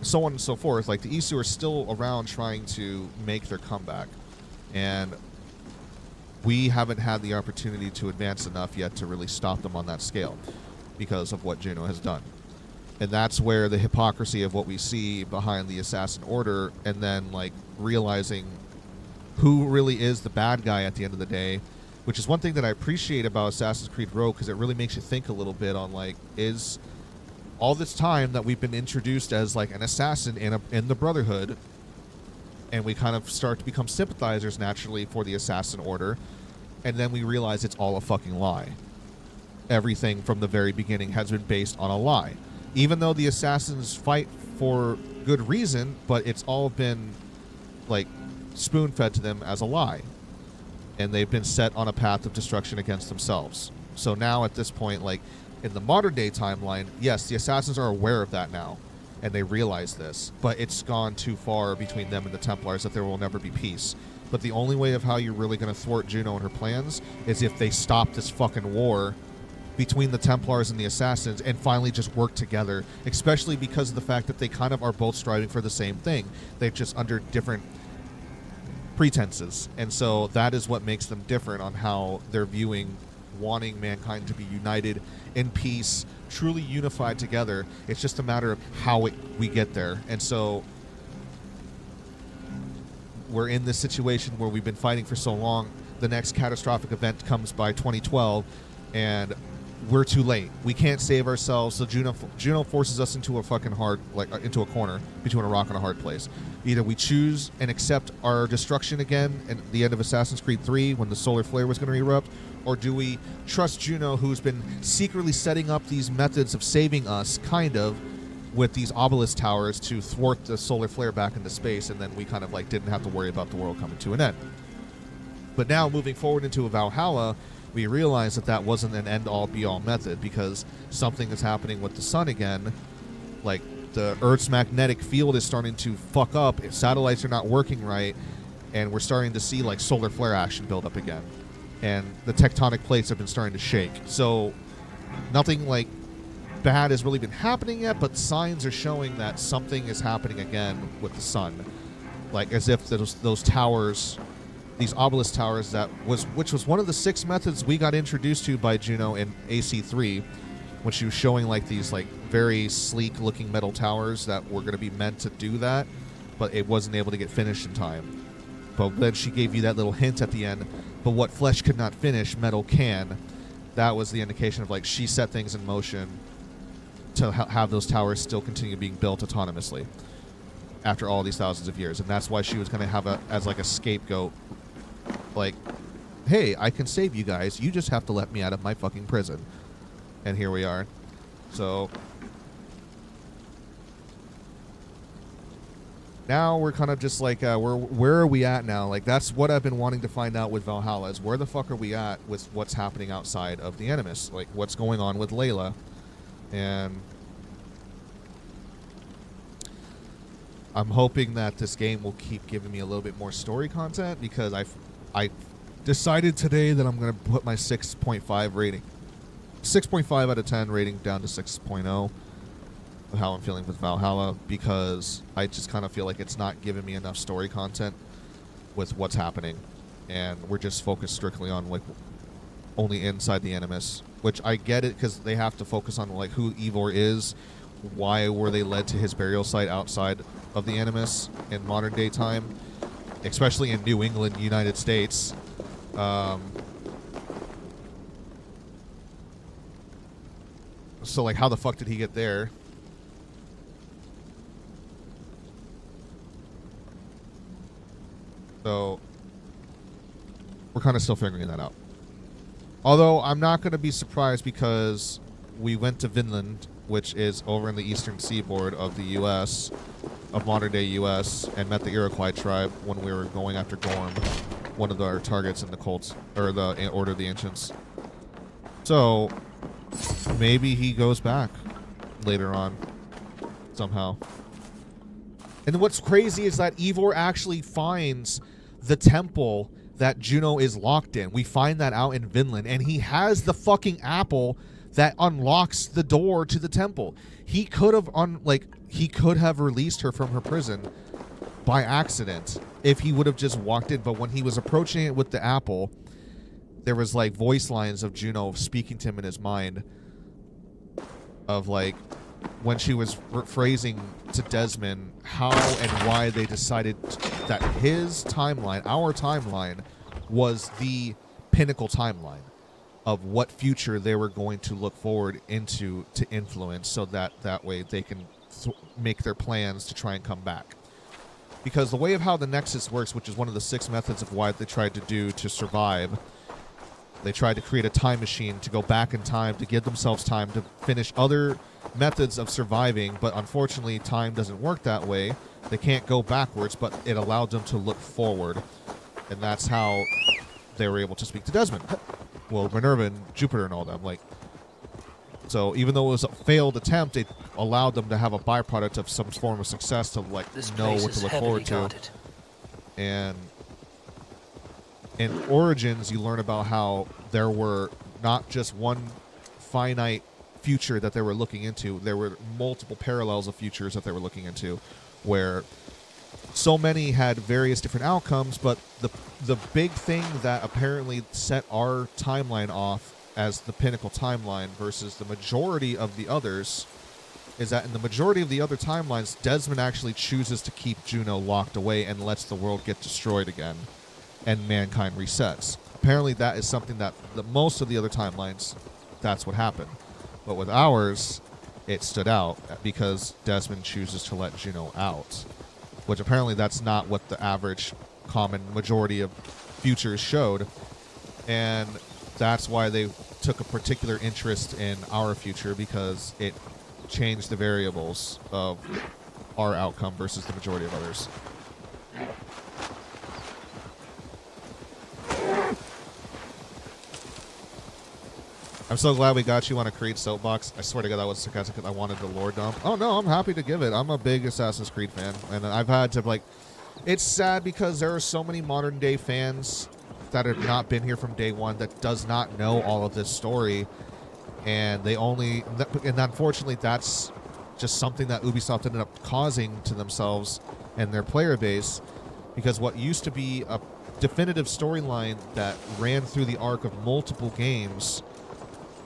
S1: so on and so forth. Like the Isu are still around trying to make their comeback, and we haven't had the opportunity to advance enough yet to really stop them on that scale because of what Juno has done. And that's where the hypocrisy of what we see behind the Assassin Order, and then like realizing who really is the bad guy at the end of the day, which is one thing that I appreciate about Assassin's Creed Rogue, because it really makes you think a little bit on like, is all this time that we've been introduced as like an assassin in the Brotherhood, and we kind of start to become sympathizers naturally for the Assassin Order, and then we realize it's all a fucking lie. Everything from the very beginning has been based on a lie. Even though the assassins fight for good reason, but it's all been like spoon-fed to them as a lie. And they've been set on a path of destruction against themselves. So now at this point, like in the modern day timeline, yes, the assassins are aware of that now, and they realize this, but it's gone too far between them and the Templars that there will never be peace. But the only way of how you're really going to thwart Juno and her plans is if they stop this fucking war between the Templars and the Assassins and finally just work together, especially because of the fact that they kind of are both striving for the same thing. They're just under different pretenses. And so that is what makes them different on how they're viewing wanting mankind to be united in peace, truly unified together. It's just a matter of how we get there. And so we're in this situation where we've been fighting for so long. The next catastrophic event comes by 2012, and we're too late. We can't save ourselves. So Juno forces us into a fucking into a corner between a rock and a hard place. Either we choose and accept our destruction again at the end of Assassin's Creed 3 when the solar flare was going to erupt, or do we trust Juno, who's been secretly setting up these methods of saving us, kind of, with these obelisk towers to thwart the solar flare back into space, and then we kind of like didn't have to worry about the world coming to an end. But now, moving forward into Valhalla, we realize that that wasn't an end-all be-all method, because something is happening with the sun again. Like, the Earth's magnetic field is starting to fuck up, satellites are not working right, and we're starting to see like solar flare action build up again. And the tectonic plates have been starting to shake. So nothing like bad has really been happening yet, but signs are showing that something is happening again with the sun. Like as if those towers, these obelisk towers, which was one of the 6 methods we got introduced to by Juno in AC3, when she was showing like these like very sleek looking metal towers that were going to be meant to do that, but it wasn't able to get finished in time. But then she gave you that little hint at the end, but what flesh could not finish, metal can. That was the indication of like she set things in motion to have those towers still continue being built autonomously after all these thousands of years. And that's why she was going to have as like a scapegoat, like, hey, I can save you guys, you just have to let me out of my fucking prison. And here we are. So now we're kind of just like, where are we at now? Like, that's what I've been wanting to find out with Valhalla, is where the fuck are we at with what's happening outside of the Animus? Like, what's going on with Layla? And I'm hoping that this game will keep giving me a little bit more story content, because I decided today that I'm going to put my 6.5 rating, 6.5 out of 10 rating down to 6.0 of how I'm feeling with Valhalla, because I just kind of feel like it's not giving me enough story content with what's happening, and we're just focused strictly on like only inside the Animus, which I get it, because they have to focus on like who Ivor is, why were they led to his burial site outside of the Animus in modern day time, especially in New England, United States. So like, how the fuck did he get there? So we're kind of still figuring that out. Although I'm not going to be surprised, because we went to Vinland, which is over in the eastern seaboard of the U.S., of modern-day U.S., and met the Iroquois tribe when we were going after Gorm, one of our targets in the cults, or the Order of the Ancients. So maybe he goes back later on somehow. And what's crazy is that Ivor actually finds the temple that Juno is locked in. We find that out in Vinland, and he has the fucking apple that unlocks the door to the temple. He could have he could have released her from her prison by accident if he would have just walked in. But when he was approaching it with the apple, there was like voice lines of Juno speaking to him in his mind, of like when she was phrasing to Desmond how and why they decided that his timeline, our timeline, was the pinnacle timeline of what future they were going to look forward into to influence, so that way they can make their plans to try and come back. Because the way of how the Nexus works, which is one of the 6 methods of what they tried to do to survive, they tried to create a time machine to go back in time to give themselves time to finish other methods of surviving, but unfortunately time doesn't work that way. They can't go backwards, but it allowed them to look forward, and that's how they were able to speak to Desmond. Well, Minerva and Jupiter and all them. Like, so even though it was a failed attempt, it allowed them to have a byproduct of some form of success to like know what to look forward to. And in Origins, you learn about how there were not just one finite future that they were looking into. There were multiple parallels of futures that they were looking into, where so many had various different outcomes, but the big thing that apparently set our timeline off as the pinnacle timeline versus the majority of the others is that in the majority of the other timelines, Desmond actually chooses to keep Juno locked away and lets the world get destroyed again, and mankind resets. Apparently that is something that most of the other timelines, that's what happened. But with ours, it stood out because Desmond chooses to let Juno out, which apparently that's not what the average common majority of futures showed. And that's why they took a particular interest in our future, because it changed the variables of our outcome versus the majority of others. I'm so glad we got you on a Creed soapbox. I swear to God, that was sarcastic because I wanted the lore dump. Oh no, I'm happy to give it. I'm a big Assassin's Creed fan, and I've had to like. It's sad because there are so many modern day fans that have not been here from day one that does not know all of this story, and unfortunately that's just something that Ubisoft ended up causing to themselves and their player base, because what used to be a definitive storyline that ran through the arc of multiple games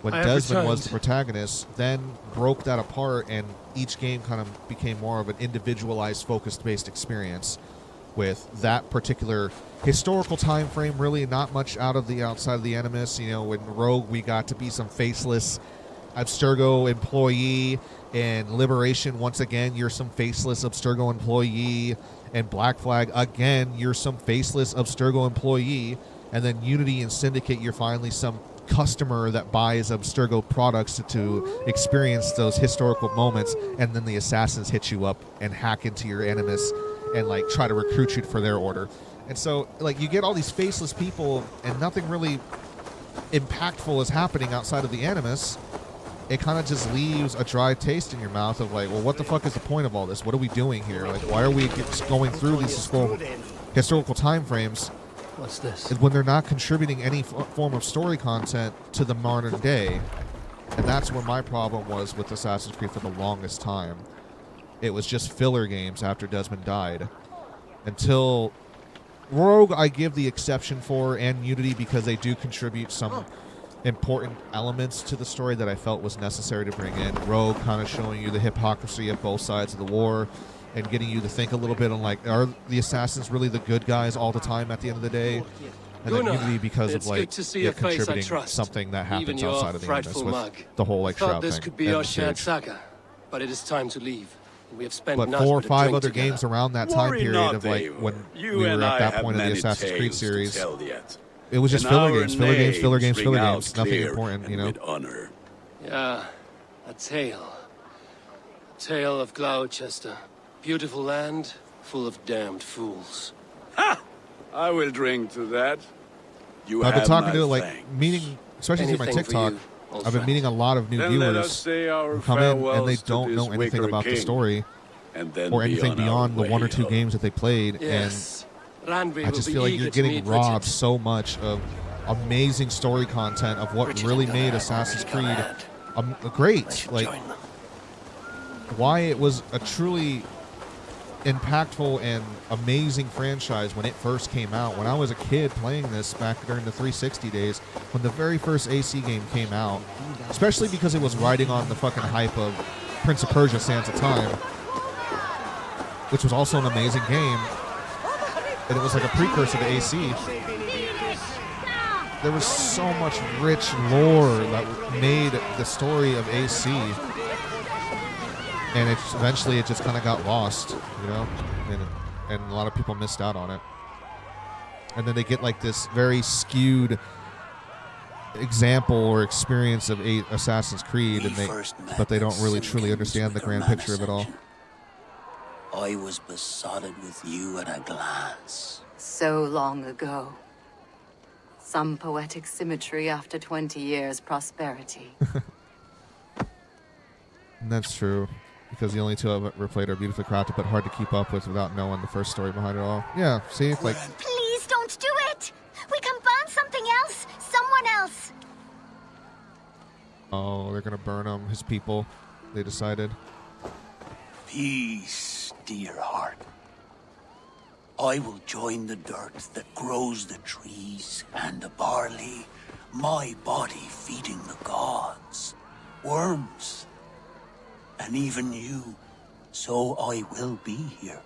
S1: when Desmond was the protagonist, then broke that apart, and each game kind of became more of an individualized, focused-based experience with that particular historical time frame. Really not much out of the outside of the Animus. You know, in Rogue we got to be some faceless Abstergo employee, and Liberation, once again, you're some faceless Abstergo employee, and Black Flag, again, you're some faceless Abstergo employee, and then Unity and Syndicate, you're finally some customer that buys Abstergo products to experience those historical moments, and then the assassins hit you up and hack into your animus and like try to recruit you for their order. And so like you get all these faceless people and nothing really impactful is happening outside of the animus. It kind of just leaves a dry taste in your mouth of like, well, what the fuck is the point of all this? What are we doing here? Like, why are we going through these historical time frames?
S2: What's this?
S1: When they're not contributing any form of story content to the modern day. And that's where my problem was with Assassin's Creed for the longest time. It was just filler games after Desmond died. Until Rogue, I give the exception for, and Unity, because they do contribute some important elements to the story that I felt was necessary to bring in. Rogue kind of showing you the hypocrisy of both sides of the war and getting you to think a little bit on like, are the assassins really the good guys all the time at the end of the day? And then Unity because of like contributing something that happens outside of the animus with the whole like Shroud thing.
S2: This could be our shared saga, but it is time to leave. We have spent
S1: but 4 or 5 other games around that time period of like when we were at that point of the Assassin's Creed series. It was just filler games, nothing important, you know.
S2: Yeah, a tale. A tale of Gloucester. Beautiful land, full of damned fools.
S6: Ha! I will drink to that.
S1: I've been talking to like meeting, especially through my TikTok. I've been meeting a lot of new viewers who come in and they don't know anything about the story or anything beyond the 1 or 2 games that they played.
S2: Yes.
S1: And I just feel like you're getting robbed so much of amazing story content of what really made Assassin's Creed great. Like, why it was a truly impactful and amazing franchise when it first came out. When I was a kid playing this back during the 360 days, when the very first AC game came out, especially because it was riding on the fucking hype of Prince of Persia: Sands of Time, which was also an amazing game, and it was like a precursor to AC. There was so much rich lore that made the story of AC, and eventually it just kind of got lost, you know, and a lot of people missed out on it. And then they get like this very skewed example or experience of Assassin's Creed, but they don't really truly understand the grand picture of it all.
S9: I was besotted with you at a glance.
S11: So long ago. Some poetic symmetry after 20 years prosperity.
S1: And that's true, because the only 2 I've ever played are beautifully crafted but hard to keep up with without knowing the first story behind it all. Yeah, see, like...
S3: Please don't do it! We can burn something else! Someone else!
S1: Oh, they're gonna burn him, his people, they decided.
S9: Peace, dear heart. I will join the dirt that grows the trees and the barley, my body feeding the gods, worms, and even you. So I will be here.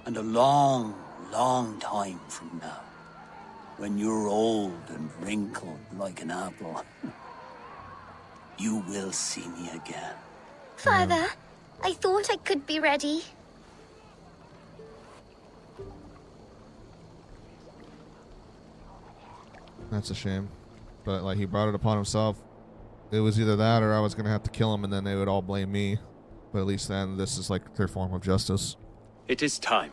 S9: And a long, long time from now, when you're old and wrinkled like an apple, you will see me again.
S3: Father, I thought I could be ready.
S1: That's a shame. But like, he brought it upon himself. It was either that or I was going to have to kill him and then they would all blame me. But at least then this is like their form of justice.
S8: It is time.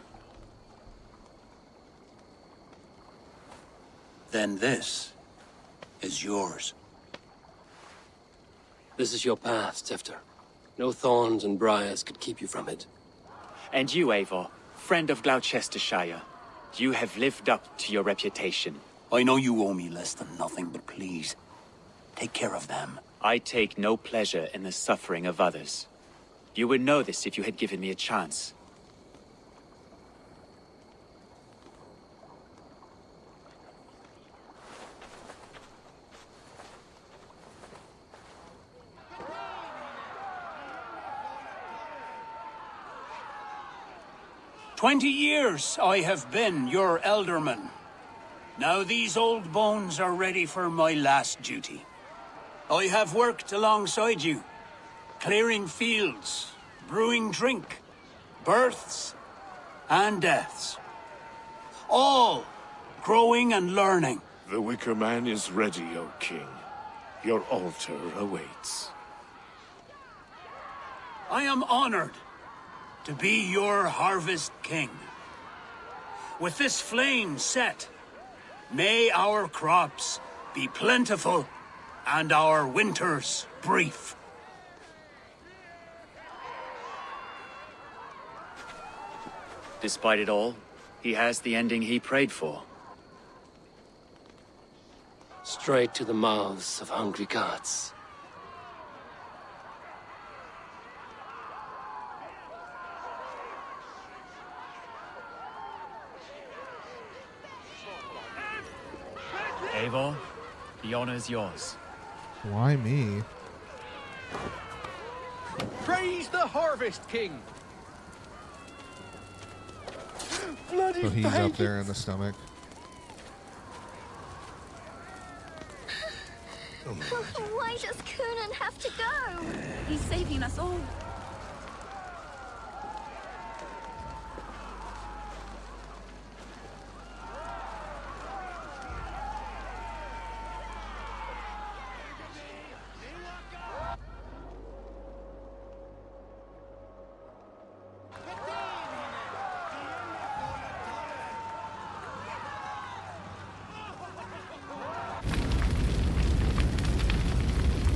S9: Then this is yours.
S2: This is your path, Tifter. No thorns and briars could keep you from it.
S8: And you, Eivor, friend of Gloucestershire, you have lived up to your reputation.
S9: I know you owe me less than nothing, but please, take care of them.
S8: I take no pleasure in the suffering of others. You would know this if you had given me a chance.
S9: "20 years I have been your elderman. Now these old bones are ready for my last duty. I have worked alongside you, clearing fields, brewing drink, births and deaths. All growing and learning,
S14: The Wicker Man is ready, O King. Your altar awaits.
S9: I am honored to be your Harvest King. With this flame set, may our crops be plentiful and our winters brief.
S8: Despite it all, he has the ending he prayed for.
S2: Straight to the mouths of hungry gods.
S8: Eivor, the honor's yours.
S1: Why me?
S13: Praise the Harvest King!
S1: So he's up there in the stomach.
S3: Why does Coonan have to go?
S16: He's saving us all.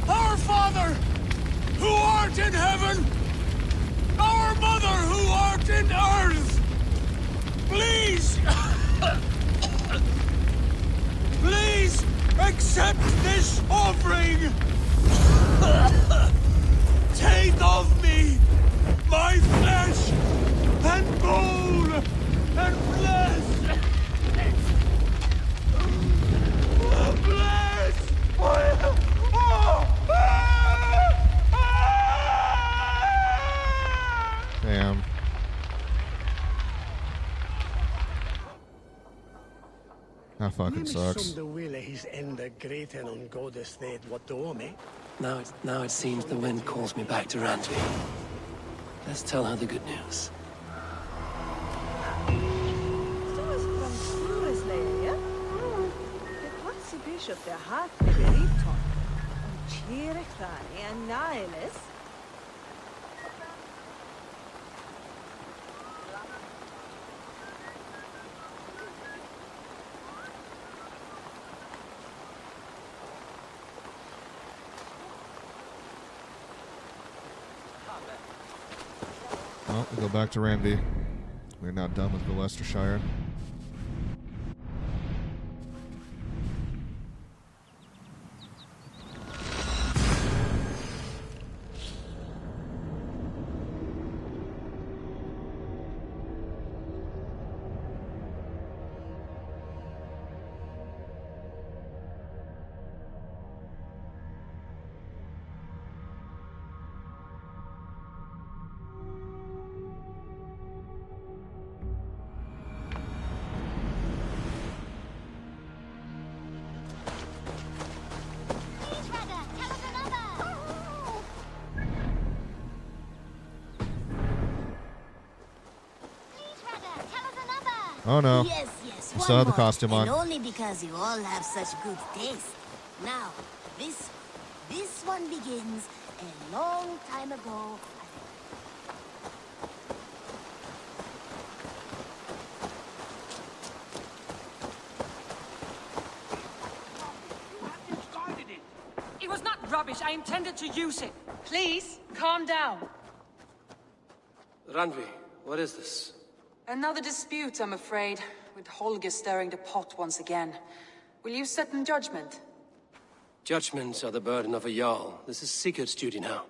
S9: Our Father, who art in heaven, our Mother, who art in earth, please, please accept this offering. Take of me my flesh and bone and flesh.
S1: Damn. That fucking sucks.
S2: Now it seems the wind calls me back to Randvi. Let's tell her the good news.
S1: Well, we go back to Randy. We're now done with Gloucestershire. Oh no.
S20: Yes, yes.
S1: You still have the costume on.
S20: And only because you all have such good taste. Now, this one begins a long time ago.
S21: It was not rubbish. I intended to use it. Please, calm down.
S2: Randvi, what is this?
S21: Another dispute, I'm afraid, with Holger stirring the pot once again. Will you sit in judgment?
S2: Judgments are the burden of a Jarl. This is Sigurd's duty now.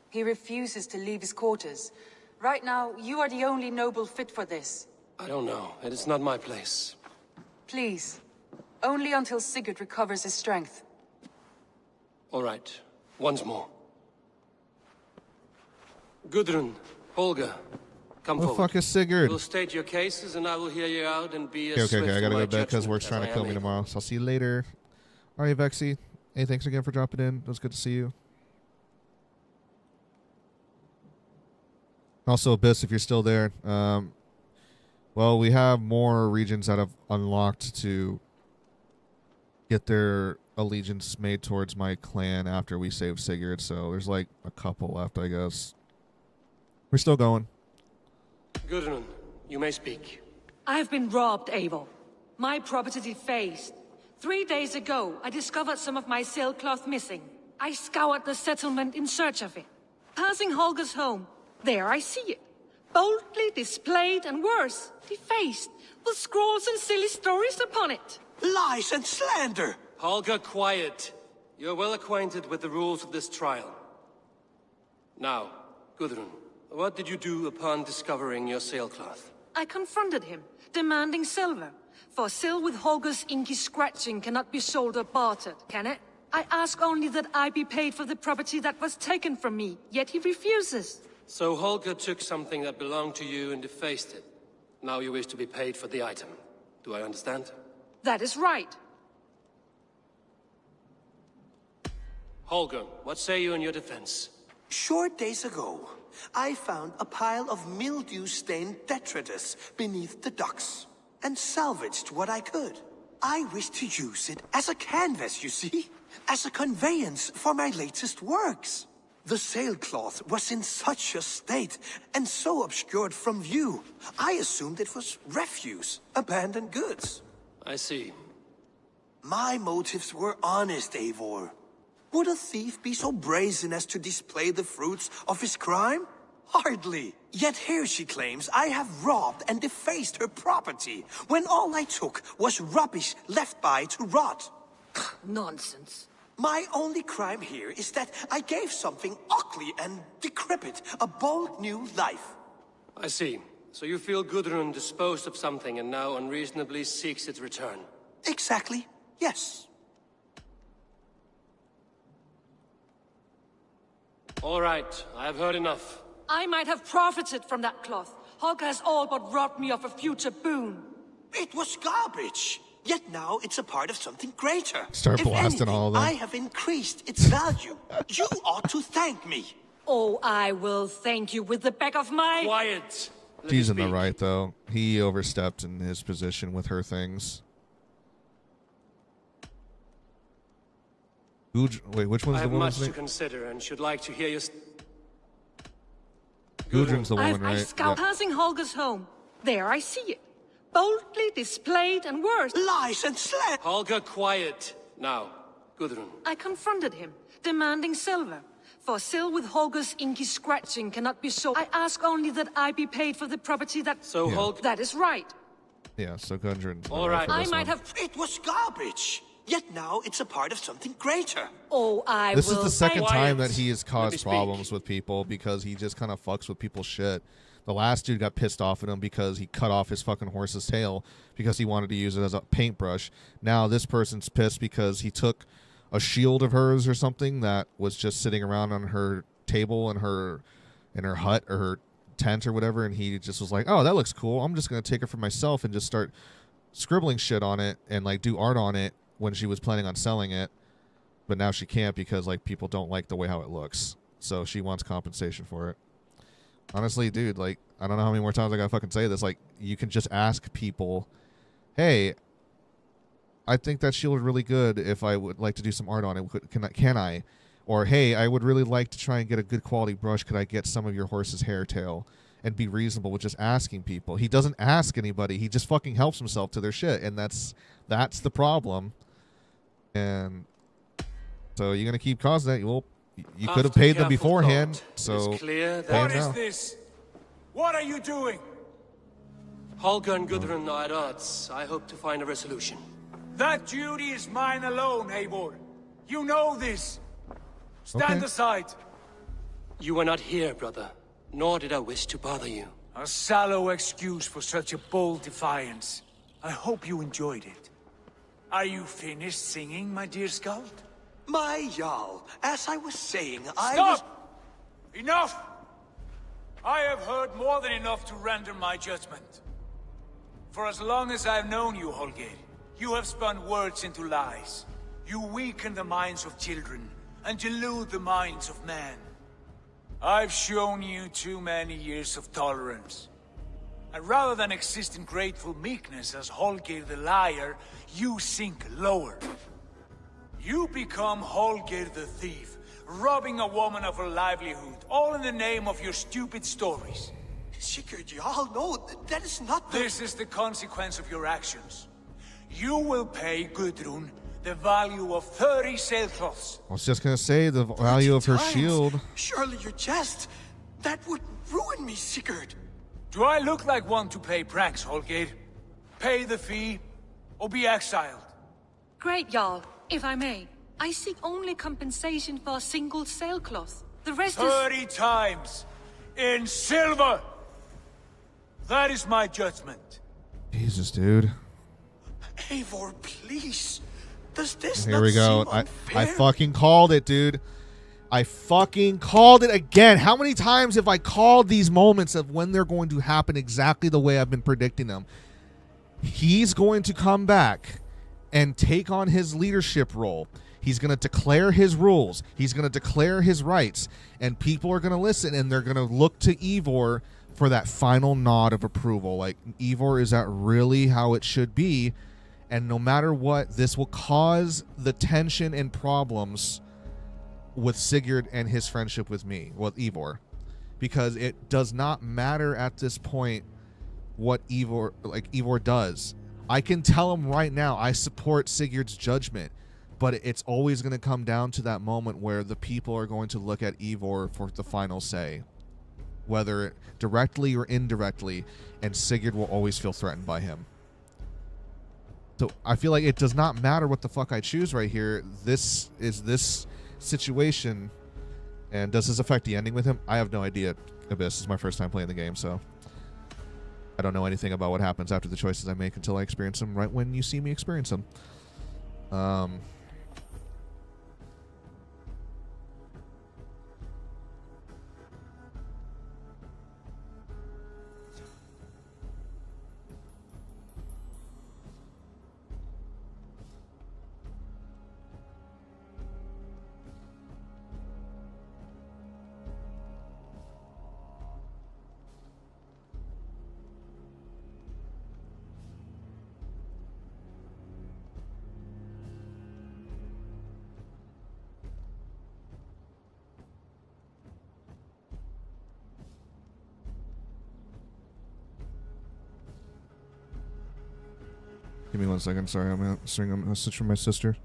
S21: He refuses to leave his quarters. Right now, you are the only noble fit for this.
S2: I don't know. It is not my place.
S21: Please. Only until Sigurd recovers his strength.
S2: All right. Once more. Gudrun, Holger, come
S1: Where the
S2: forward.
S1: fuck is Sigurd?
S2: We'll state your cases, and I will hear you out and be
S1: Okay,
S2: as
S1: okay,
S2: swift
S1: I gotta
S2: in my
S1: go to bed because
S2: judgment
S1: work's
S2: as
S1: trying
S2: I
S1: to kill
S2: am
S1: me
S2: able.
S1: tomorrow. So I'll see you later. All right, Vexy. Hey, thanks again for dropping in. It was good to see you. Also, Abyss, if you're still there, well, we have more regions that have unlocked to get their allegiance made towards my clan after we save Sigurd. So there's like a couple left, I guess. We're still going.
S2: Gudrun, you may speak.
S10: I have been robbed, Eivor. My property defaced. 3 days ago, I discovered some of my sailcloth missing. I scoured the settlement in search of it. Passing Holger's home, there I see it. Boldly displayed and worse, defaced, with scrolls and silly stories upon it.
S14: Lies and slander!
S2: Holger, quiet. You're well acquainted with the rules of this trial. Now, Gudrun, what did you do upon discovering your sailcloth?
S10: I confronted him, demanding silver. For sil with Holger's inky scratching cannot be sold or bartered, can it? I ask only that I be paid for the property that was taken from me, yet he refuses.
S2: So Holger took something that belonged to you and defaced it. Now you wish to be paid for the item. Do I understand?
S10: That is right.
S2: Holger, what say you in your defense?
S14: Short days ago, I found a pile of mildew-stained detritus beneath the docks, and salvaged what I could. I wish to use it as a canvas, you see? As a conveyance for my latest works. The sailcloth was in such a state, and so obscured from view, I assumed it was refuse, abandoned goods.
S2: I see.
S14: My motives were honest, Eivor. Would a thief be so brazen as to display the fruits of his crime? Hardly. Yet here she claims I have robbed and defaced her property, when all I took was rubbish left by to rot.
S10: Nonsense.
S14: My only crime here is that I gave something ugly and decrepit a bold new life.
S2: I see. So you feel Gudrun disposed of something and now unreasonably seeks its return?
S14: Exactly. Yes.
S2: All right. I have heard enough.
S10: I might have profited from that cloth. Holger has all but robbed me of a future boon.
S14: It was garbage. Yet now it's a part of something greater.
S1: Start
S14: If
S1: blasting
S14: anything,
S1: all of them.
S14: I have increased its value. You ought to thank me.
S10: Oh, I will thank you with the back of my...
S2: Quiet!
S1: She's in the right, though. He overstepped in his position with her things. Wait, which one's
S2: I
S1: the
S2: have
S1: woman's
S2: much
S1: name?
S2: to consider and should like to hear your...
S1: Gudrun's the woman,
S10: I
S1: right?
S10: scout passing Holger's home. There I see it. Boldly displayed and worse.
S14: Lies and slander.
S2: Holger, quiet. Now, Gudrun.
S10: I confronted him, demanding silver. For sil with Holger's inky scratching cannot be sold. I ask only that I be paid for the property that...
S2: So
S1: Yeah.
S2: Holger...
S10: That is right.
S1: Yeah, so Gudrun's the
S2: All right.
S1: for
S10: I
S1: this
S10: might
S1: one.
S10: have...
S14: It was garbage. Yet now it's a part of something greater.
S10: Oh, I
S1: This
S10: will...
S1: is the second
S10: thank-
S1: time that he has
S2: Let me
S1: caused
S2: speak.
S1: problems with people because he just kind of fucks with people's shit. The last dude got pissed off at him because he cut off his fucking horse's tail because he wanted to use it as a paintbrush. Now this person's pissed because he took a shield of hers or something that was just sitting around on her table in her hut or her tent or whatever, and he just was like, "Oh, that looks cool. I'm just gonna take it for myself and just start scribbling shit on it and like do art on it." When she was planning on selling it, but now she can't because like people don't like the way how it looks, so she wants compensation for it. Honestly, dude, like I don't know how many more times I gotta fucking say this. Like you can just ask people, "Hey, I think that shield is really good. If I would like to do some art on it, can I?" Or, "Hey, I would really like to try and get a good quality brush. Could I get some of your horse's hair tail?" And be reasonable with just asking people. He doesn't ask anybody. He just fucking helps himself to their shit, and that's the problem. And so you're gonna keep causing that. Well, you could have
S2: After
S1: paid them
S2: careful
S1: beforehand.
S2: thought,
S1: So
S2: it's clear that...
S1: pay
S12: What
S1: them
S12: is
S1: now.
S12: this? What are you doing?
S2: Holger and Gudrun are at odds. I hope to find a resolution.
S12: That duty is mine alone, Eivor. You know this. Stand
S1: Okay.
S12: aside.
S2: You were not here, brother. Nor did I wish to bother you.
S12: A sallow excuse for such a bold defiance. I hope you enjoyed it. Are you finished singing, my dear Skald?
S14: My Jarl, as I was saying, I
S12: Stop! Enough! I have heard more than enough to render my judgment. For as long as I've known you, Holger, you have spun words into lies. You weaken the minds of children and delude the minds of men. I've shown you too many years of tolerance. And rather than exist in grateful meekness as Holger the liar, you sink lower. You become Holger the thief, robbing a woman of her livelihood, all in the name of your stupid stories.
S15: Sigurd, you all know that is not the...
S12: This is the consequence of your actions. You will pay Gudrun the value of 30 sailcloths.
S1: I was just gonna say the value of her shield.
S15: Surely your jest. That would ruin me, Sigurd.
S12: Do I look like one to pay pranks, Holger? Pay the fee, or be exiled.
S10: Great, Jarl. If I may, I seek only compensation for a single sailcloth. The rest
S12: 30 times in silver. That is my judgment.
S1: Jesus, dude.
S15: Eivor, please. Does this
S1: Here
S15: not
S1: we go.
S15: seem unfair?
S1: I fucking called it, dude. I fucking called it again. How many times have I called these moments of when they're going to happen exactly the way I've been predicting them? He's going to come back and take on his leadership role. He's going to declare his rules. He's going to declare his rights. And people are going to listen, and they're going to look to Eivor for that final nod of approval. Like, Eivor, is that really how it should be? And no matter what, this will cause the tension and problems with Sigurd and his friendship with me, with Eivor. Because it does not matter at this point what Eivor does. I can tell him right now I support Sigurd's judgment, but it's always going to come down to that moment where the people are going to look at Eivor for the final say, whether directly or indirectly, and Sigurd will always feel threatened by him. So I feel like it does not matter what the fuck I choose right here. This is this situation. And does this affect the ending with him? I have no idea, Abyss. This is my first time playing the game, so I don't know anything about what happens after the choices I make until I experience them right when you see me experience them. Give me 1 second. Sorry, I'm answering a message from my sister.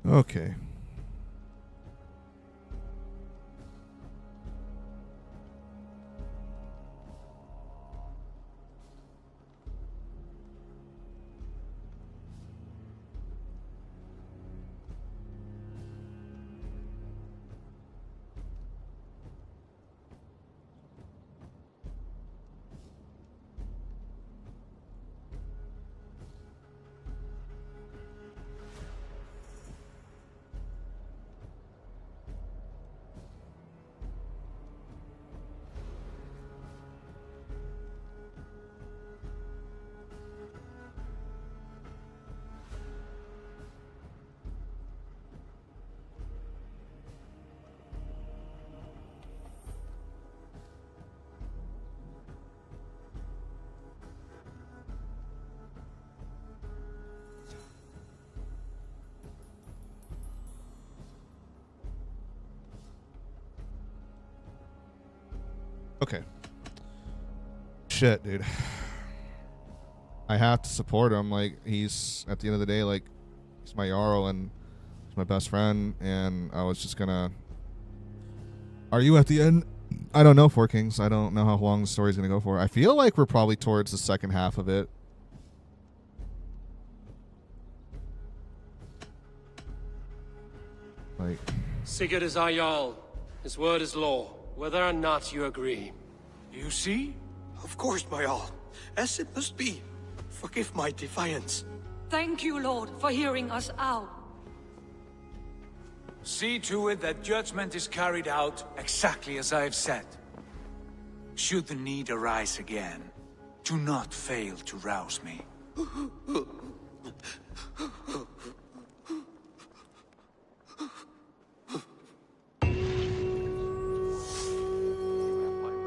S1: Okay. Okay. Shit, dude. I have to support him. Like, he's, at the end of the day, like, he's my Jarl and he's my best friend. And I was just gonna... Are you at the end? I don't know, Four Kings. I don't know how long the story's gonna go for. I feel like we're probably towards the second half of it. Like...
S2: Sigurd is our Jarl. His word is law, whether or not you agree.
S15: You see? Of course, my all. As it must be. Forgive my defiance.
S10: Thank you, Lord, for hearing us out.
S12: See to it that judgment is carried out exactly as I have said. Should the need arise again, do not fail to rouse me.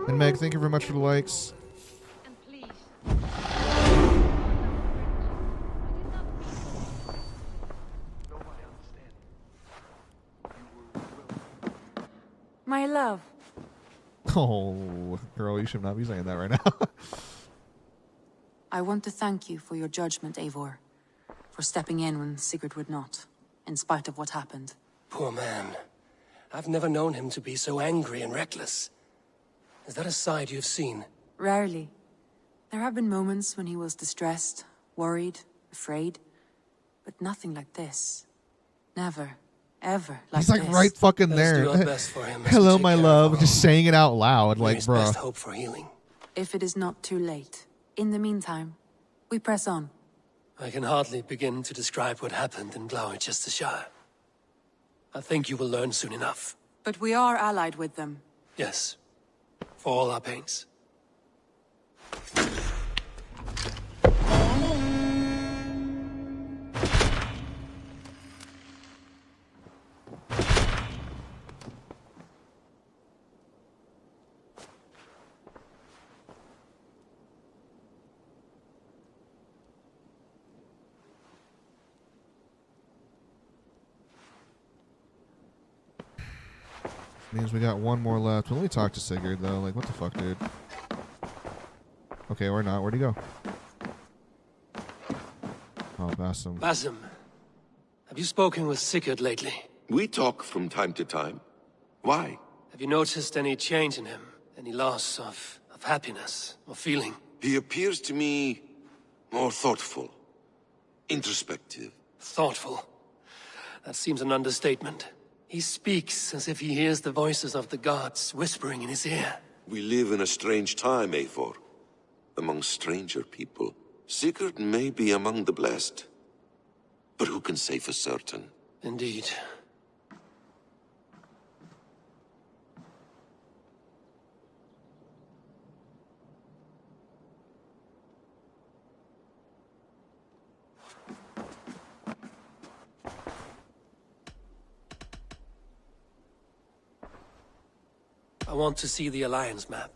S1: And Meg, thank you very much for the likes.
S21: My love.
S1: Oh, girl, you should not be saying that right now.
S21: I want to thank you for your judgment, Eivor. For stepping in when Sigurd would not, in spite of what happened.
S2: Poor man. I've never known him to be so angry and reckless. Is that a side you've seen?
S21: Rarely. There have been moments when he was distressed, worried, afraid. But nothing like this. Never, ever like
S1: He's like
S21: this.
S1: right fucking there. Hello, my love. Just saying it out loud, like, bro.
S2: Best hope for healing.
S21: If it is not too late. In the meantime, we press on.
S2: I can hardly begin to describe what happened in Gloucestershire. I think you will learn soon enough.
S21: But we are allied with them.
S2: Yes. For all our pains.
S1: Means we got one more left. But let me talk to Sigurd, though. Like, what the fuck, dude? Okay, or not. Where'd he go? Oh, Basim.
S2: Basim, have you spoken with Sigurd lately?
S17: We talk from time to time. Why?
S2: Have you noticed any change in him? Any loss of happiness or feeling?
S17: He appears to me more thoughtful, introspective.
S2: Thoughtful? That seems an understatement. He speaks as if he hears the voices of the gods whispering in his ear.
S17: We live in a strange time, Eivor. Among stranger people. Sigurd may be among the blessed. But who can say for certain?
S2: Indeed. I want to see the Alliance map.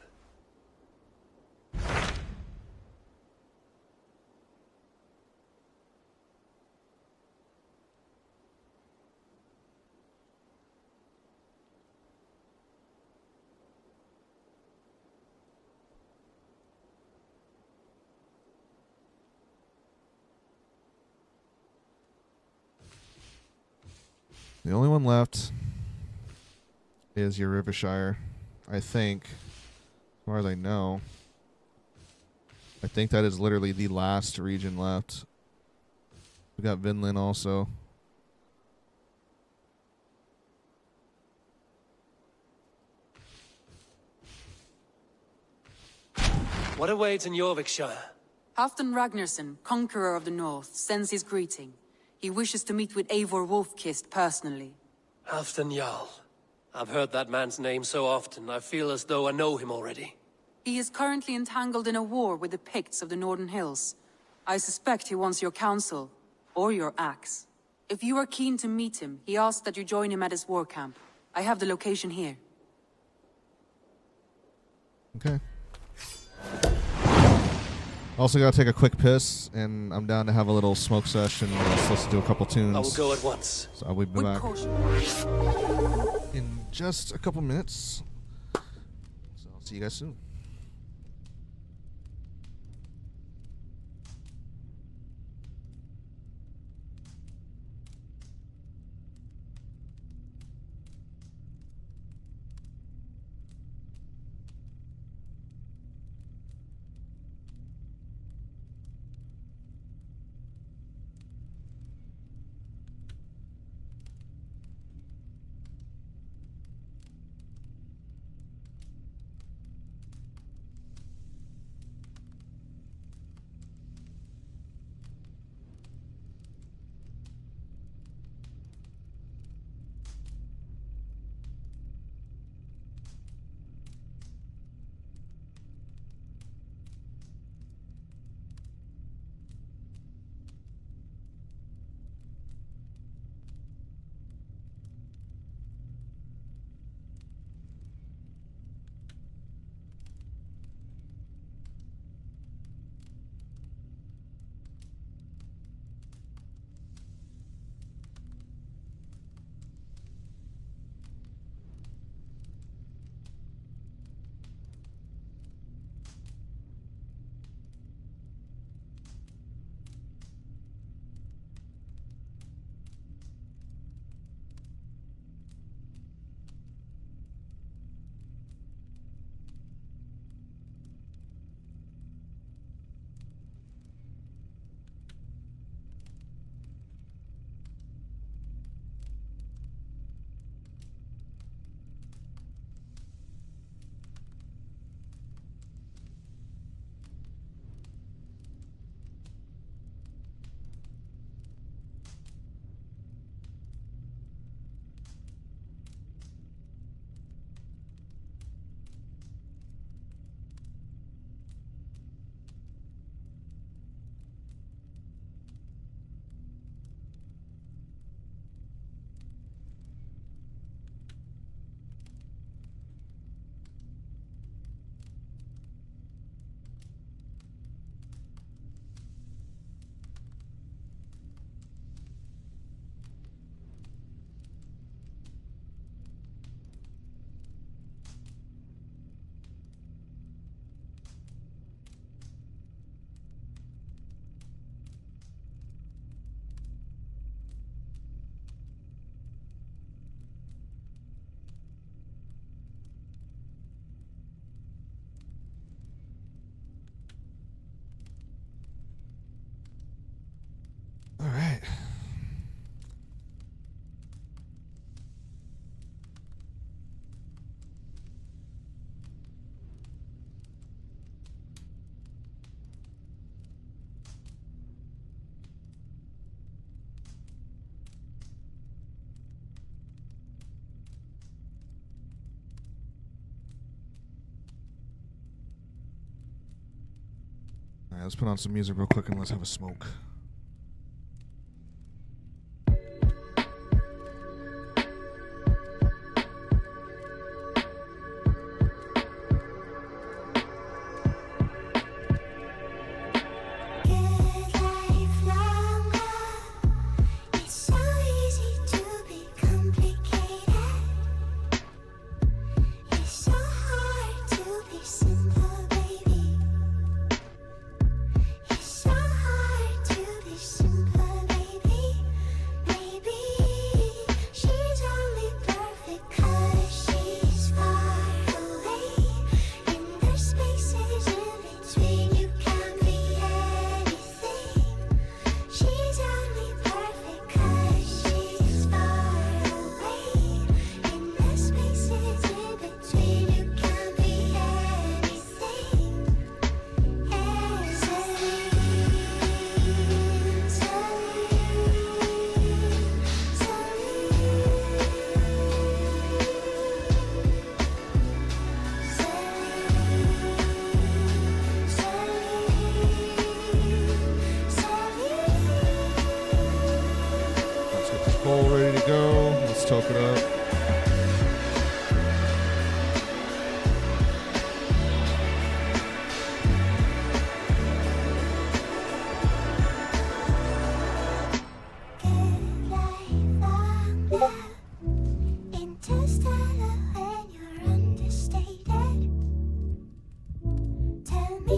S1: The only one left is your Rivershire. I think, as far as I know, I think that is literally the last region left. We got Vinland also.
S2: What awaits in Jorvikshire?
S21: Halfdan Ragnarsson, conqueror of the north, sends his greeting. He wishes to meet with Eivor Wolfkist personally.
S2: Halfdan Jarl. I've heard that man's name so often, I feel as though I know him already.
S21: He is currently entangled in a war with the Picts of the Northern Hills. I suspect he wants your counsel, or your axe. If you are keen to meet him, he asks that you join him at his war camp. I have the location here.
S1: Okay. Also gotta take a quick piss, and I'm down to have a little smoke session. Let's listen to a couple tunes.
S2: I will go at once.
S1: So I'll be back in just a couple minutes. So I'll see you guys soon. All right. All right, let's put on some music real quick and let's have a smoke. Ready to go. Let's talk it up.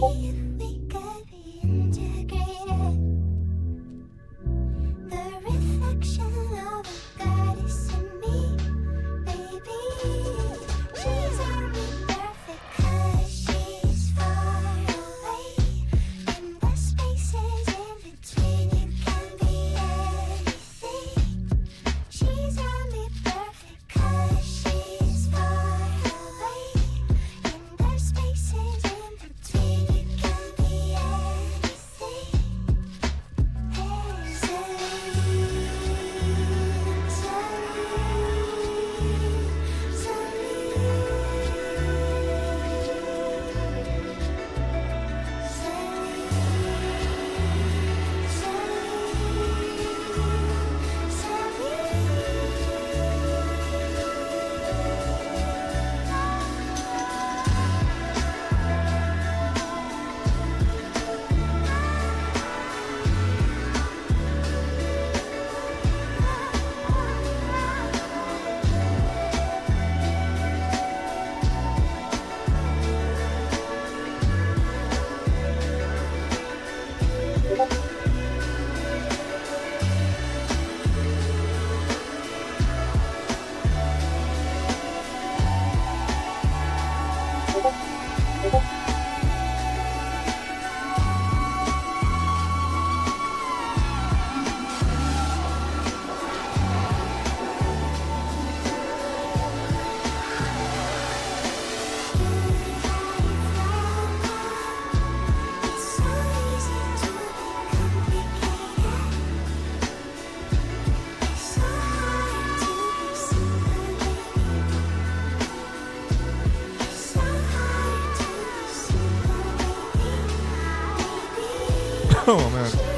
S1: Oh man.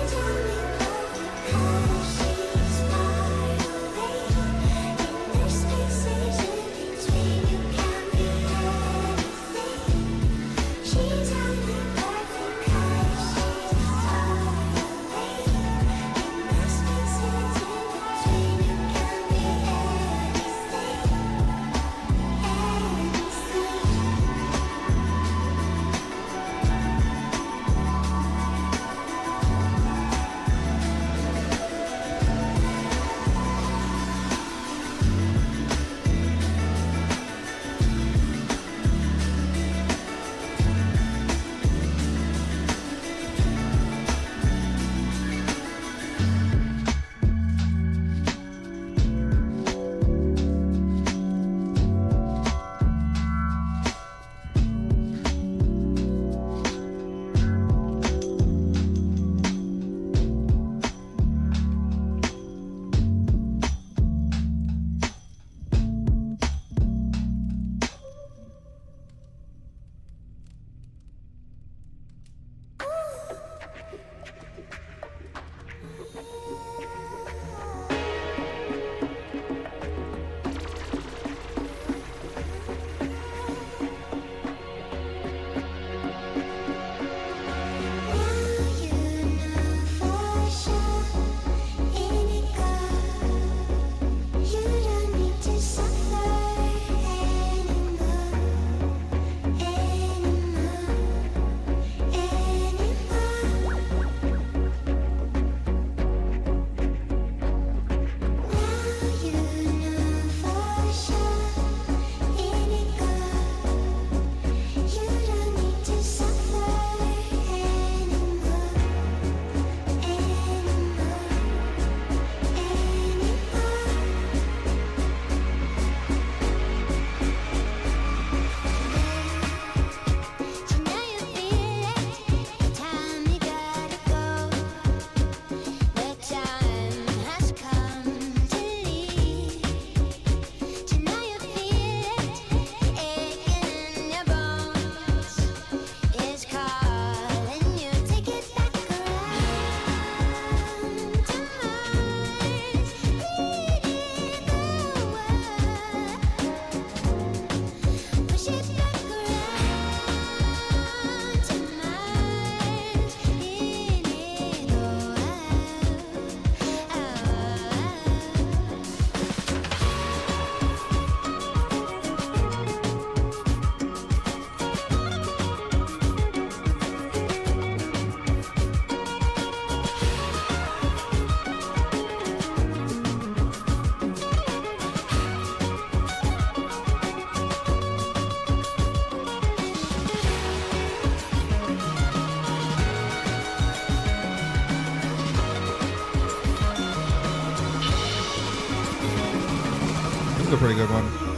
S1: a pretty good one.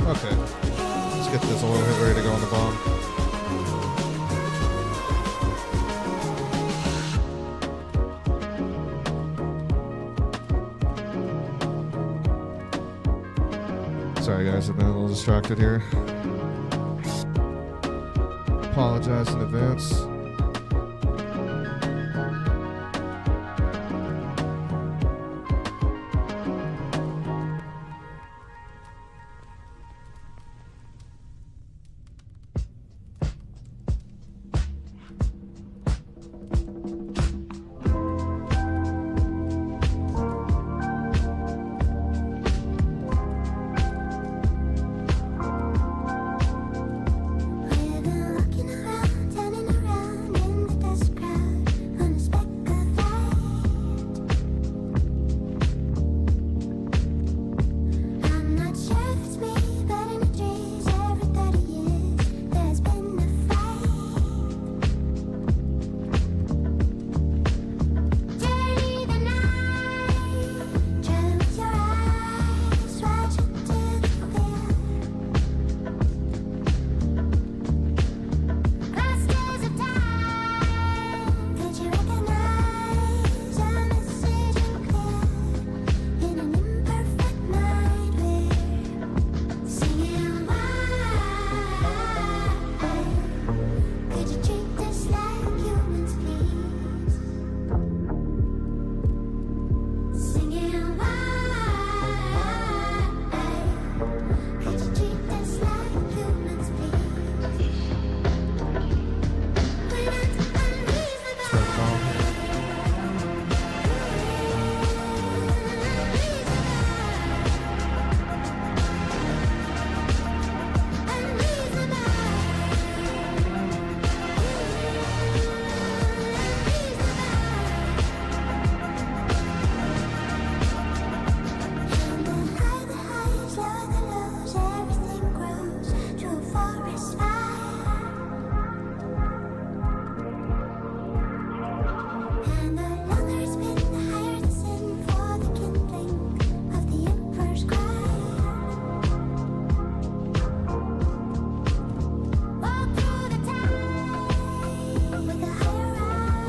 S1: Okay. Let's get this oil hit ready to go on the bomb. Sorry guys, I've been a little distracted here. Apologize in advance.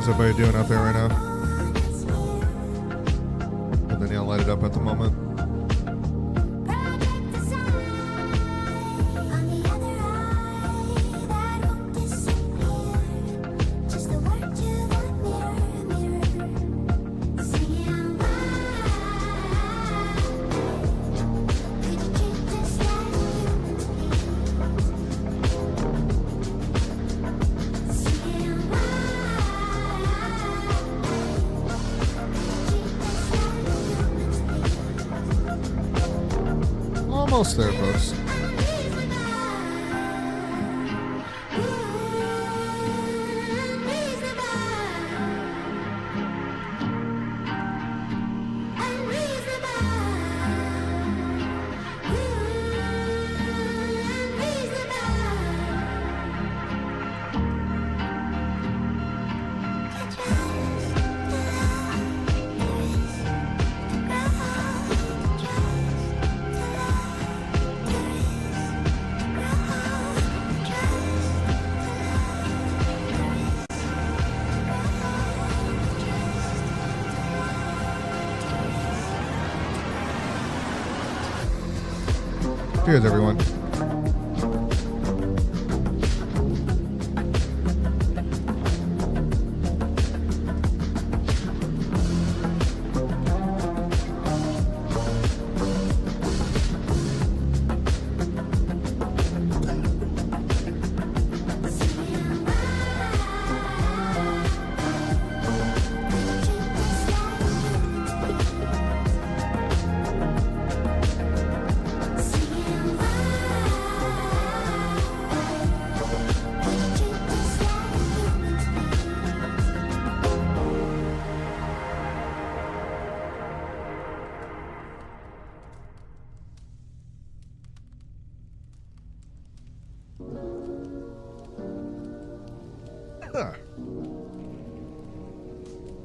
S1: How's everybody doing out there right now? And then I'll light it up at the moment. Almost there, folks. Cheers, everyone.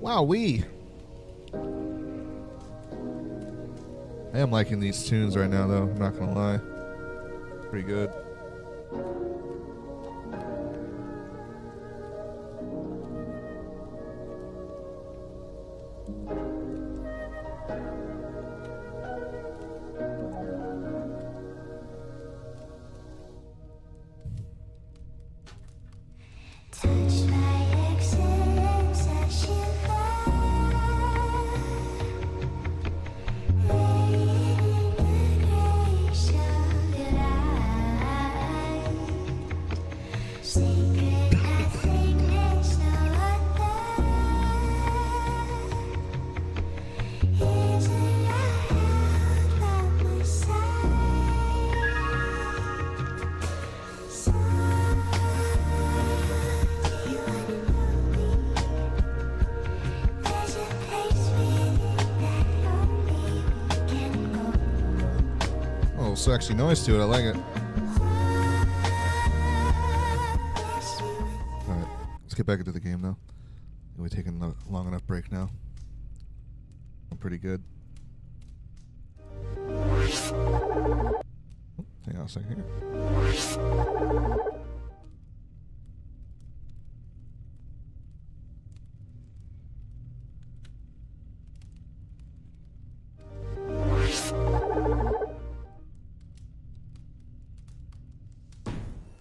S1: Wowee. I am liking these tunes right now, though. I'm not gonna lie. Pretty good. Sexy noise to it. I like it. Alright, let's get back into the game now. We're taking a long enough break now. I'm pretty good. Oh, hang on a second here.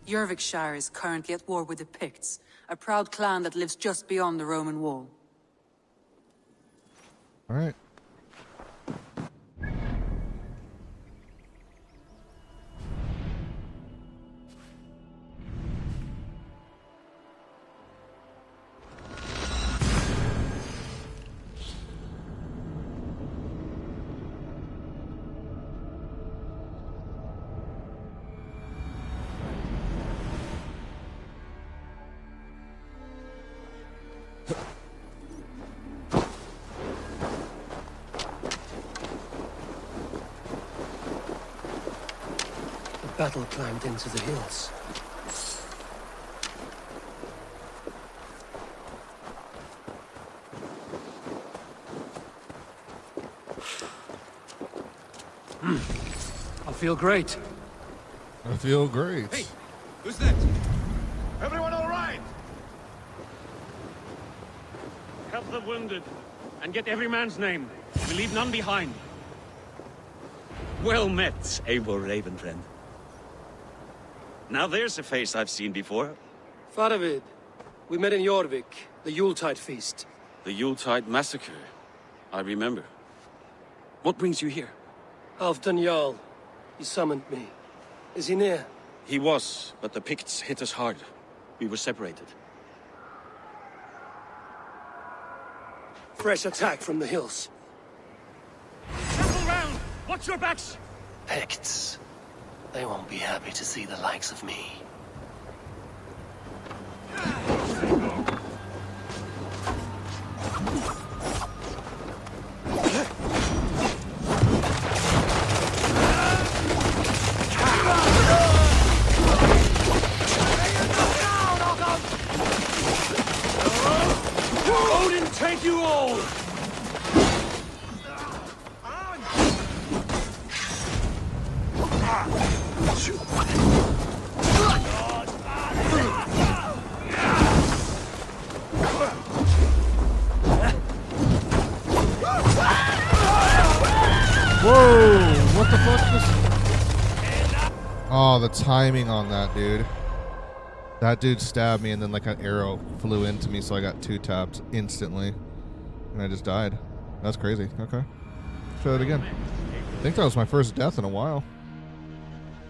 S21: Jorvikshire is currently at war with the Picts, a proud clan that lives just beyond the Roman wall.
S1: All right.
S2: Battle climbed into the hills. I feel great.
S1: I feel great.
S5: Hey, who's that? Everyone all right?
S22: Help the wounded, and get every man's name. We leave none behind.
S23: Well met, Eivor Ravenfriend. Now there's a face I've seen before.
S2: Faravid, we met in Jorvik, the Yuletide feast.
S23: The Yuletide massacre. I remember. What brings you here?
S2: Halfdan Jarl. He summoned me. Is he near?
S23: He was, but the Picts hit us hard. We were separated.
S2: Fresh attack from the hills.
S22: Circle round! Watch your backs!
S4: Picts. They won't be happy to see the likes of me.
S22: Odin, take you all!
S1: Whoa! What the fuck? Oh, the timing on that, dude. That dude stabbed me and then like an arrow flew into me, so I got 2 tapped instantly. And I just died. That's crazy. Okay. Try that again. I think that was my first death in a while.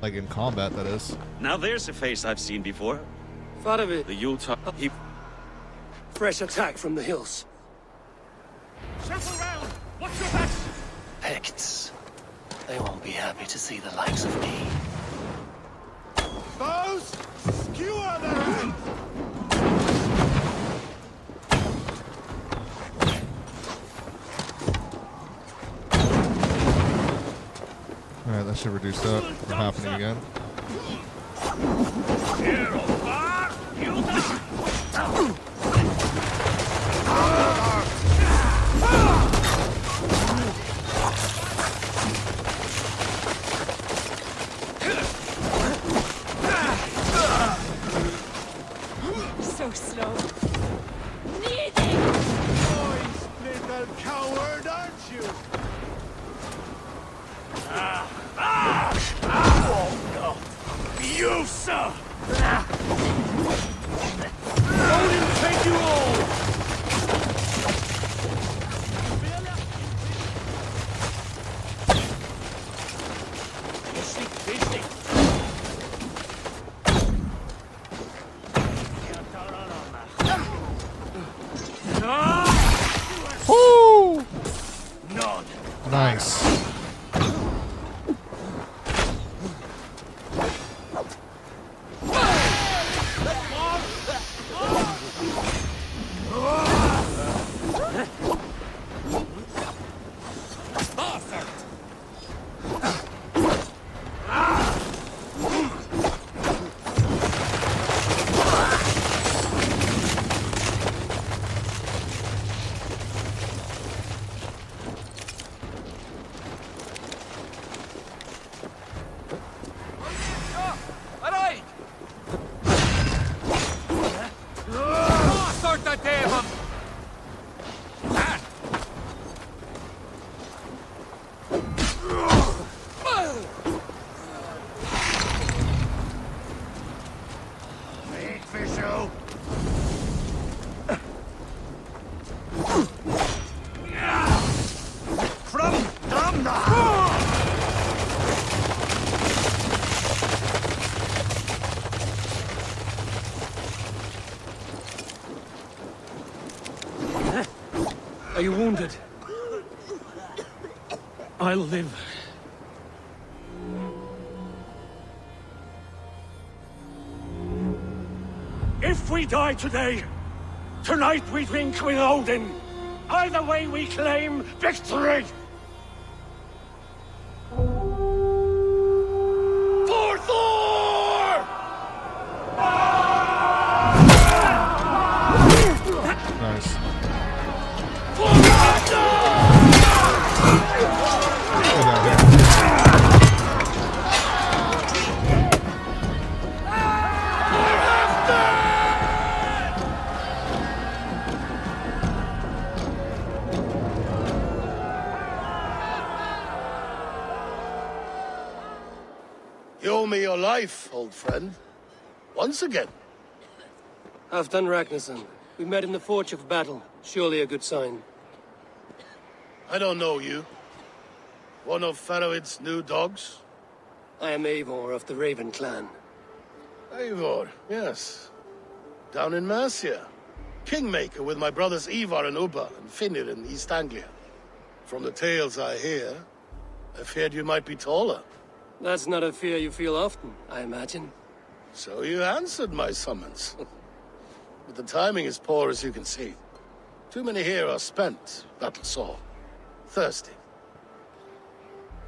S1: Like in combat, that is.
S23: Now there's a face I've seen before.
S2: Faravit.
S23: The Yuletide.
S2: Fresh attack from the hills.
S12: Circle round! What's your back?
S4: Picts. They won't be happy to see the likes of me.
S5: Foes, skewer their hands!
S1: Alright, that should reduce that from happening again.
S16: So slow.
S5: Boys, little coward, aren't you?
S14: You, sir!
S12: Odin take you all!
S1: Woo!
S14: None.
S1: Nice.
S12: Arai! Sorta teeman!
S14: Big fisho! From Damna!
S2: Are you wounded? I'll live.
S14: If we die today, tonight we drink with Odin. Either way we claim victory! For Thor!
S1: Nice.
S5: You owe me your life, old friend. Once again.
S2: Halfdan Ragnarsson. We met in the Forge of Battle. Surely a good sign.
S5: I don't know you. One of Faravid's new dogs?
S2: I am Eivor of the Raven clan.
S5: Eivor, yes. Down in Mercia. Kingmaker with my brothers Ivar and Ubba and Finnir in East Anglia. From the tales I hear, I feared you might be taller.
S2: That's not a fear you feel often, I imagine.
S5: So you answered my summons. But the timing is poor, as you can see. Too many here are spent, battle sore, thirsty.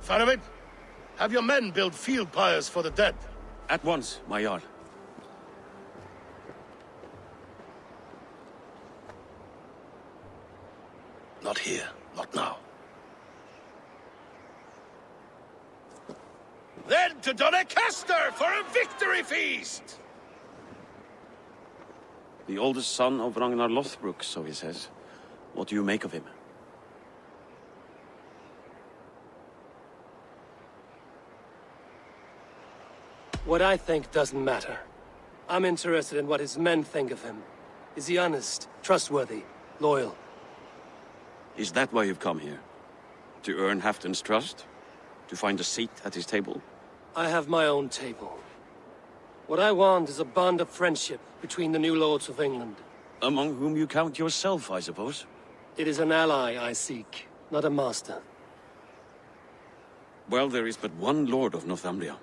S5: Faravid, have your men build field pyres for the dead.
S23: At once, my Jarl.
S5: Not here, not now. Then to Doncaster for a victory feast!
S23: The oldest son of Ragnar Lothbrok, so he says. What do you make of him?
S2: What I think doesn't matter. I'm interested in what his men think of him. Is he honest, trustworthy, loyal?
S23: Is that why you've come here? To earn Halfton's trust? To find a seat at his table?
S2: I have my own table. What I want is a bond of friendship between the new lords of England.
S23: Among whom you count yourself, I suppose?
S2: It is an ally I seek, not a master.
S23: Well, there is but one lord of Northumbria.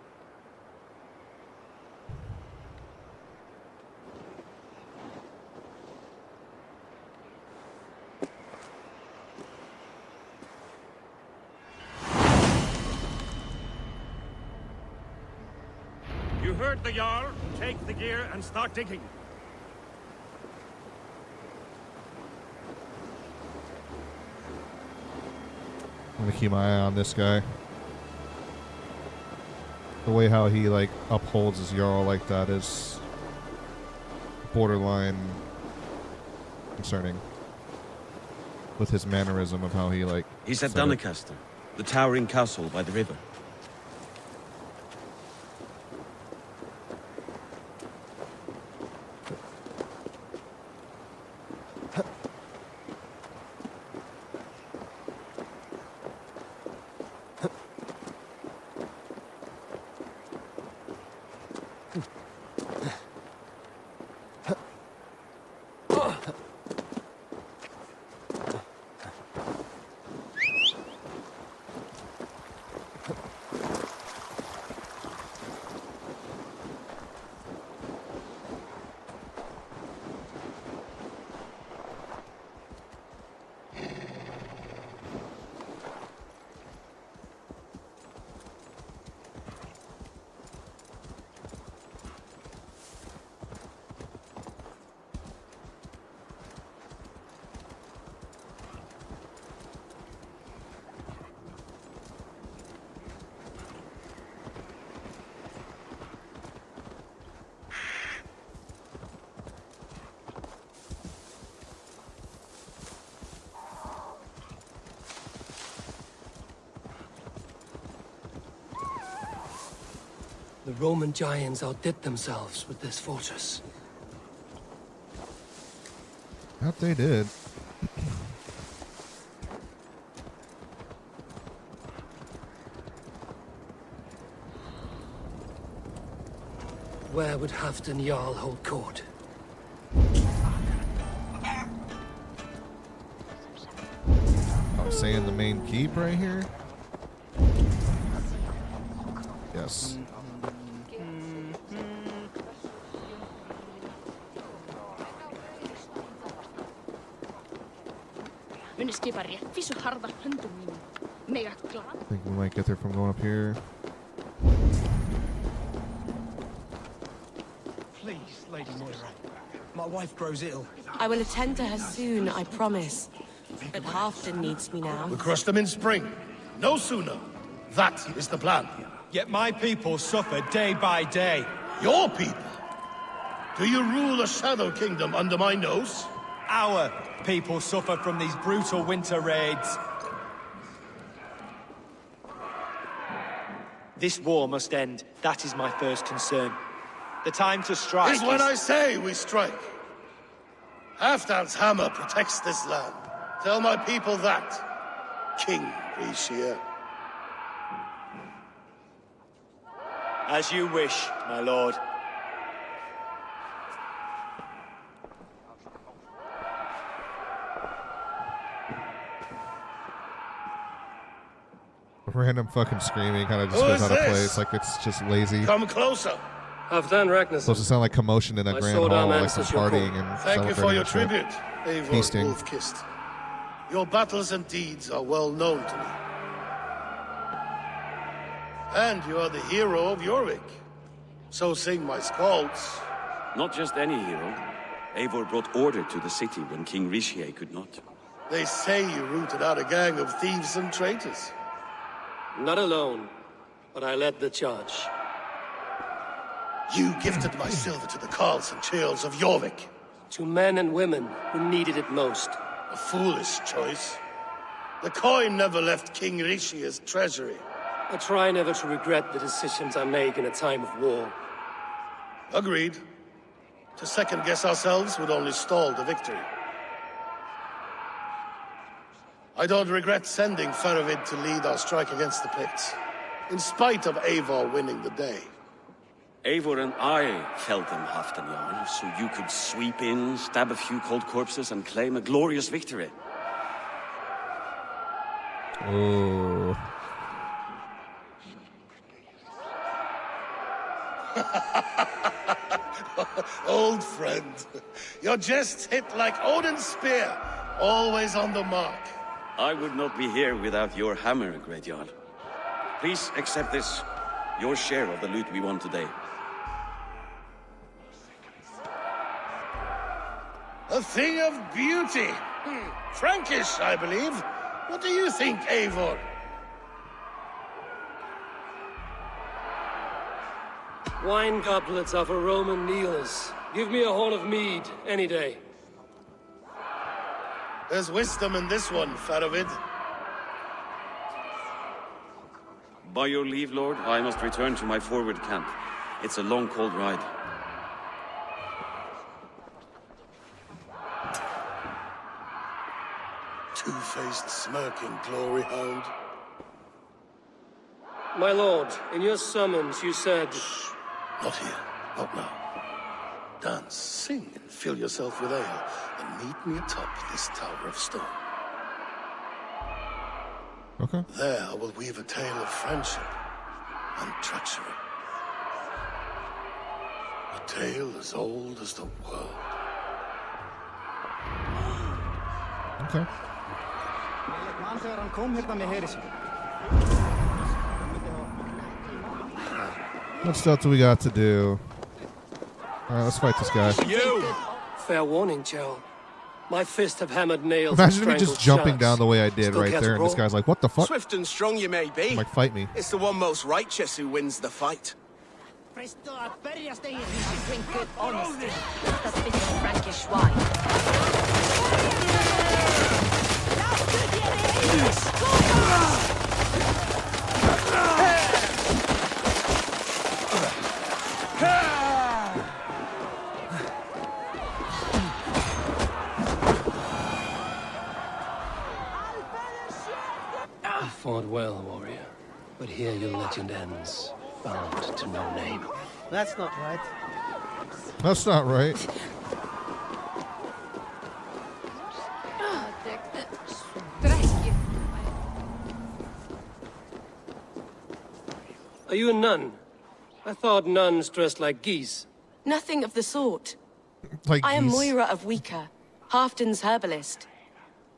S22: You heard the Jarl. Take the gear and start digging.
S1: I'm gonna keep my eye on this guy. The way how he like upholds his Jarl like that is borderline concerning. With his mannerism of how he like.
S23: He's at
S1: said it.
S23: Doncaster, the towering castle by the river.
S2: The Roman giants outdid themselves with this fortress.
S1: That they did.
S2: Where would Halfdan Jarl hold court?
S1: I'm saying the main keep right here. Yes. I think we might get there from going up here.
S7: Please, Lady Moira. My wife grows ill.
S18: I will attend to her soon, I promise. But Halfdan needs me now.
S5: We crush them in spring. No sooner. That is the plan.
S7: Yet my people suffer day by day.
S5: Your people? Do you rule a shadow kingdom under my nose?
S7: Our people suffer from these brutal winter raids. This war must end. That is my first concern. The time to strike
S5: is when I say we strike. Halfdan's hammer protects this land. Tell my people that, King Rishia.
S7: As you wish, my lord.
S1: Random fucking screaming kind of just
S5: Who
S1: goes
S5: is
S1: out of
S5: this?
S1: place. Like it's just lazy.
S5: Come closer.
S2: Halfdan Ragnarsson.
S1: Supposed to sound like commotion in a
S2: My
S1: grand
S2: sword
S1: hall,
S2: arm
S1: like some
S2: answers your
S1: partying
S2: call.
S1: and
S5: Thank you for your
S1: celebrating and
S5: tribute,
S1: shit.
S5: Eivor
S1: Feasting.
S5: Wolf-Kissed. Your battles and deeds are well known to me. And you are the hero of Yorick. So sing my skalds.
S23: Not just any hero. Eivor brought order to the city when King Rishie could not.
S5: They say you rooted out a gang of thieves and traitors.
S2: Not alone, but I led the charge.
S5: You gifted my silver to the carls and churls of Yorick.
S2: To men and women who needed it most.
S5: A foolish choice. The coin never left King Rishia's treasury.
S2: I try never to regret the decisions I make in a time of war.
S5: Agreed. To second-guess ourselves would only stall the victory. I don't regret sending Faravid to lead our strike against the Picts, in spite of Eivor winning the day.
S23: Eivor and I felled them, Halfdan Jarl, so you could sweep in, stab a few cold corpses, and claim a glorious victory.
S1: Oh.
S5: Old friend, your jest hit like Odin's spear, always on the mark.
S23: I would not be here without your hammer, Great Jarl. Please accept this, your share of the loot we won today.
S5: A thing of beauty. Frankish, I believe. What do you think, Eivor?
S2: Wine goblets are for Roman kneelers. Give me a horn of mead, any day.
S5: There's wisdom in this one, Faravid.
S23: By your leave, Lord, I must return to my forward camp. It's a long, cold ride.
S5: Two-faced, smirking glory hound.
S2: My lord, in your summons you said...
S5: Shh. Not here. Not now. Dance, sing, and fill yourself with ale, and meet me atop this tower of stone.
S1: Okay.
S5: There I will weave a tale of friendship and treachery. A tale as old as the world.
S1: Okay. What stuff do we got to do? Alright, let's fight this guy.
S2: You! Fair warning, Joe. My fists have hammered nails.
S1: Imagine me just jumping down the way I did right there, and this guy's like, what the fuck?
S6: Swift and strong you may be.
S1: Like, fight me.
S6: It's the one most righteous who wins the fight.
S3: Drink good honesty. That's bit of Frankish wine.
S2: You fought well, warrior. But here your legend ends, bound to no name.
S11: That's not right.
S1: That's not right.
S2: Are you a nun? I thought nuns dressed like geese.
S18: Nothing of the sort.
S1: Like
S18: I am
S1: geese.
S18: Moira of Wika, Halfdan's herbalist.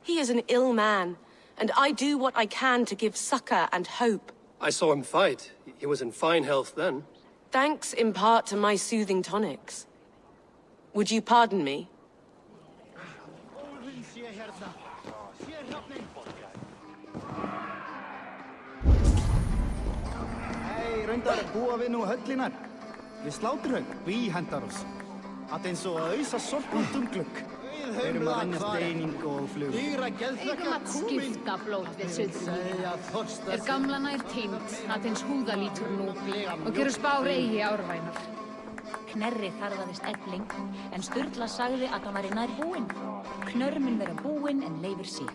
S18: He is an ill man, and I do what I can to give succor and hope.
S2: I saw him fight. He was in fine health then.
S18: Thanks in part to my soothing tonics. Would you pardon me?
S11: Reyndar búa við nú höllinar. Við Sláturhögg, bíhendar oss. Að eins og að auðsa sorpum glugg. Erum að venjast eining og flug.
S19: Eigum að skipta blót við söðrum. Gamla nær tímt, að eins húða lítur nú og gerur spár eigi árvænar.
S24: Knerri þarfaðist elling, en Sturla sagði að hann væri nær búinn. Knörr mun vera búinn en Leifur sín.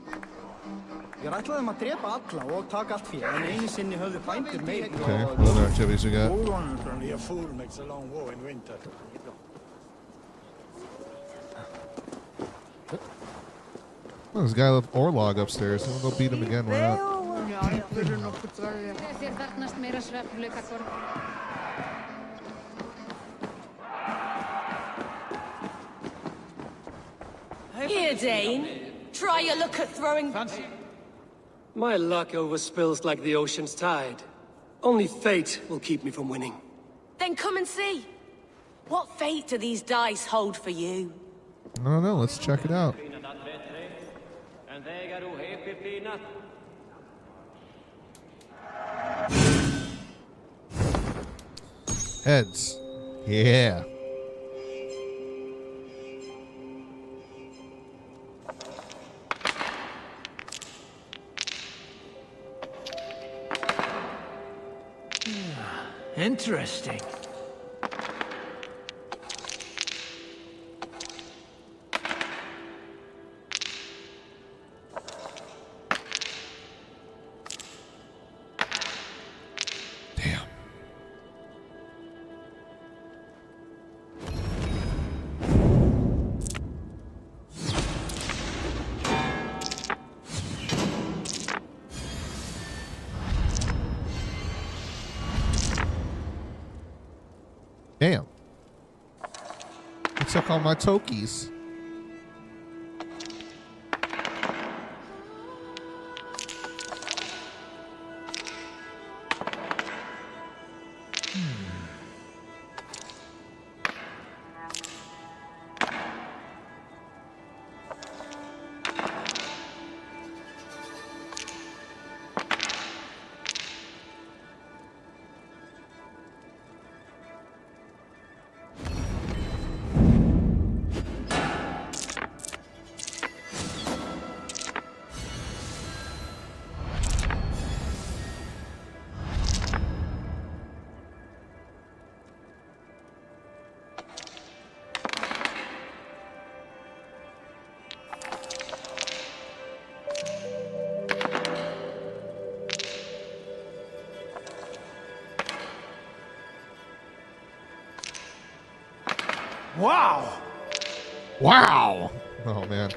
S11: Við ætlaðum að drepa alla og taka allt fyrir, en einu sinni höfðu bændur meir.
S1: Okay, what other activities we got?
S25: Only a fool makes a long war in winter.
S1: Oh, this guy left Orlog upstairs. We'll go beat him again. Why not?
S19: Þér þarfnast meira svefnleika, Korn.
S18: Here, Dane. Try your luck at throwing...
S2: My luck overspills like the ocean's tide. Only fate will keep me from winning.
S18: Then come and see. What fate do these dice hold for you?
S1: I don't know. Let's check it out. Heads. Yeah.
S12: Interesting.
S1: Damn. I took all my tokies.
S12: Wow!
S1: Wow! Oh, man.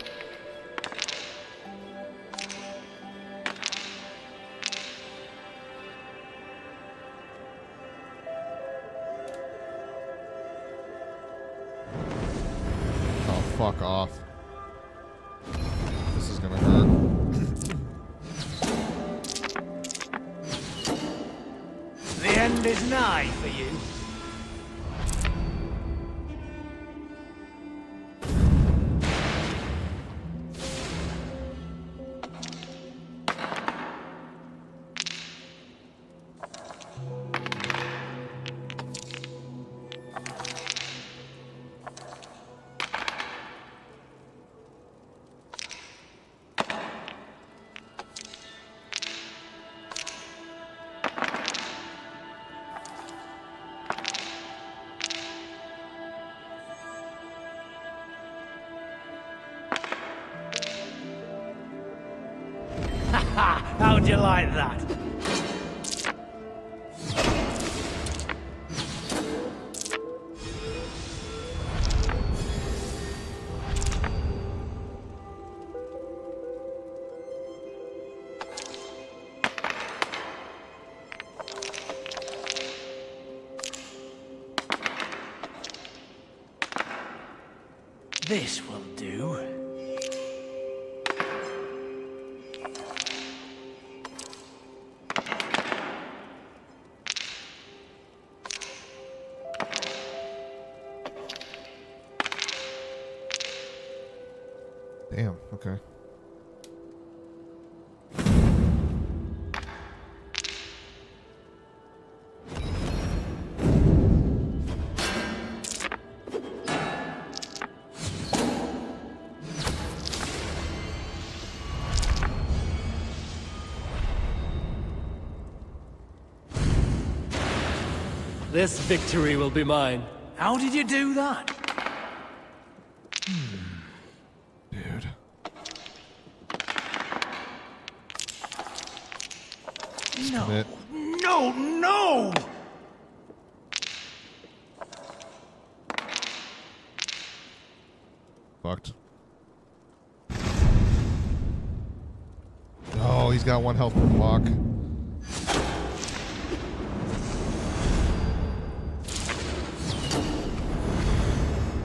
S1: Oh, fuck off. This is gonna hurt.
S12: The end is nigh for you. How'd you like that? This will do.
S1: Damn, okay.
S2: This victory will be mine.
S12: How did you do that?
S1: Dude.
S12: No. No, no!
S1: Fucked. Oh, he's got 1 health per block.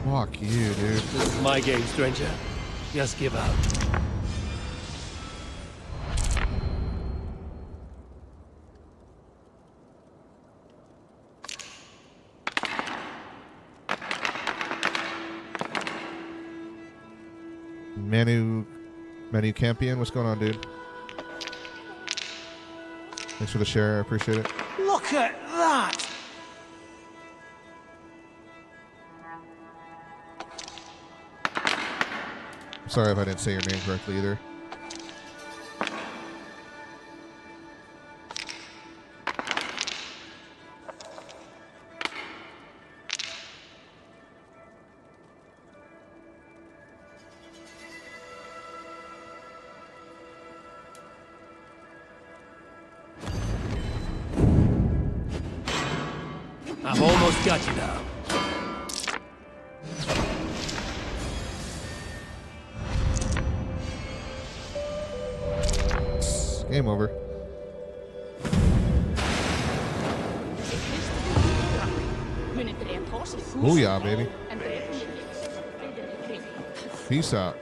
S1: Fuck you, dude.
S2: This is my game, stranger. Just give out.
S1: Menu Campion, what's going on, dude? Thanks for the share, I appreciate it.
S12: Look at that!
S1: Sorry if I didn't say your name correctly either.
S2: I've almost got you now.
S1: Game over. Booyah, baby. Peace out.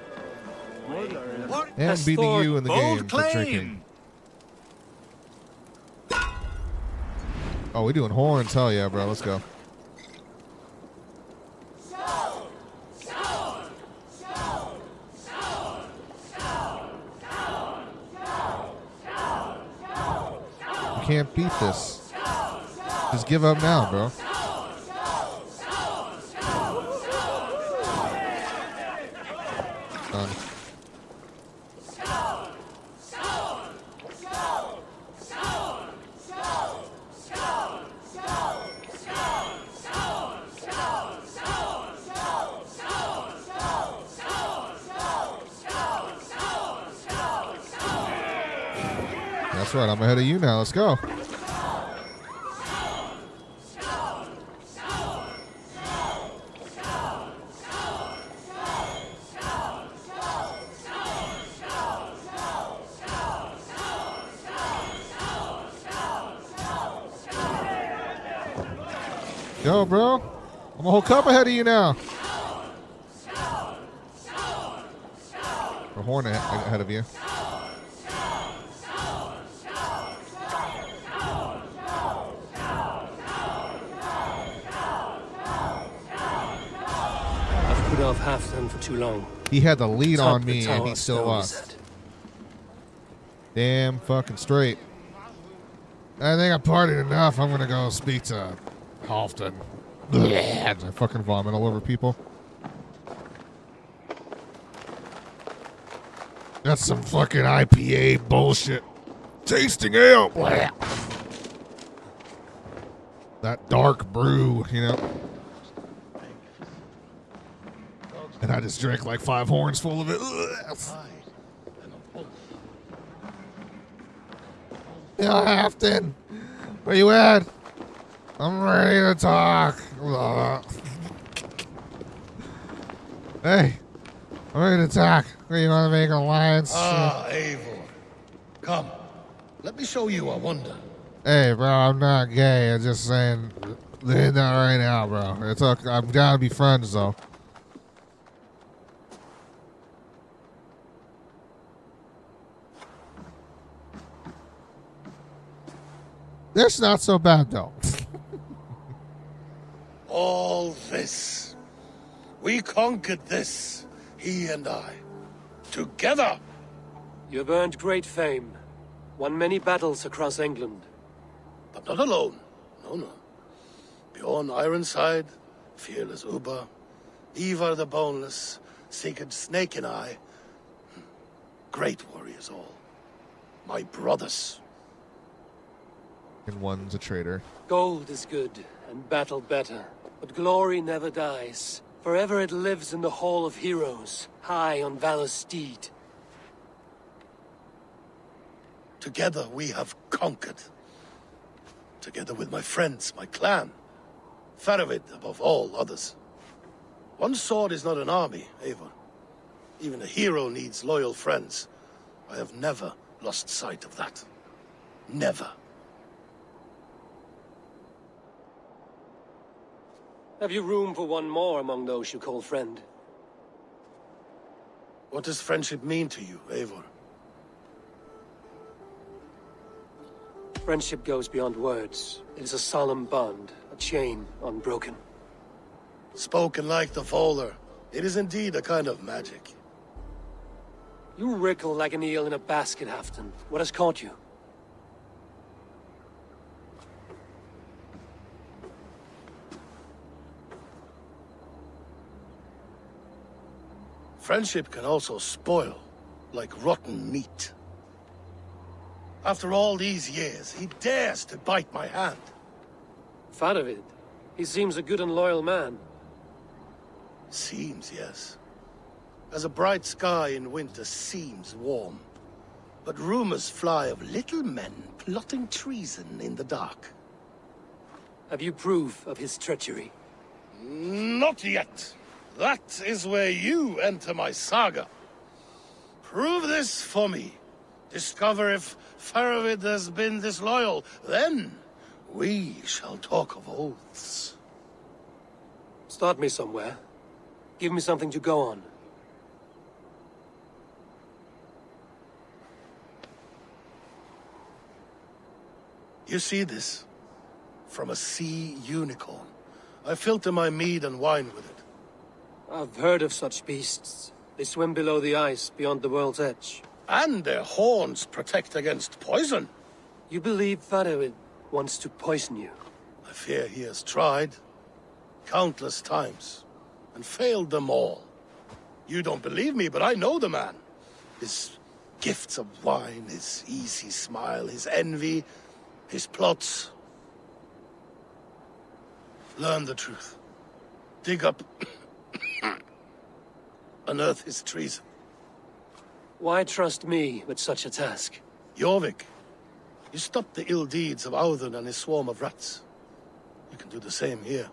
S1: And beating you in the game for drinking. Oh, we doing horns? Hell yeah, bro. Let's go. You can't beat this. Just give up now, bro. Done. That's right, I'm ahead of you now. Let's go. Go, bro. I'm a whole cup ahead of you now. A horn ahead of you.
S2: I've put off Halfdan for too long.
S1: He had the lead
S2: Top
S1: on
S2: the
S1: me, and
S2: tower
S1: he still
S2: stone
S1: lost.
S2: set.
S1: Damn fucking straight. I think I partied enough. I'm gonna go speak to Halfdan. I fucking vomit all over people. That's some fucking IPA bullshit. Tasting ale. That dark brew, you know. And I just drank like 5 horns full of it. Yeah, Halfdan. Where you at? I'm ready to talk. Hey, I'm ready to talk. Where you want to make an alliance?
S5: Ah, Eivor. Come, let me show you a wonder.
S1: Hey, bro, I'm not gay. I'm just saying, they're not right now, bro. It's okay. I'm down to be friends, though. That's not so bad, though.
S5: All this. We conquered this, he and I. Together!
S2: You have earned great fame. Won many battles across England.
S5: But not alone. No, no. Bjorn Ironside, fearless Uber, Ivar the Boneless, Sigurd Snake and I. Great warriors all. My brothers.
S1: And one's a traitor.
S2: Gold is good, and battle better. But glory never dies. Forever it lives in the Hall of Heroes, high on Valor's steed.
S5: Together we have conquered. Together with my friends, my clan. Faravid above all others. One sword is not an army, Eivor. Even a hero needs loyal friends. I have never lost sight of that. Never.
S2: Have you room for one more among those you call friend?
S5: What does friendship mean to you, Eivor?
S2: Friendship goes beyond words. It is a solemn bond, a chain unbroken.
S5: Spoken like the Fowler, it is indeed a kind of magic.
S2: You wrinkle like an eel in a basket, Halfdan. What has caught you?
S5: Friendship can also spoil, like rotten meat. After all these years, he dares to bite my hand.
S2: Faravid. He seems a good and loyal man.
S5: Seems, yes. As a bright sky in winter seems warm. But rumors fly of little men plotting treason in the dark.
S2: Have you proof of his treachery?
S5: Not yet. That is where you enter my saga. Prove this for me. Discover if Faravid has been disloyal. Then we shall talk of oaths.
S2: Start me somewhere. Give me something to go on.
S5: You see this? From a sea unicorn. I filter my mead and wine with it.
S2: I've heard of such beasts. They swim below the ice, beyond the world's edge.
S5: And their horns protect against poison.
S2: You believe Faravid wants to poison you?
S5: I fear he has tried. Countless times. And failed them all. You don't believe me, but I know the man. His gifts of wine, his easy smile, his envy, his plots. Learn the truth. Dig up... unearth his treason.
S2: Why trust me with such a task?
S5: Jorvik, you stopped the ill deeds of Audun and his swarm of rats. You can do the same here.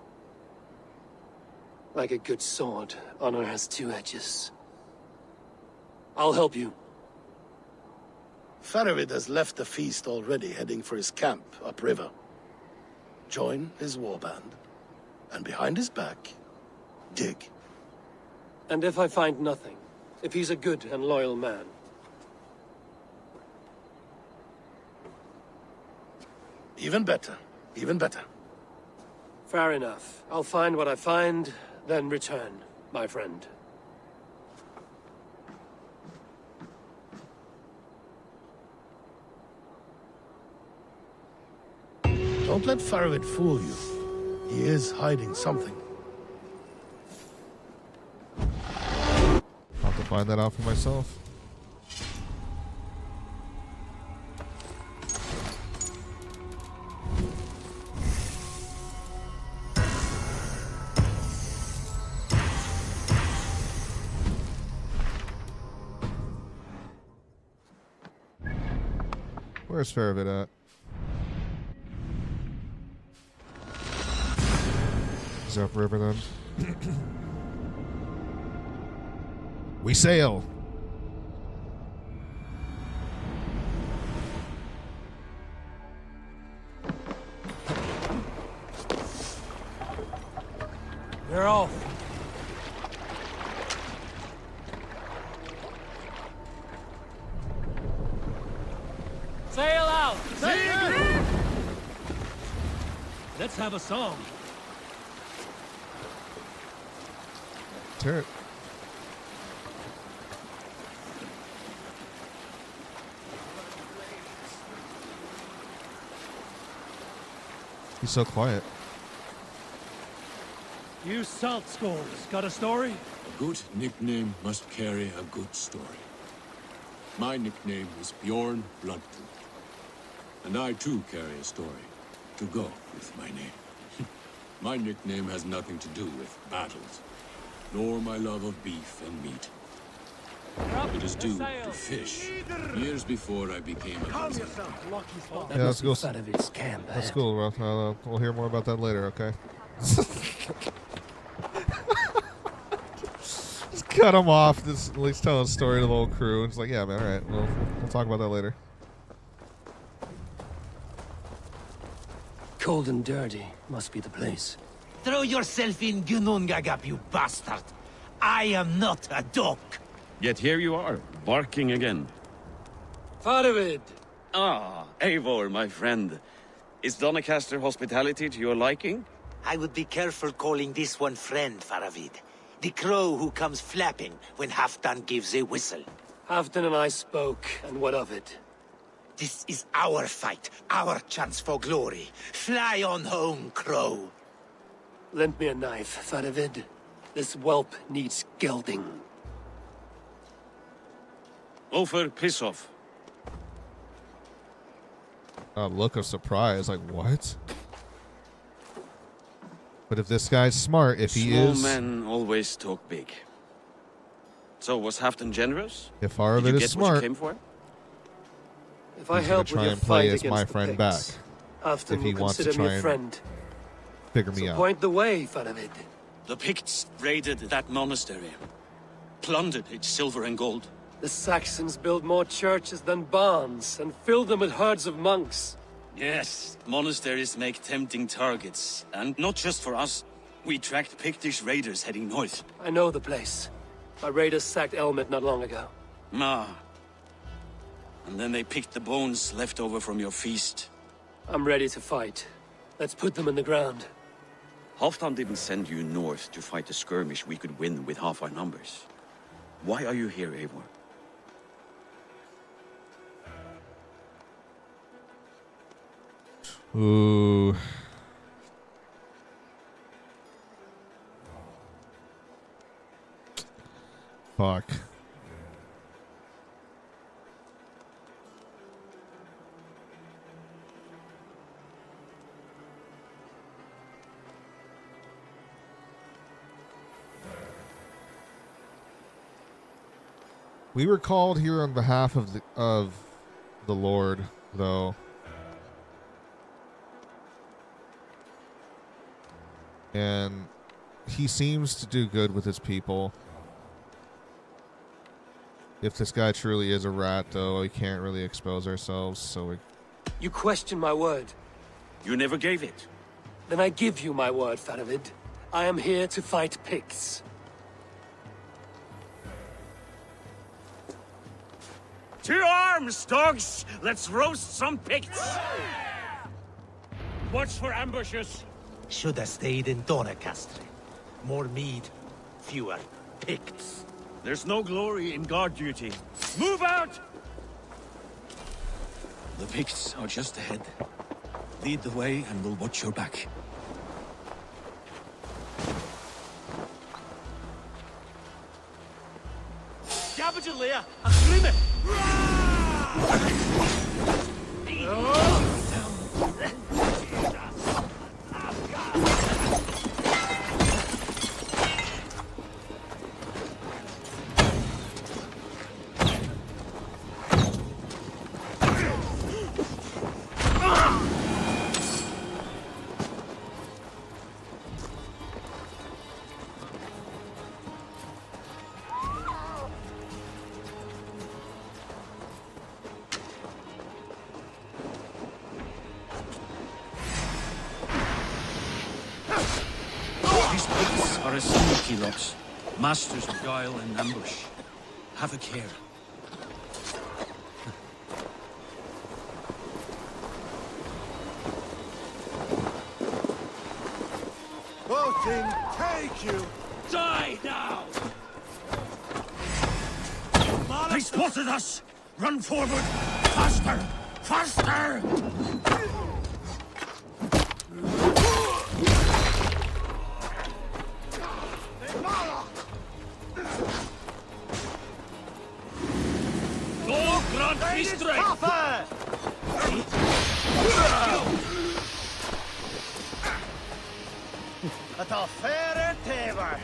S2: Like a good sword, honor has two edges. I'll help you.
S5: Faravid has left the feast already, heading for his camp upriver. Join his warband, and behind his back, dig.
S2: And if I find nothing? If he's a good and loyal man?
S5: Even better. Even better.
S2: Fair enough. I'll find what I find, then return, my friend.
S5: Don't let Faravid fool you. He is hiding something.
S1: I'll have to find that out for myself. Where's Faravid at? He's upriver then. We sail.
S2: We're off.
S8: Sail out!
S2: Sail!
S8: Let's have a song.
S1: Turret. He's so quiet.
S8: You salt skulls, got a story?
S9: A good nickname must carry a good story. My nickname is Bjorn Bloodtooth. And I too carry a story to go with my name. My nickname has nothing to do with battles, nor my love of beef and meat. It is due to fish, years before I became a hunter.
S1: Yeah, let's go. That's cool, bro. We'll hear more about that later, okay? Just cut him off. Just at least tell a story to the whole crew. It's like, yeah, man, all right. We'll talk about that later.
S2: Cold and dirty must be the place.
S13: Throw yourself in Gunungagap, you bastard! I am not a dog!
S23: Yet here you are, barking again.
S2: Faravid!
S23: Ah, Eivor, my friend. Is Doncaster hospitality to your liking?
S13: I would be careful calling this one friend, Faravid. The crow who comes flapping when Halfdan gives a whistle.
S2: Halfdan and I spoke, and what of it?
S13: This is our fight, our chance for glory. Fly on home, crow.
S2: Lend me a knife, Faravid. This whelp needs gelding.
S23: Over, piss off.
S1: A look of surprise, like, what? But if this guy's smart, if he is...
S23: Small men always talk big. So, was Halfdan generous?
S1: If Faravid is smart...
S23: What you came for?
S2: If I help with your
S1: and play
S2: fight
S1: as my
S2: against the
S1: friend back.
S2: Picts, Halfdan
S1: If he
S2: will
S1: wants to
S2: consider
S1: try
S2: me a
S1: and
S2: friend.
S1: figure me
S2: So
S1: out.
S2: point the way, Faravid.
S23: The Picts raided that monastery, plundered its silver and gold.
S2: The Saxons built more churches than barns and filled them with herds of monks.
S23: Yes, monasteries make tempting targets, and not just for us. We tracked Pictish raiders heading north.
S2: I know the place. My raiders sacked Elmet not long ago.
S23: Ah. And then they picked the bones left over from your feast.
S2: I'm ready to fight. Let's put them in the ground.
S23: Halfdan didn't send you north to fight a skirmish we could win with half our numbers. Why are you here, Eivor?
S1: Ooh. Fuck. We were called here on behalf of the Lord, though. And he seems to do good with his people. If this guy truly is a rat, though, we can't really expose ourselves, so we...
S2: You question my word.
S23: You never gave it.
S2: Then I give you my word, Faravid. I am here to fight Picts.
S22: To arms, dogs! Let's roast some Picts! Watch for ambushes.
S13: Should have stayed in Doncaster. More mead, fewer Picts.
S22: There's no glory in guard duty. Move out!
S23: The Picts are just ahead. Lead the way and we'll watch your back.
S7: Cabbage Leia, a screamer!
S23: These Picts are a sneaky lot. Masters of guile and ambush. Have a care.
S25: Voting, take you!
S22: Die now!
S23: They spotted us! Run forward! Faster! Faster!
S22: Go, Grand District!
S11: Atá fere tevar.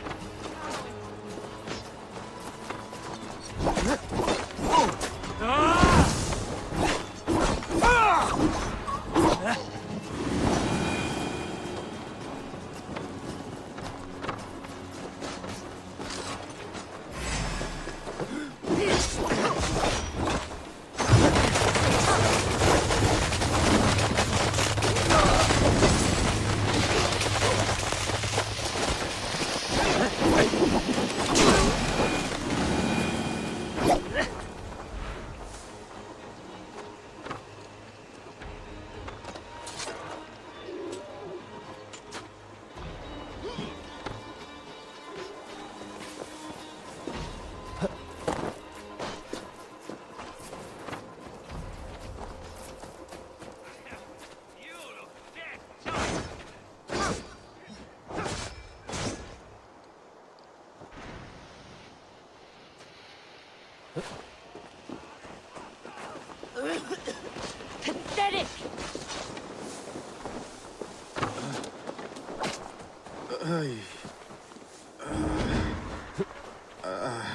S3: Pathetic!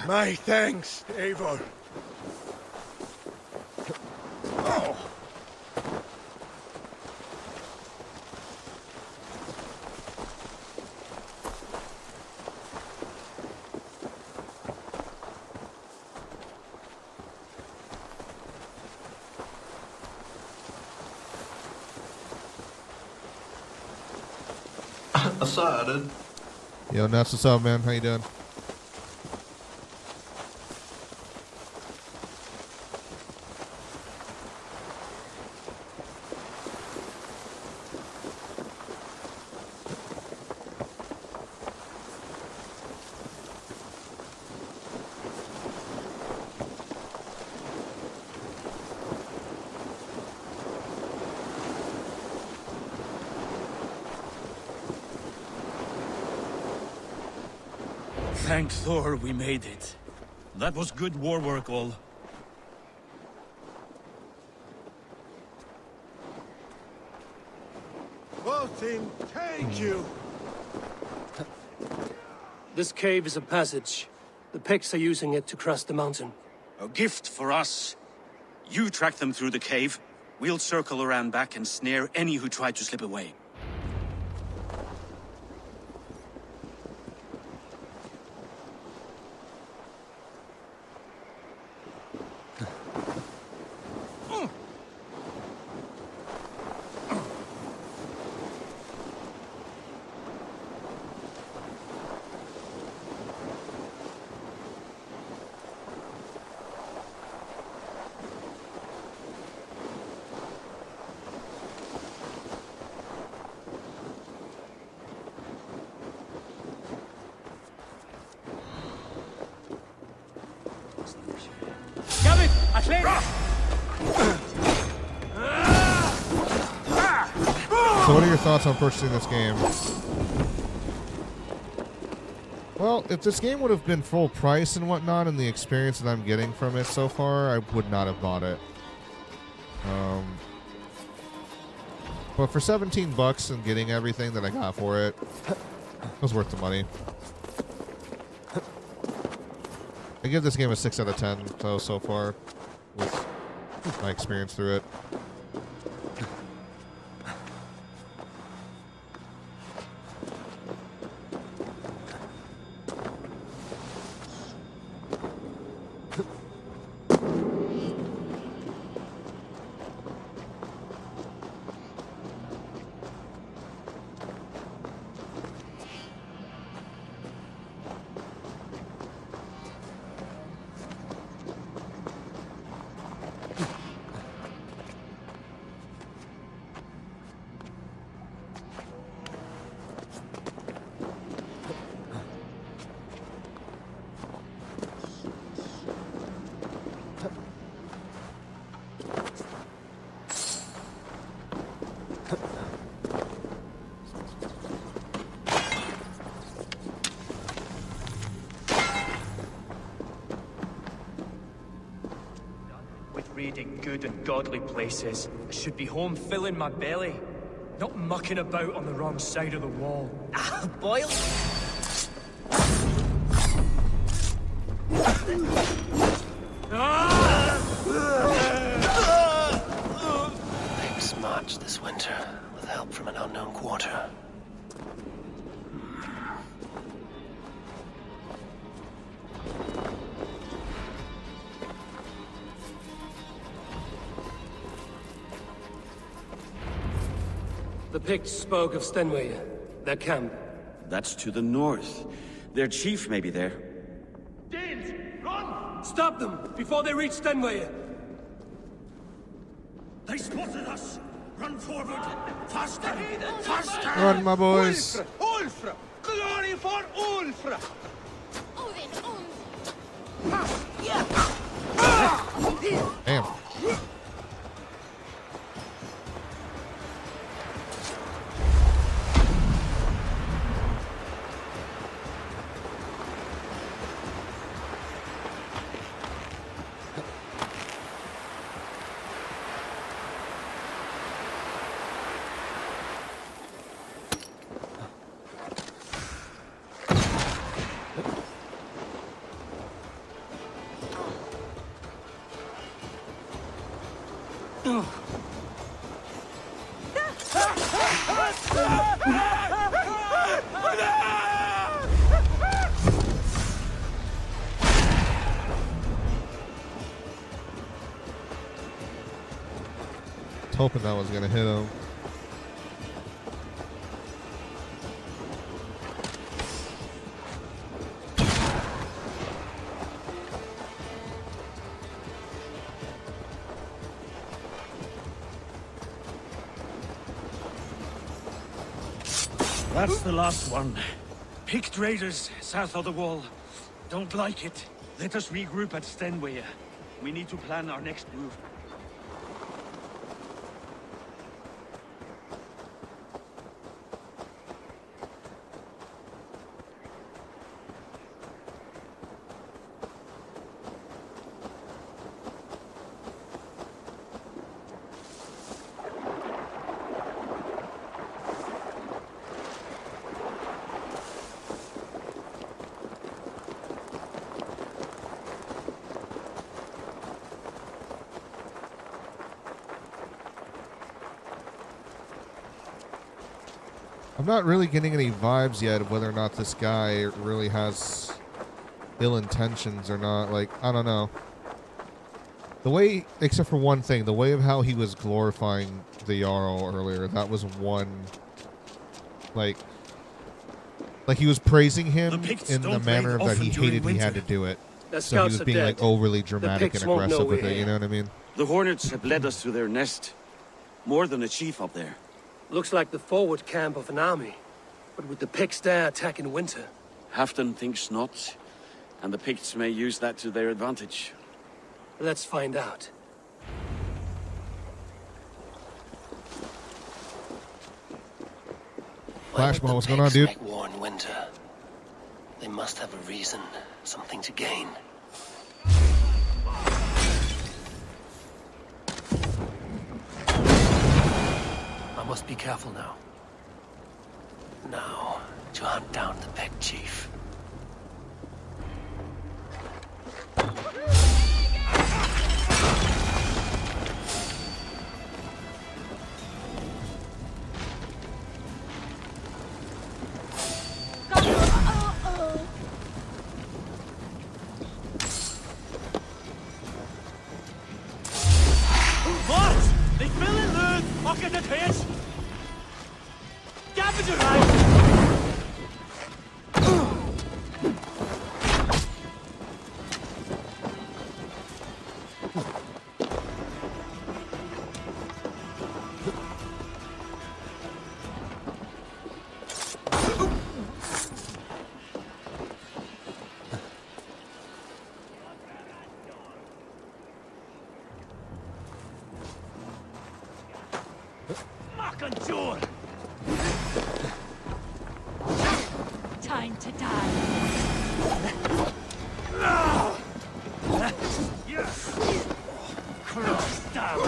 S25: My thanks, Eivor.
S10: Aside.
S1: Yo, Nuts, what's up, man? How you doing?
S8: Thank Thor we made it. That was good war work, all.
S25: Odin, thank you!
S2: This cave is a passage. The Picts are using it to cross the mountain.
S23: A gift for us. You track them through the cave. We'll circle around back and snare any who try to slip away.
S1: So what are your thoughts on purchasing this game? Well, if this game would have been full price and whatnot, and the experience that I'm getting from it so far, I would not have bought it. But for 17 bucks and getting everything that I got for it, it was worth the money. I give this game a 6 out of 10 so far with my experience through it.
S7: Raiding good and godly places. I should be home filling my belly, not mucking about on the wrong side of the wall.
S15: Boil?
S4: Picts march this winter with help from an unknown quarter.
S2: The Picts spoke of Stenway, their camp.
S23: That's to the north. Their chief may be there.
S2: Danes, run! Stop them before they reach Stenway.
S8: They spotted us! Run forward! Faster! Faster!
S1: Run, my boys!
S25: Ulfra! Glory for Ulfra!
S1: Damn. Hoping that was gonna hit him.
S22: That's the last one. Picked raiders south of the wall. Don't like it. Let us regroup at Stenway. We need to plan our next move.
S1: I'm not really getting any vibes yet of whether or not this guy really has ill intentions or not. Like, I don't know. The way, except for one thing, the way of how he was glorifying the Jarl earlier, that was one, like he was praising him in the manner that he hated he had to do it. So he was being like overly dramatic and aggressive with it, you know what I mean?
S23: The Hornets have led us to their nest. More than a chief up there.
S2: Looks like the forward camp of an army. But with the Picts there attack in winter.
S23: Halfdan thinks not, and the Picts may use that to their advantage.
S2: Let's find out.
S1: Flashball, what's going on, dude?
S4: Make war in winter. They must have a reason, something to gain. I must be careful now. Now, to hunt down the Pict chief.
S7: Wat? Ik wil in leun! Mag ik het hees? Gap het eruit!
S24: Time to die.
S7: Cross down!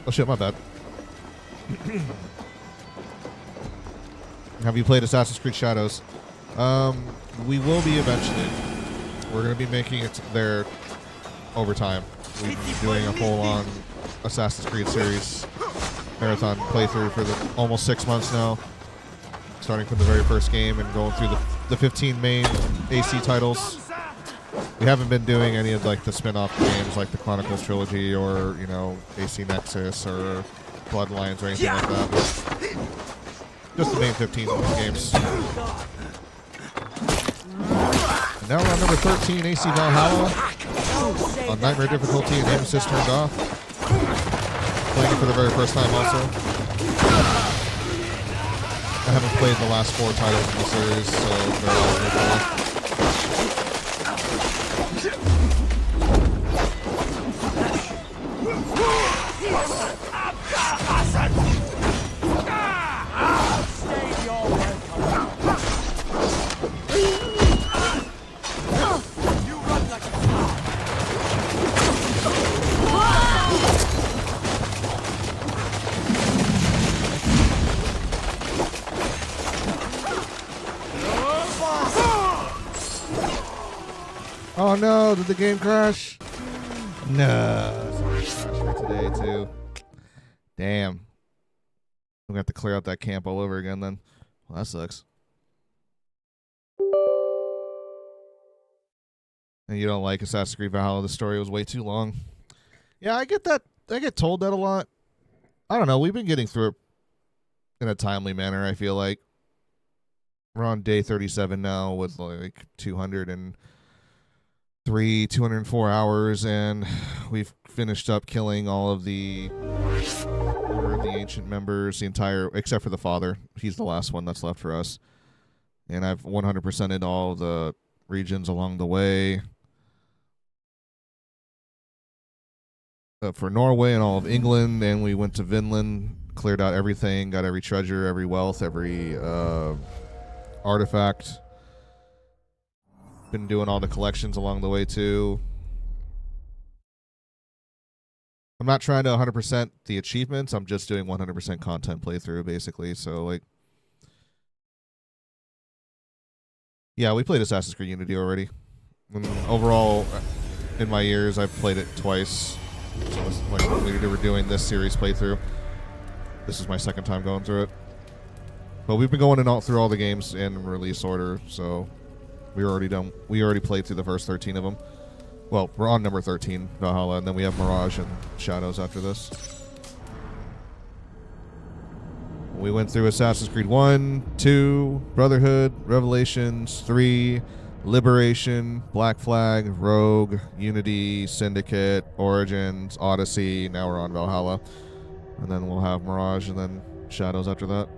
S1: Oh shit, my bad. Have you played Assassin's Creed Shadows? We will be eventually. We're going to be making it there over time. We've been doing a full-on Assassin's Creed series marathon playthrough for almost 6 months now. Starting from the very first game and going through the 15 main AC titles. We haven't been doing any of like the spin-off games like the Chronicles trilogy or, you know, AC Nexus or Bloodlines or anything like that. Just the main 15 games. And now we're on number 13, AC Valhalla. On Nightmare difficulty and aim assist turned off. Playing it for the very first time also. I haven't played the last 4 titles in the series, so they're all very cool. Oh no, did the game crash? No. It's gonna crash for today too. Damn. I'm gonna have to clear out that camp all over again then. Well, that sucks. And you don't like Assassin's Creed Valhalla? The story was way too long. Yeah, I get that. I get told that a lot. I don't know. We've been getting through it in a timely manner, I feel like. We're on day 37 now with like 203, 204 hours, and we've finished up killing all of the Order of the Ancient members, the entire, except for the Father. He's the last one that's left for us. And I've 100%ed all the regions along the way. For Norway and all of England, and we went to Vinland, cleared out everything, got every treasure, every wealth, every artifact. Been doing all the collections along the way too. I'm not trying to 100% the achievements. I'm just doing 100% content playthrough, basically. So, like, yeah, we played Assassin's Creed Unity already. And overall, in my years, I've played it twice. So, like, when we were doing this series playthrough, this is my second time going through it. But we've been going through all the games in release order, so we already played through the first 13 of them. Well, we're on number 13, Valhalla, and then we have Mirage and Shadows after this. We went through Assassin's Creed 1, 2, Brotherhood, Revelations, 3, Liberation, Black Flag, Rogue, Unity, Syndicate, Origins, Odyssey. Now we're on Valhalla. And then we'll have Mirage and then Shadows after that.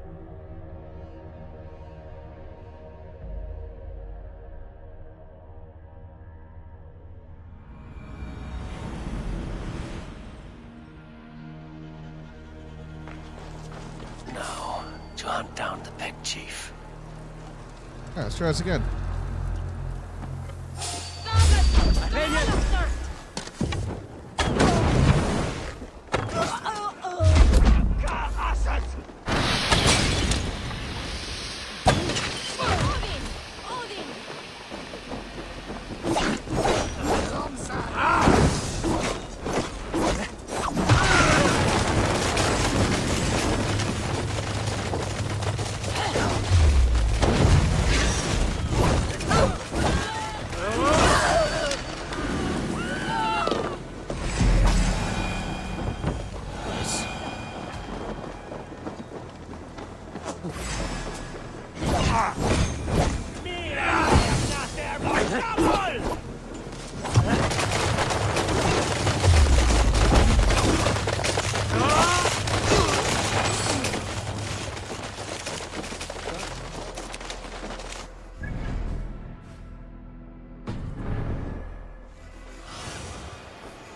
S4: Now, to hunt down the Peg Chief.
S1: Yeah, let's try this again.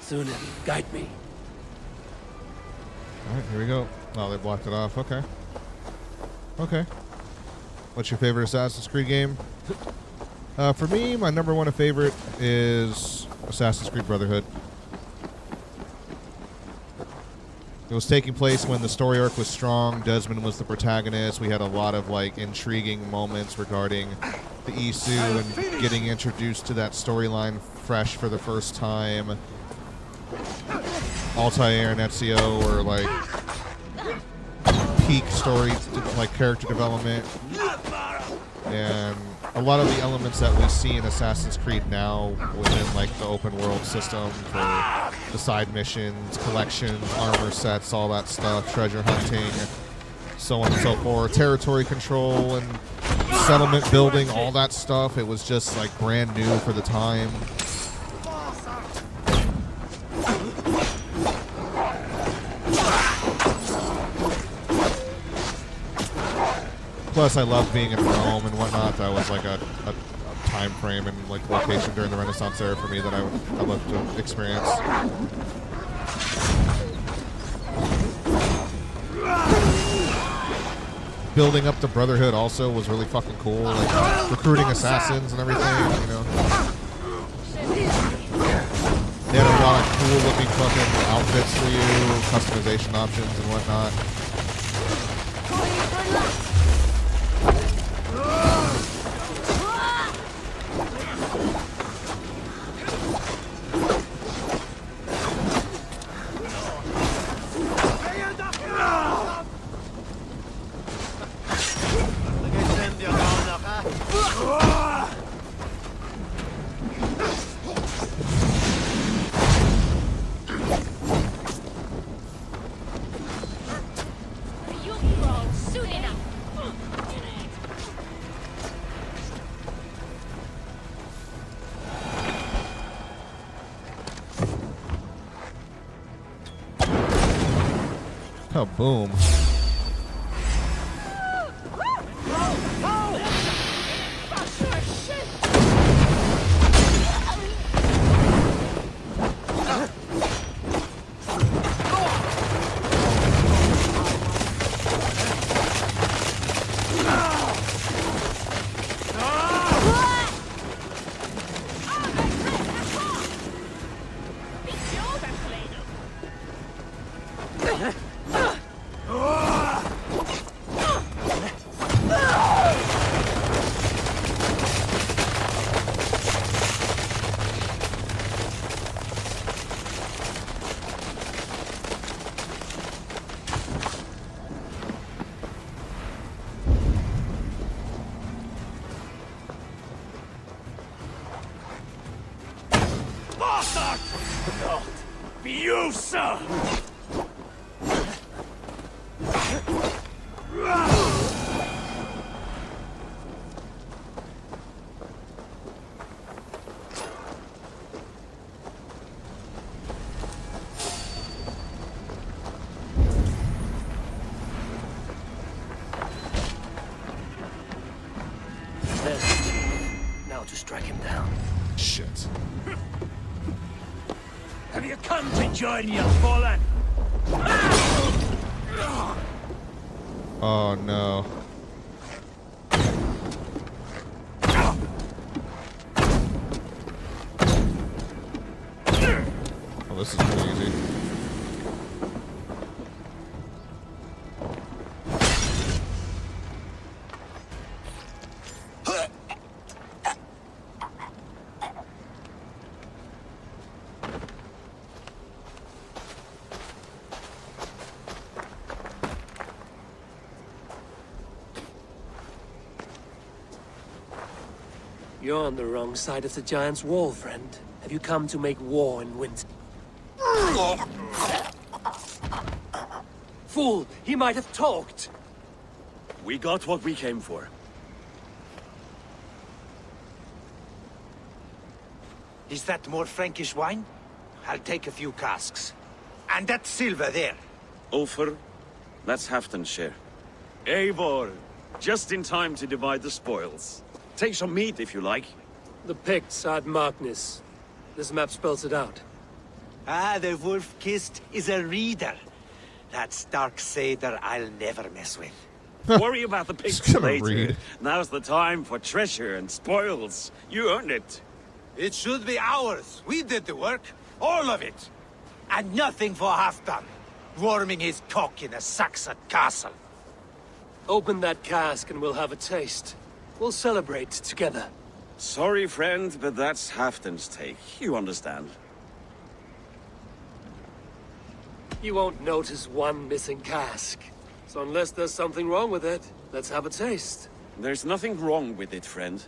S4: Sunan, guide me.
S1: Alright, here we go. Oh, they blocked it off. Okay. Okay. What's your favorite Assassin's Creed game? For me, my number one favorite is Assassin's Creed Brotherhood. It was taking place when the story arc was strong. Desmond was the protagonist. We had a lot of like intriguing moments regarding the Isu and getting introduced to that storyline fresh for the first time. Altair and Ezio were like peak story, like character development, and a lot of the elements that we see in Assassin's Creed now within like the open world system for the side missions, collections, armor sets, all that stuff, treasure hunting, so on and so forth, territory control and settlement building, all that stuff. It was just like brand new for the time. Plus, I love being in Rome and whatnot. That was like a time frame and like location during the Renaissance era for me that I love to experience. Building up the Brotherhood also was really fucking cool. Like recruiting assassins and everything, you know. They had a lot of cool looking fucking outfits for you, customization options and whatnot. Kaboom.
S8: You, sir!
S2: Now to strike him down.
S1: Shit.
S8: Have you come to join your fallen?
S1: Oh no. Oh, this is pretty easy.
S2: You're on the wrong side of the giant's wall, friend. Have you come to make war in winter? Fool! He might have talked!
S23: We got what we came for.
S13: Is that more Frankish wine? I'll take a few casks. And that silver there.
S23: Ulfr, that's Halfdan's share. Eivor, just in time to divide the spoils. Take some meat if you like.
S2: The Picts are at Magnus. This map spells it out.
S13: Ah, the wolf-kissed is a reader. That stark satyr I'll never mess with.
S23: Worry about the Picts later. Now's the time for treasure and spoils. You earned it.
S13: It should be ours. We did the work. All of it. And nothing for Halfdan. Warming his cock in a Saxon castle.
S2: Open that cask and we'll have a taste. We'll celebrate together.
S23: Sorry, friend, but that's Halfdan's take. You understand.
S2: You won't notice one missing cask. So unless there's something wrong with it, let's have a taste.
S23: There's nothing wrong with it, friend.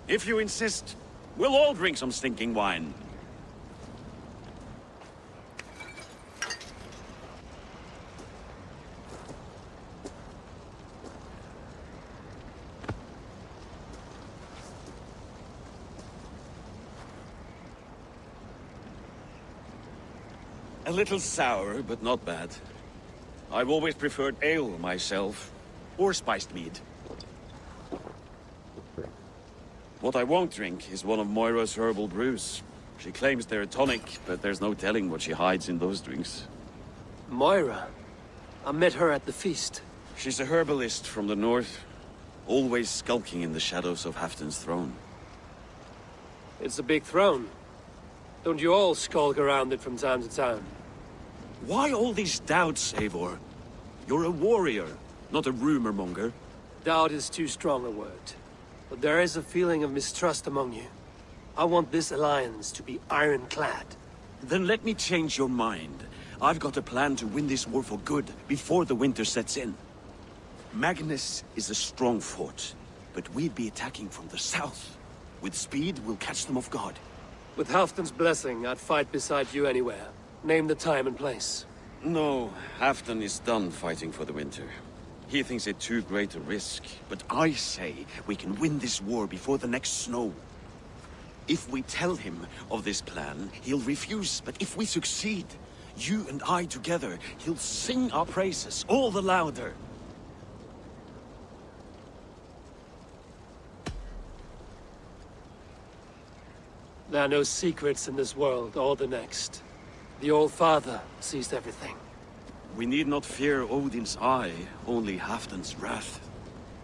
S23: If you insist, we'll all drink some stinking wine. A little sour, but not bad. I've always preferred ale myself, or spiced mead. What I won't drink is one of Moira's herbal brews. She claims they're a tonic, but there's no telling what she hides in those drinks.
S2: Moira? I met her at the feast.
S23: She's a herbalist from the north, always skulking in the shadows of Halfdan's throne.
S2: It's a big throne. Don't you all skulk around it from time to time?
S23: Why all these doubts, Eivor? You're a warrior, not a rumor monger.
S2: Doubt is too strong a word. But there is a feeling of mistrust among you. I want this alliance to be ironclad.
S23: Then let me change your mind. I've got a plan to win this war for good, before the winter sets in. Magnus is a strong fort, but we'd be attacking from the south. With speed, we'll catch them off guard.
S2: With Halfdan's blessing, I'd fight beside you anywhere. Name the time and place.
S23: No, Halfdan is done fighting for the winter. He thinks it too great a risk, but I say we can win this war before the next snow. If we tell him of this plan, he'll refuse. But if we succeed, you and I together, he'll sing our praises all the louder.
S2: There are no secrets in this world or the next. The All-Father sees everything.
S23: We need not fear Odin's eye, only Halfdan's wrath.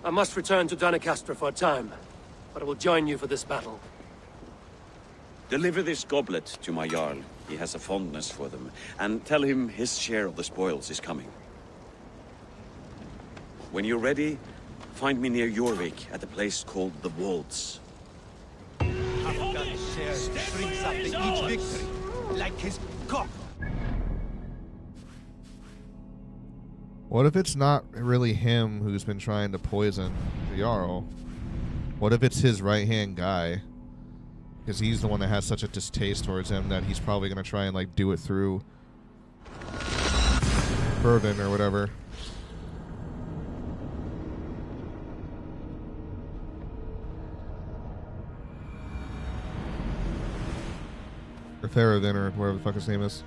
S2: I must return to Doncaster for a time, but I will join you for this battle.
S23: Deliver this goblet to my Jarl. He has a fondness for them. And tell him his share of the spoils is coming. When you're ready, find me near Jorvik at a place called the Wolds.
S13: Halfdan's share brings up each victory, like his cock.
S1: What if it's not really him who's been trying to poison the Jarl? What if it's his right-hand guy? Because he's the one that has such a distaste towards him that he's probably going to try and, like, do it through Bourbon or whatever. Or Theravin or whatever the fuck his name is.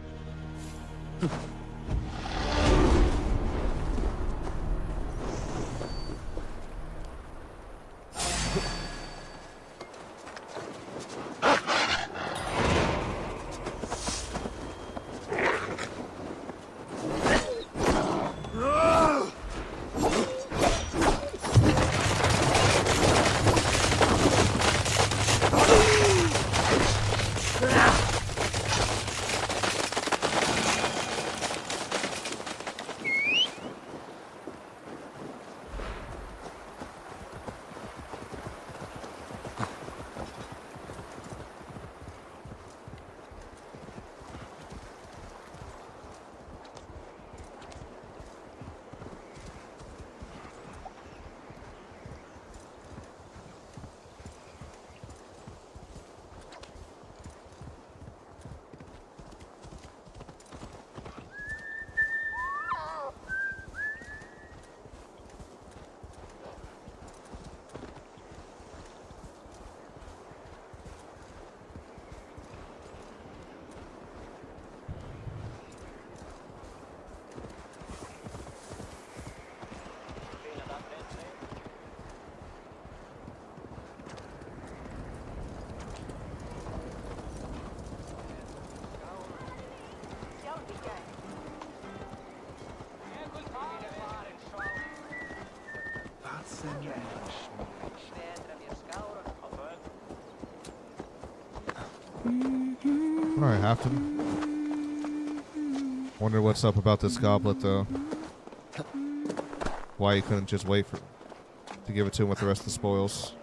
S1: Alright, Halfdan. Wonder what's up about this goblet, though. Why you couldn't just wait to give it to him with the rest of the spoils.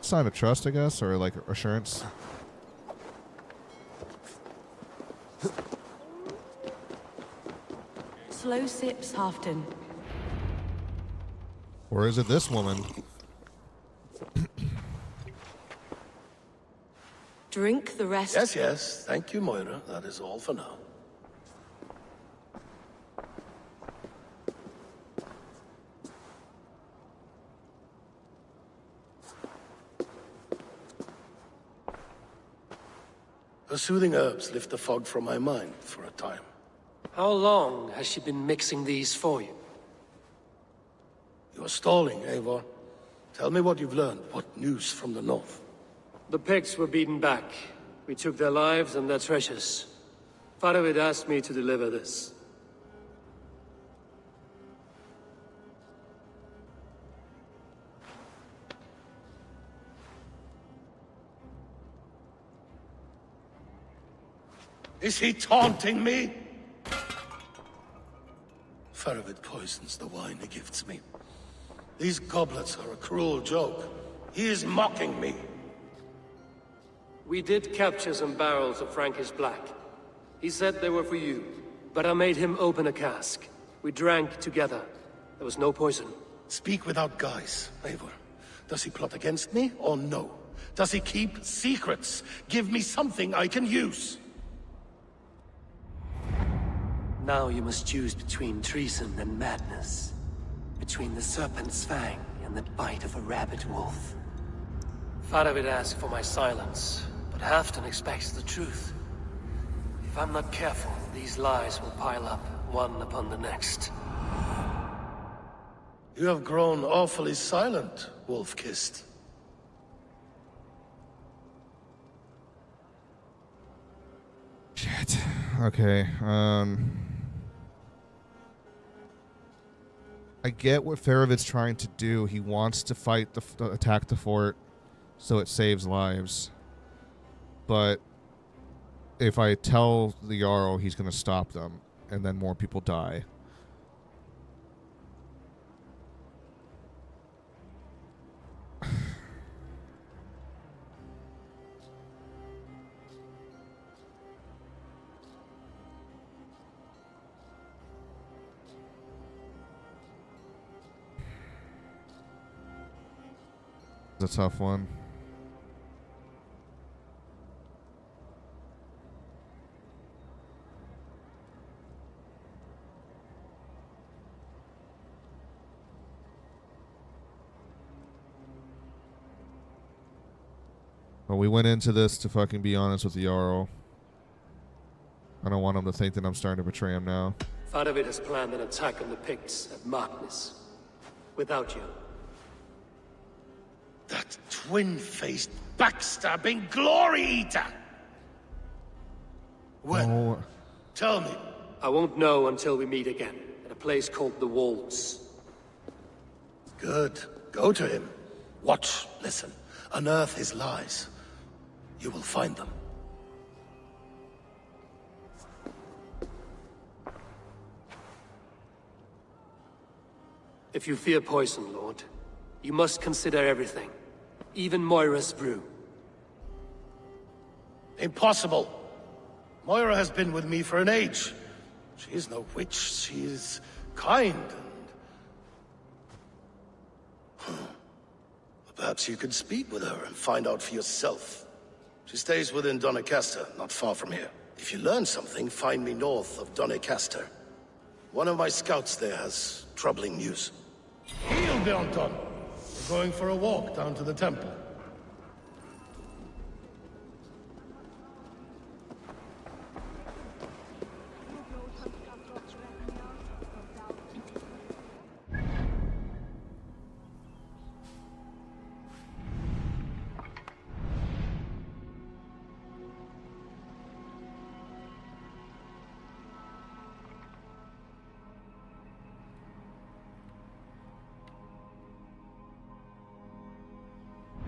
S1: Sign of trust, I guess, or like assurance.
S18: Slow sips, Halfdan.
S1: Or is it this woman?
S18: Drink the rest.
S5: Yes, yes. Thank you, Moira. That is all for now. Her soothing herbs lift the fog from my mind for a time.
S2: How long has she been mixing these for you?
S5: You're stalling, Eivor. Tell me what you've learned. What news from the north?
S2: The Picts were beaten back. We took their lives and their treasures. Faravid asked me to deliver this.
S5: Is he taunting me? Faravid poisons the wine he gifts me. These goblets are a cruel joke. He is mocking me.
S2: We did capture some barrels of Frankish Black. He said they were for you, but I made him open a cask. We drank together. There was no poison.
S5: Speak without guise, Eivor. Does he plot against me, or no? Does he keep secrets? Give me something I can use.
S2: Now you must choose between treason and madness. Between the serpent's fang and the bite of a rabid wolf. Faravid asked for my silence, but Halfdan expects the truth. If I'm not careful, these lies will pile up, one upon the next.
S5: You have grown awfully silent, Wolf-Kissed.
S1: Shit. Okay. I get what Faravid's trying to do. He wants to fight attack the fort, so it saves lives. But if I tell the Jarl he's going to stop them, and then more people die. It's a tough one. But we went into this to fucking be honest with the Jarl. I don't want him to think that I'm starting to betray him now.
S2: Faravid has planned an attack on the Picts at Magnus. Without you.
S5: That twin-faced, backstabbing glory eater! When?
S1: Oh.
S5: Tell me.
S2: I won't know until we meet again, at a place called the Wolves.
S5: Good. Go to him. Watch, listen. Unearth his lies. You will find them.
S2: If you fear poison, Lord, you must consider everything. Even Moira's brew.
S5: Impossible. Moira has been with me for an age. She is no witch. She is kind and... Perhaps you could speak with her and find out for yourself. She stays within Doncaster, not far from here. If you learn something, find me north of Doncaster. One of my scouts there has troubling news. Heel, Bjornton! We're going for a walk down to the temple.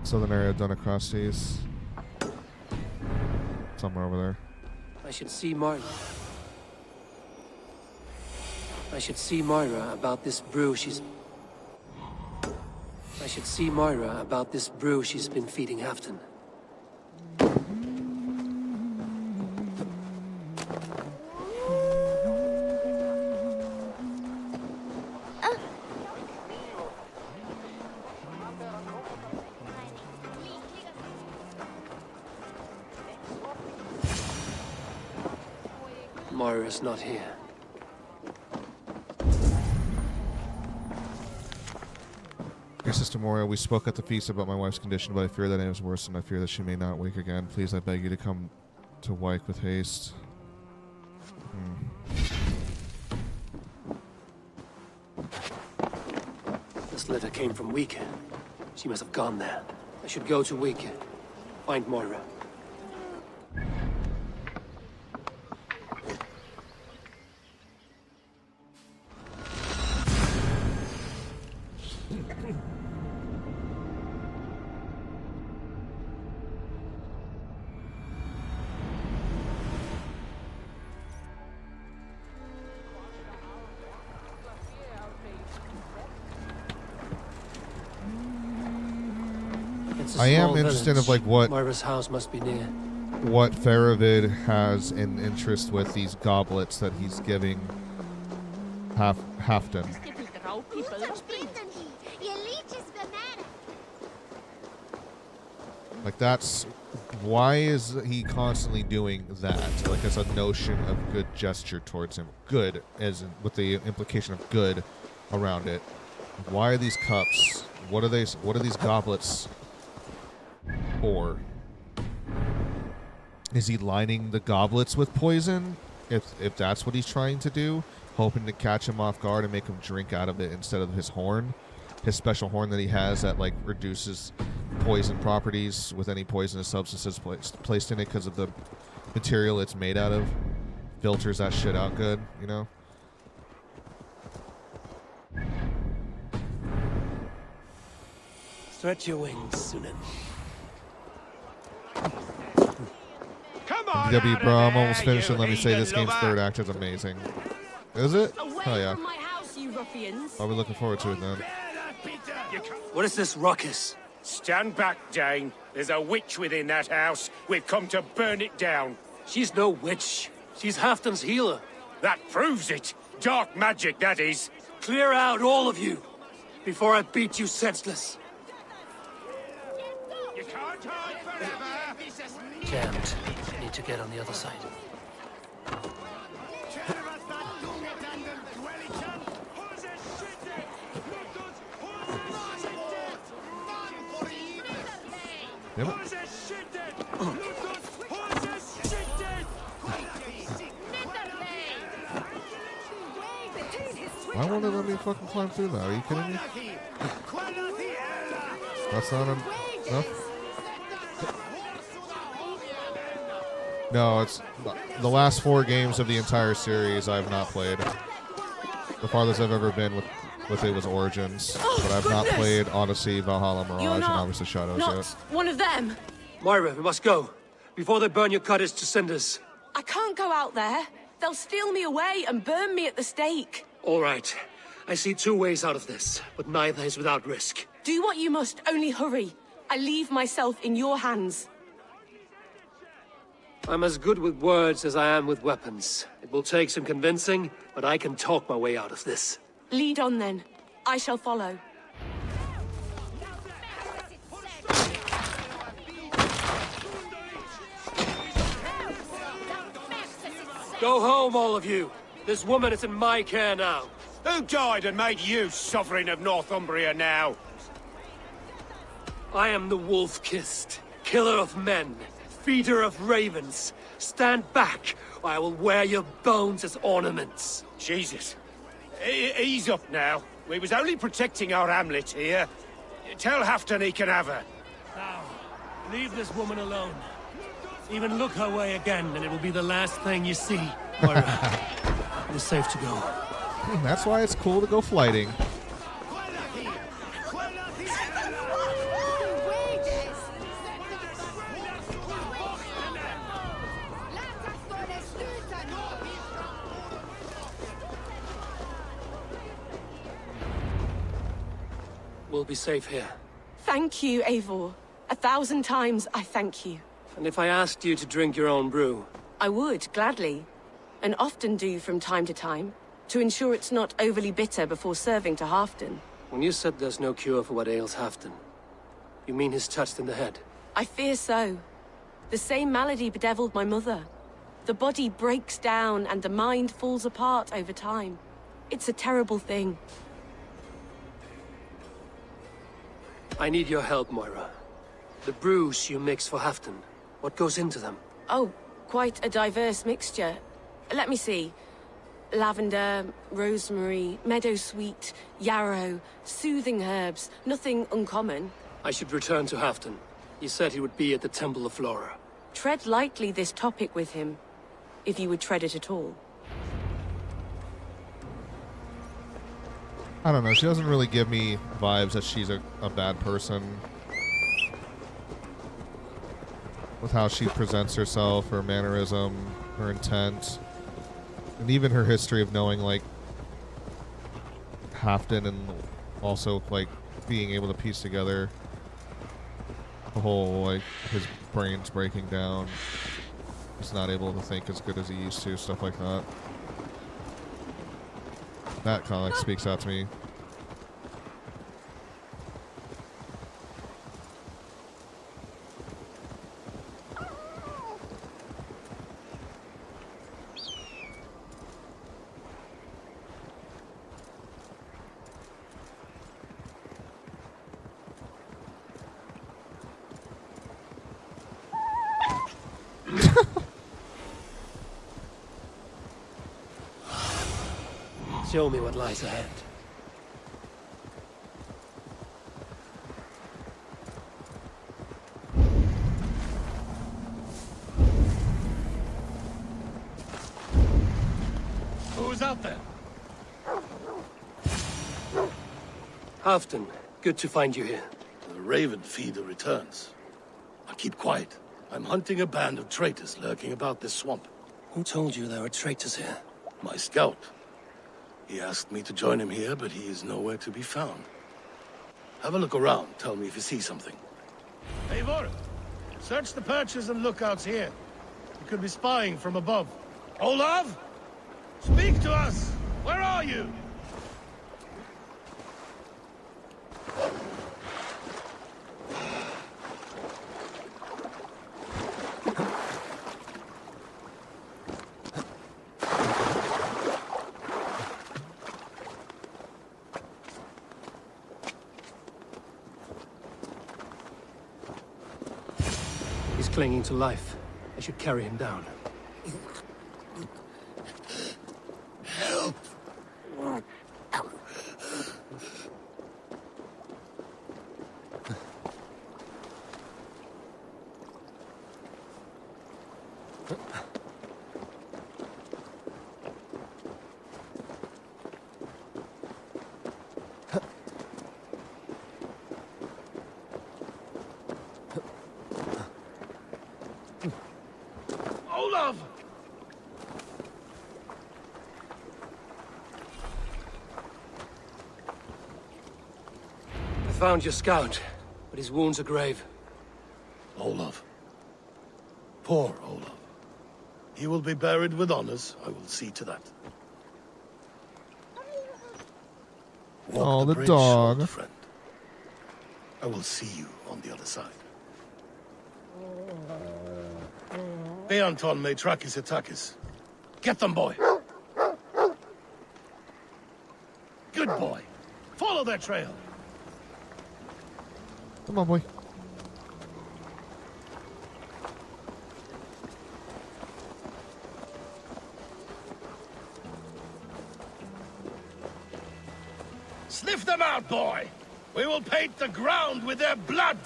S1: Southern area done across these. Somewhere over there.
S2: I should see Moira. I should see Moira about this brew she's... I should see Moira about this brew she's been feeding Halfdan. Moira's not here.
S1: Dear Sister Moira, we spoke at the feast about my wife's condition, but I fear that it is worse, and I fear that she may not wake again. Please, I beg you to come to Wyke with haste.
S2: This letter came from Wyke. She must have gone there. I should go to Wyke. Find Moira.
S1: I am interested in like what
S2: Moira's house must be near.
S1: What Faravid has an interest with these goblets that he's giving Halfdan. Like that's why is he constantly doing that? Like as a notion of good gesture towards him. Good as in, with the implication of good around it. Why are these cups? What are these goblets? Or is he lining the goblets with poison? If that's what he's trying to do, hoping to catch him off guard and make him drink out of it instead of his horn, his special horn that he has that like reduces poison properties with any poisonous substances placed in it because of the material it's made out of. Filters that shit out good, you know?
S4: Stretch your wings, Sunan.
S8: Come on,
S1: DW, bro, I'm almost finished, and let me say this game's third act is amazing. Is it?
S18: Away
S1: Oh yeah.
S18: from my house, you ruffians.
S1: I'll be looking forward to it then.
S4: What is this ruckus?
S14: Stand back, Dane. There's a witch within that house. We've come to burn it down.
S2: She's no witch. She's Halfdan's healer.
S14: That proves it. Dark magic, that is.
S2: Clear out, all of you, before I beat you senseless.
S8: You can't hide forever.
S4: Jammed. Need to get on the other side.
S1: Yep. Why won't it let me fucking climb through that? Are you kidding me? That's not enough? No, it's the last 4 games of the entire series I've not played. The farthest I've ever been with it was Origins, but I've not played Odyssey, Valhalla, Mirage, and obviously Shadows
S18: Not
S1: yet.
S18: one of them.
S2: Moira, we must go, before they burn your cottage to cinders.
S18: I can't go out there. They'll steal me away and burn me at the stake.
S2: All right. I see 2 ways out of this, but neither is without risk.
S18: Do what you must, only hurry. I leave myself in your hands.
S2: I'm as good with words as I am with weapons. It will take some convincing, but I can talk my way out of this.
S18: Lead on then. I shall follow.
S2: Go home, all of you. This woman is in my care now.
S14: Who died and made you sovereign of Northumbria now?
S2: I am the wolf-kissed, killer of men, feeder of ravens. Stand back, or I will wear your bones as ornaments.
S14: Jesus. Ease up now. We was only protecting our hamlet here. Tell Halfdan he can have her.
S2: Now, leave this woman alone. Even look her way again, and it will be the last thing you see. Moira, it is safe to go.
S1: That's why it's cool to go flighting.
S2: We'll be safe here.
S18: Thank you, Eivor. 1,000 times I thank you.
S2: And if I asked you to drink your own brew?
S18: I would, gladly. And often do from time to time, to ensure it's not overly bitter before serving to Halfdan.
S2: When you said there's no cure for what ails Halfdan, you mean he's touched in the head?
S18: I fear so. The same malady bedeviled my mother. The body breaks down and the mind falls apart over time. It's a terrible thing.
S2: I need your help, Moira. The brews you mix for Halfdan, what goes into them?
S18: Oh, quite a diverse mixture. Let me see. Lavender, rosemary, meadowsweet, yarrow, soothing herbs. Nothing uncommon.
S2: I should return to Halfdan. He said he would be at the Temple of Flora.
S18: Tread lightly this topic with him, if you would tread it at all.
S1: I don't know. She doesn't really give me vibes that she's a bad person. With how she presents herself, her mannerism, her intent. And even her history of knowing, like, Halfdan and also, like, being able to piece together the whole, like, his brain's breaking down. He's not able to think as good as he used to, stuff like that. That kind of, like, speaks out to me.
S2: Show me what lies ahead.
S5: Who's out there?
S2: Halfton, good to find you here.
S5: The Raven feeder returns. Now keep quiet. I'm hunting a band of traitors lurking about this swamp.
S2: Who told you there were traitors here?
S5: My scout. He asked me to join him here, but he is nowhere to be found. Have a look around. Tell me if you see something. Eivor, search the perches and lookouts here. You could be spying from above. Olav? Speak to us! Where are you?
S2: He's clinging to life. I should carry him down.
S5: Help! Olav!
S2: I found your scout, but his wounds are grave.
S5: Olav. Poor Olav. He will be buried with honors. I will see to that.
S1: Oh, the
S5: bridge,
S1: dog.
S5: old friend. I will see you on the other side. Beanton may track his attackers. Get them, boy! Good boy. Follow their trail.
S1: Come on, boy.
S5: Sniff them out, boy! We will paint the ground with their blood!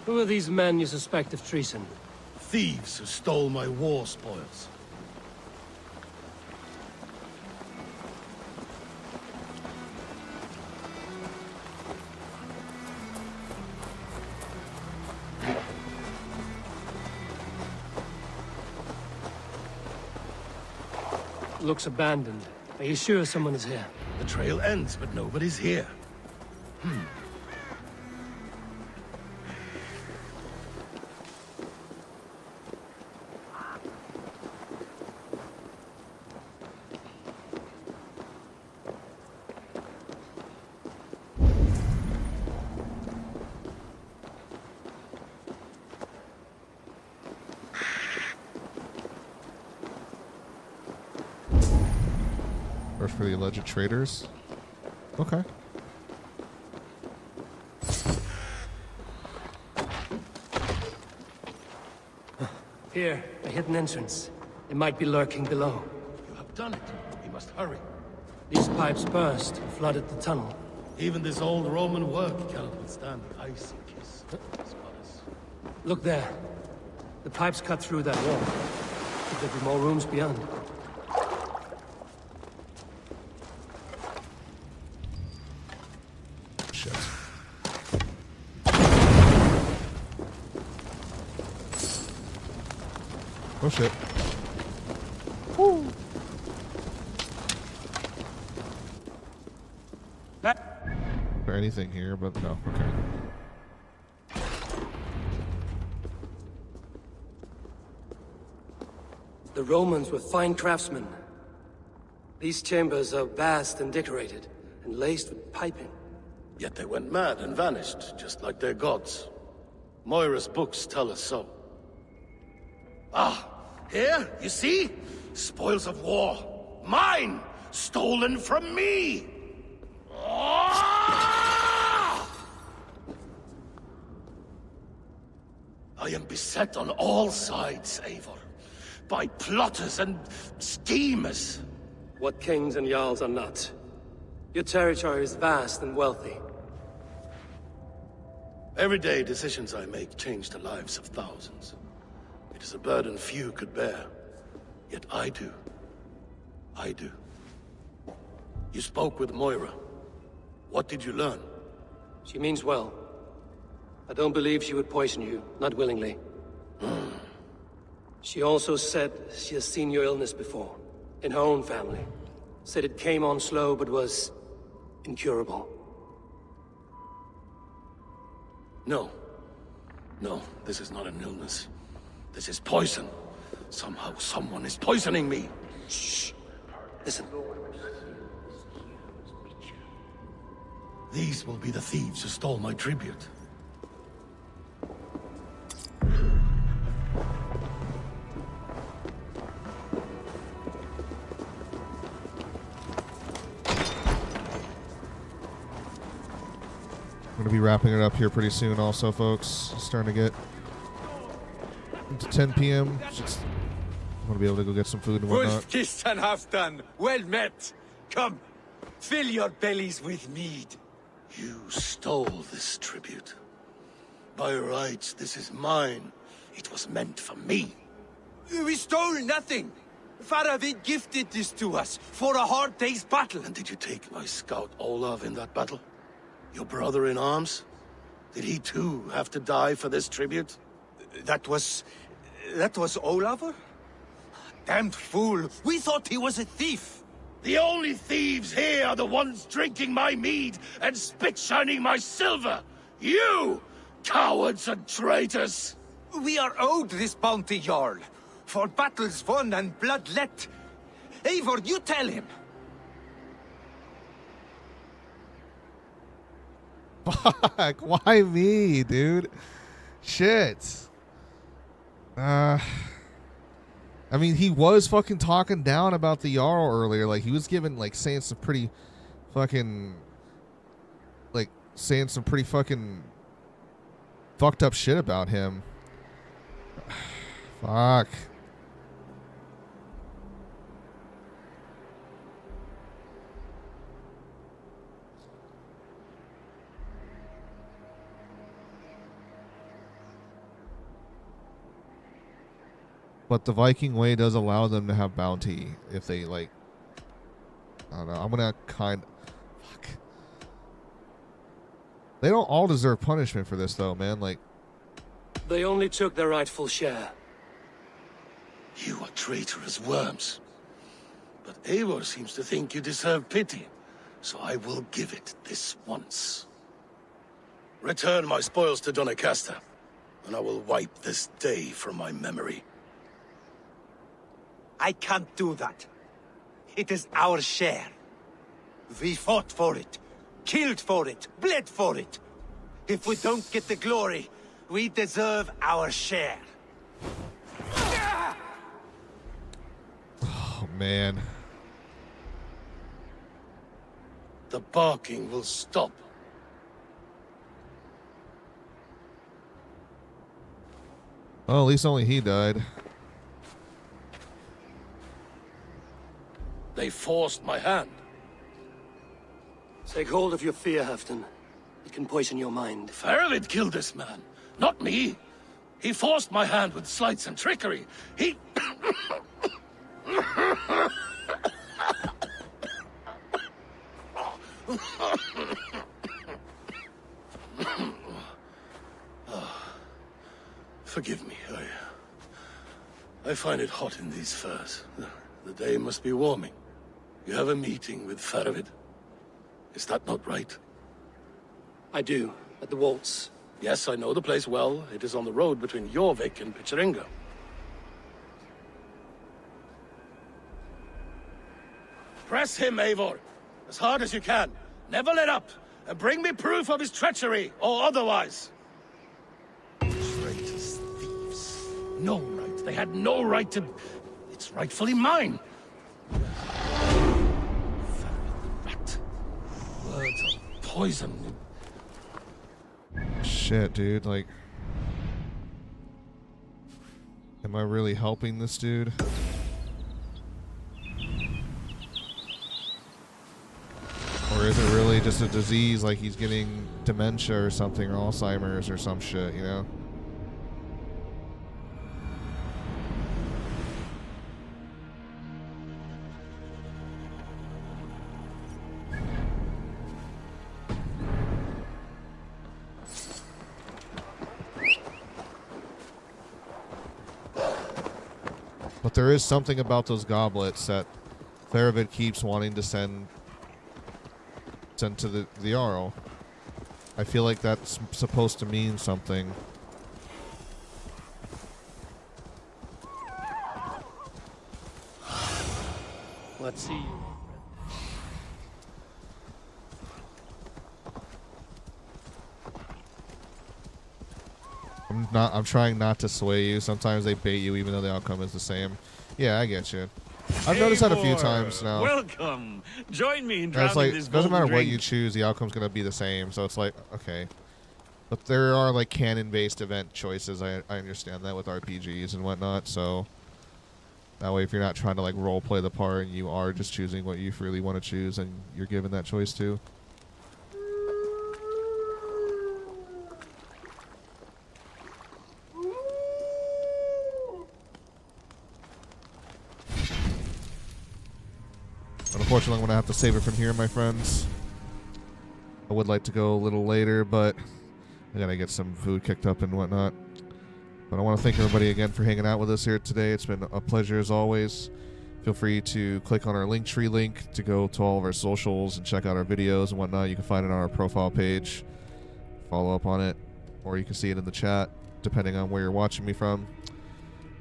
S2: Who are these men you suspect of treason?
S5: Thieves who stole my war spoils.
S2: Looks abandoned. Are you sure someone is here?
S5: The trail ends, but nobody's here.
S1: Search for the alleged traitors. Okay.
S2: Here, a hidden entrance. It might be lurking below.
S5: You have done it. We must hurry.
S2: These pipes burst and flooded the tunnel.
S5: Even this old Roman work cannot withstand the icy kiss of these goddess.
S2: Look there. The pipes cut through that wall. Could there be more rooms beyond?
S1: Shit. Oh shit. Woo. Is there anything here? But no. Okay.
S2: The Romans were fine craftsmen. These chambers are vast and decorated, and laced with piping.
S5: Yet they went mad and vanished, just like their gods. Moira's books tell us so. Ah, here, you see? Spoils of war. Mine! stolen from me! I am beset on all sides, Eivor, by plotters and schemers.
S2: What kings and jarls are not. Your territory is vast and wealthy.
S5: Everyday decisions I make change the lives of thousands. It is a burden few could bear. Yet I do. I do. You spoke with Moira. What did you learn?
S2: She means well. I don't believe she would poison you, not willingly. She also said she has seen your illness before, in her own family. Said it came on slow, but was incurable.
S5: No. No, this is not an illness. This is poison. Somehow, someone is poisoning me.
S2: Shh. Listen.
S5: These will be the thieves who stole my tribute.
S1: I'm going to be wrapping it up here pretty soon also, folks. It's starting to get into 10 p.m. Just want to be able to go get some food and whatnot.
S13: Wolf kissed and half done. Well met. Come, fill your bellies with mead.
S5: You stole this tribute. By rights, this is mine. It was meant for me.
S13: We stole nothing. Faravid gifted this to us for a hard day's battle.
S5: And did you take my scout Olav in that battle? Your brother in arms? Did he too have to die for this tribute?
S13: That was Olafur? Damned fool! We thought he was a thief!
S5: The only thieves here are the ones drinking my mead and spit-shining my silver! You! Cowards and traitors!
S13: We are owed this bounty, Jarl, for battles won and blood let. Eivor, you tell him!
S1: Fuck, why me, dude? Shit. I mean, he was fucking talking down about the Jarl earlier. Like, he was giving, like, saying some pretty fucking fucked up shit about him. Fuck. But the Viking way does allow them to have bounty if they, like... I don't know. I'm gonna fuck. They don't all deserve punishment for this, though, man. Like...
S2: They only took their rightful share.
S5: You are traitorous worms. But Eivor seems to think you deserve pity, so I will give it this once. Return my spoils to Doncaster, and I will wipe this day from my memory.
S13: I can't do that. It is our share. We fought for it, killed for it, bled for it. If we don't get the glory, we deserve our share.
S1: Oh, man.
S5: The barking will stop.
S1: Well, at least only he died.
S5: They forced my hand.
S2: Take hold of your fear, Halfdan. It can poison your mind.
S5: Faravid killed this man, not me. He forced my hand with sleights and trickery. He... Forgive me. I find it hot in these furs. The day must be warming. You have a meeting with Faravid. Is that not right?
S2: I do, at the waltz.
S5: Yes, I know the place well. It is on the road between Jorvik and Picheringa. Press him, Eivor, as hard as you can. Never let up, and bring me proof of his treachery, or otherwise. Traitors, thieves. No right. They had no right to... It's rightfully mine.
S25: poison.
S1: Shit, dude. Like, am I really helping this dude? Or is it really just a disease, like he's getting dementia or something, or Alzheimer's or some shit, you know? But there is something about those goblets that Theravid keeps wanting to send to the Jarl. I feel like that's supposed to mean something.
S2: Let's see.
S1: I'm trying not to sway you. Sometimes they bait you even though the outcome is the same. Yeah, I get you. I've noticed that a few times now.
S22: Welcome. Join me in
S1: And
S22: drowning
S1: it's like,
S22: this
S1: doesn't matter
S22: golden
S1: what
S22: drink.
S1: you choose, the outcome's gonna be the same. So it's like, okay. But there are like canon-based event choices. I understand that with RPGs and whatnot. So that way, if you're not trying to like role play the part and you are just choosing what you really want to choose, and you're given that choice too. Unfortunately, I'm going to have to save it from here, my friends. I would like to go a little later, but I got to get some food kicked up and whatnot. But I want to thank everybody again for hanging out with us here today. It's been a pleasure as always. Feel free to click on our Linktree link to go to all of our socials and check out our videos and whatnot. You can find it on our profile page. Follow up on it, or you can see it in the chat, depending on where you're watching me from.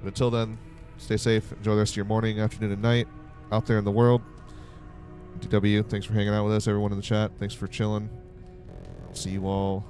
S1: But until then, stay safe. Enjoy the rest of your morning, afternoon, and night out there in the world. DW, thanks for hanging out with us. Everyone in the chat, thanks for chilling. I'll see you all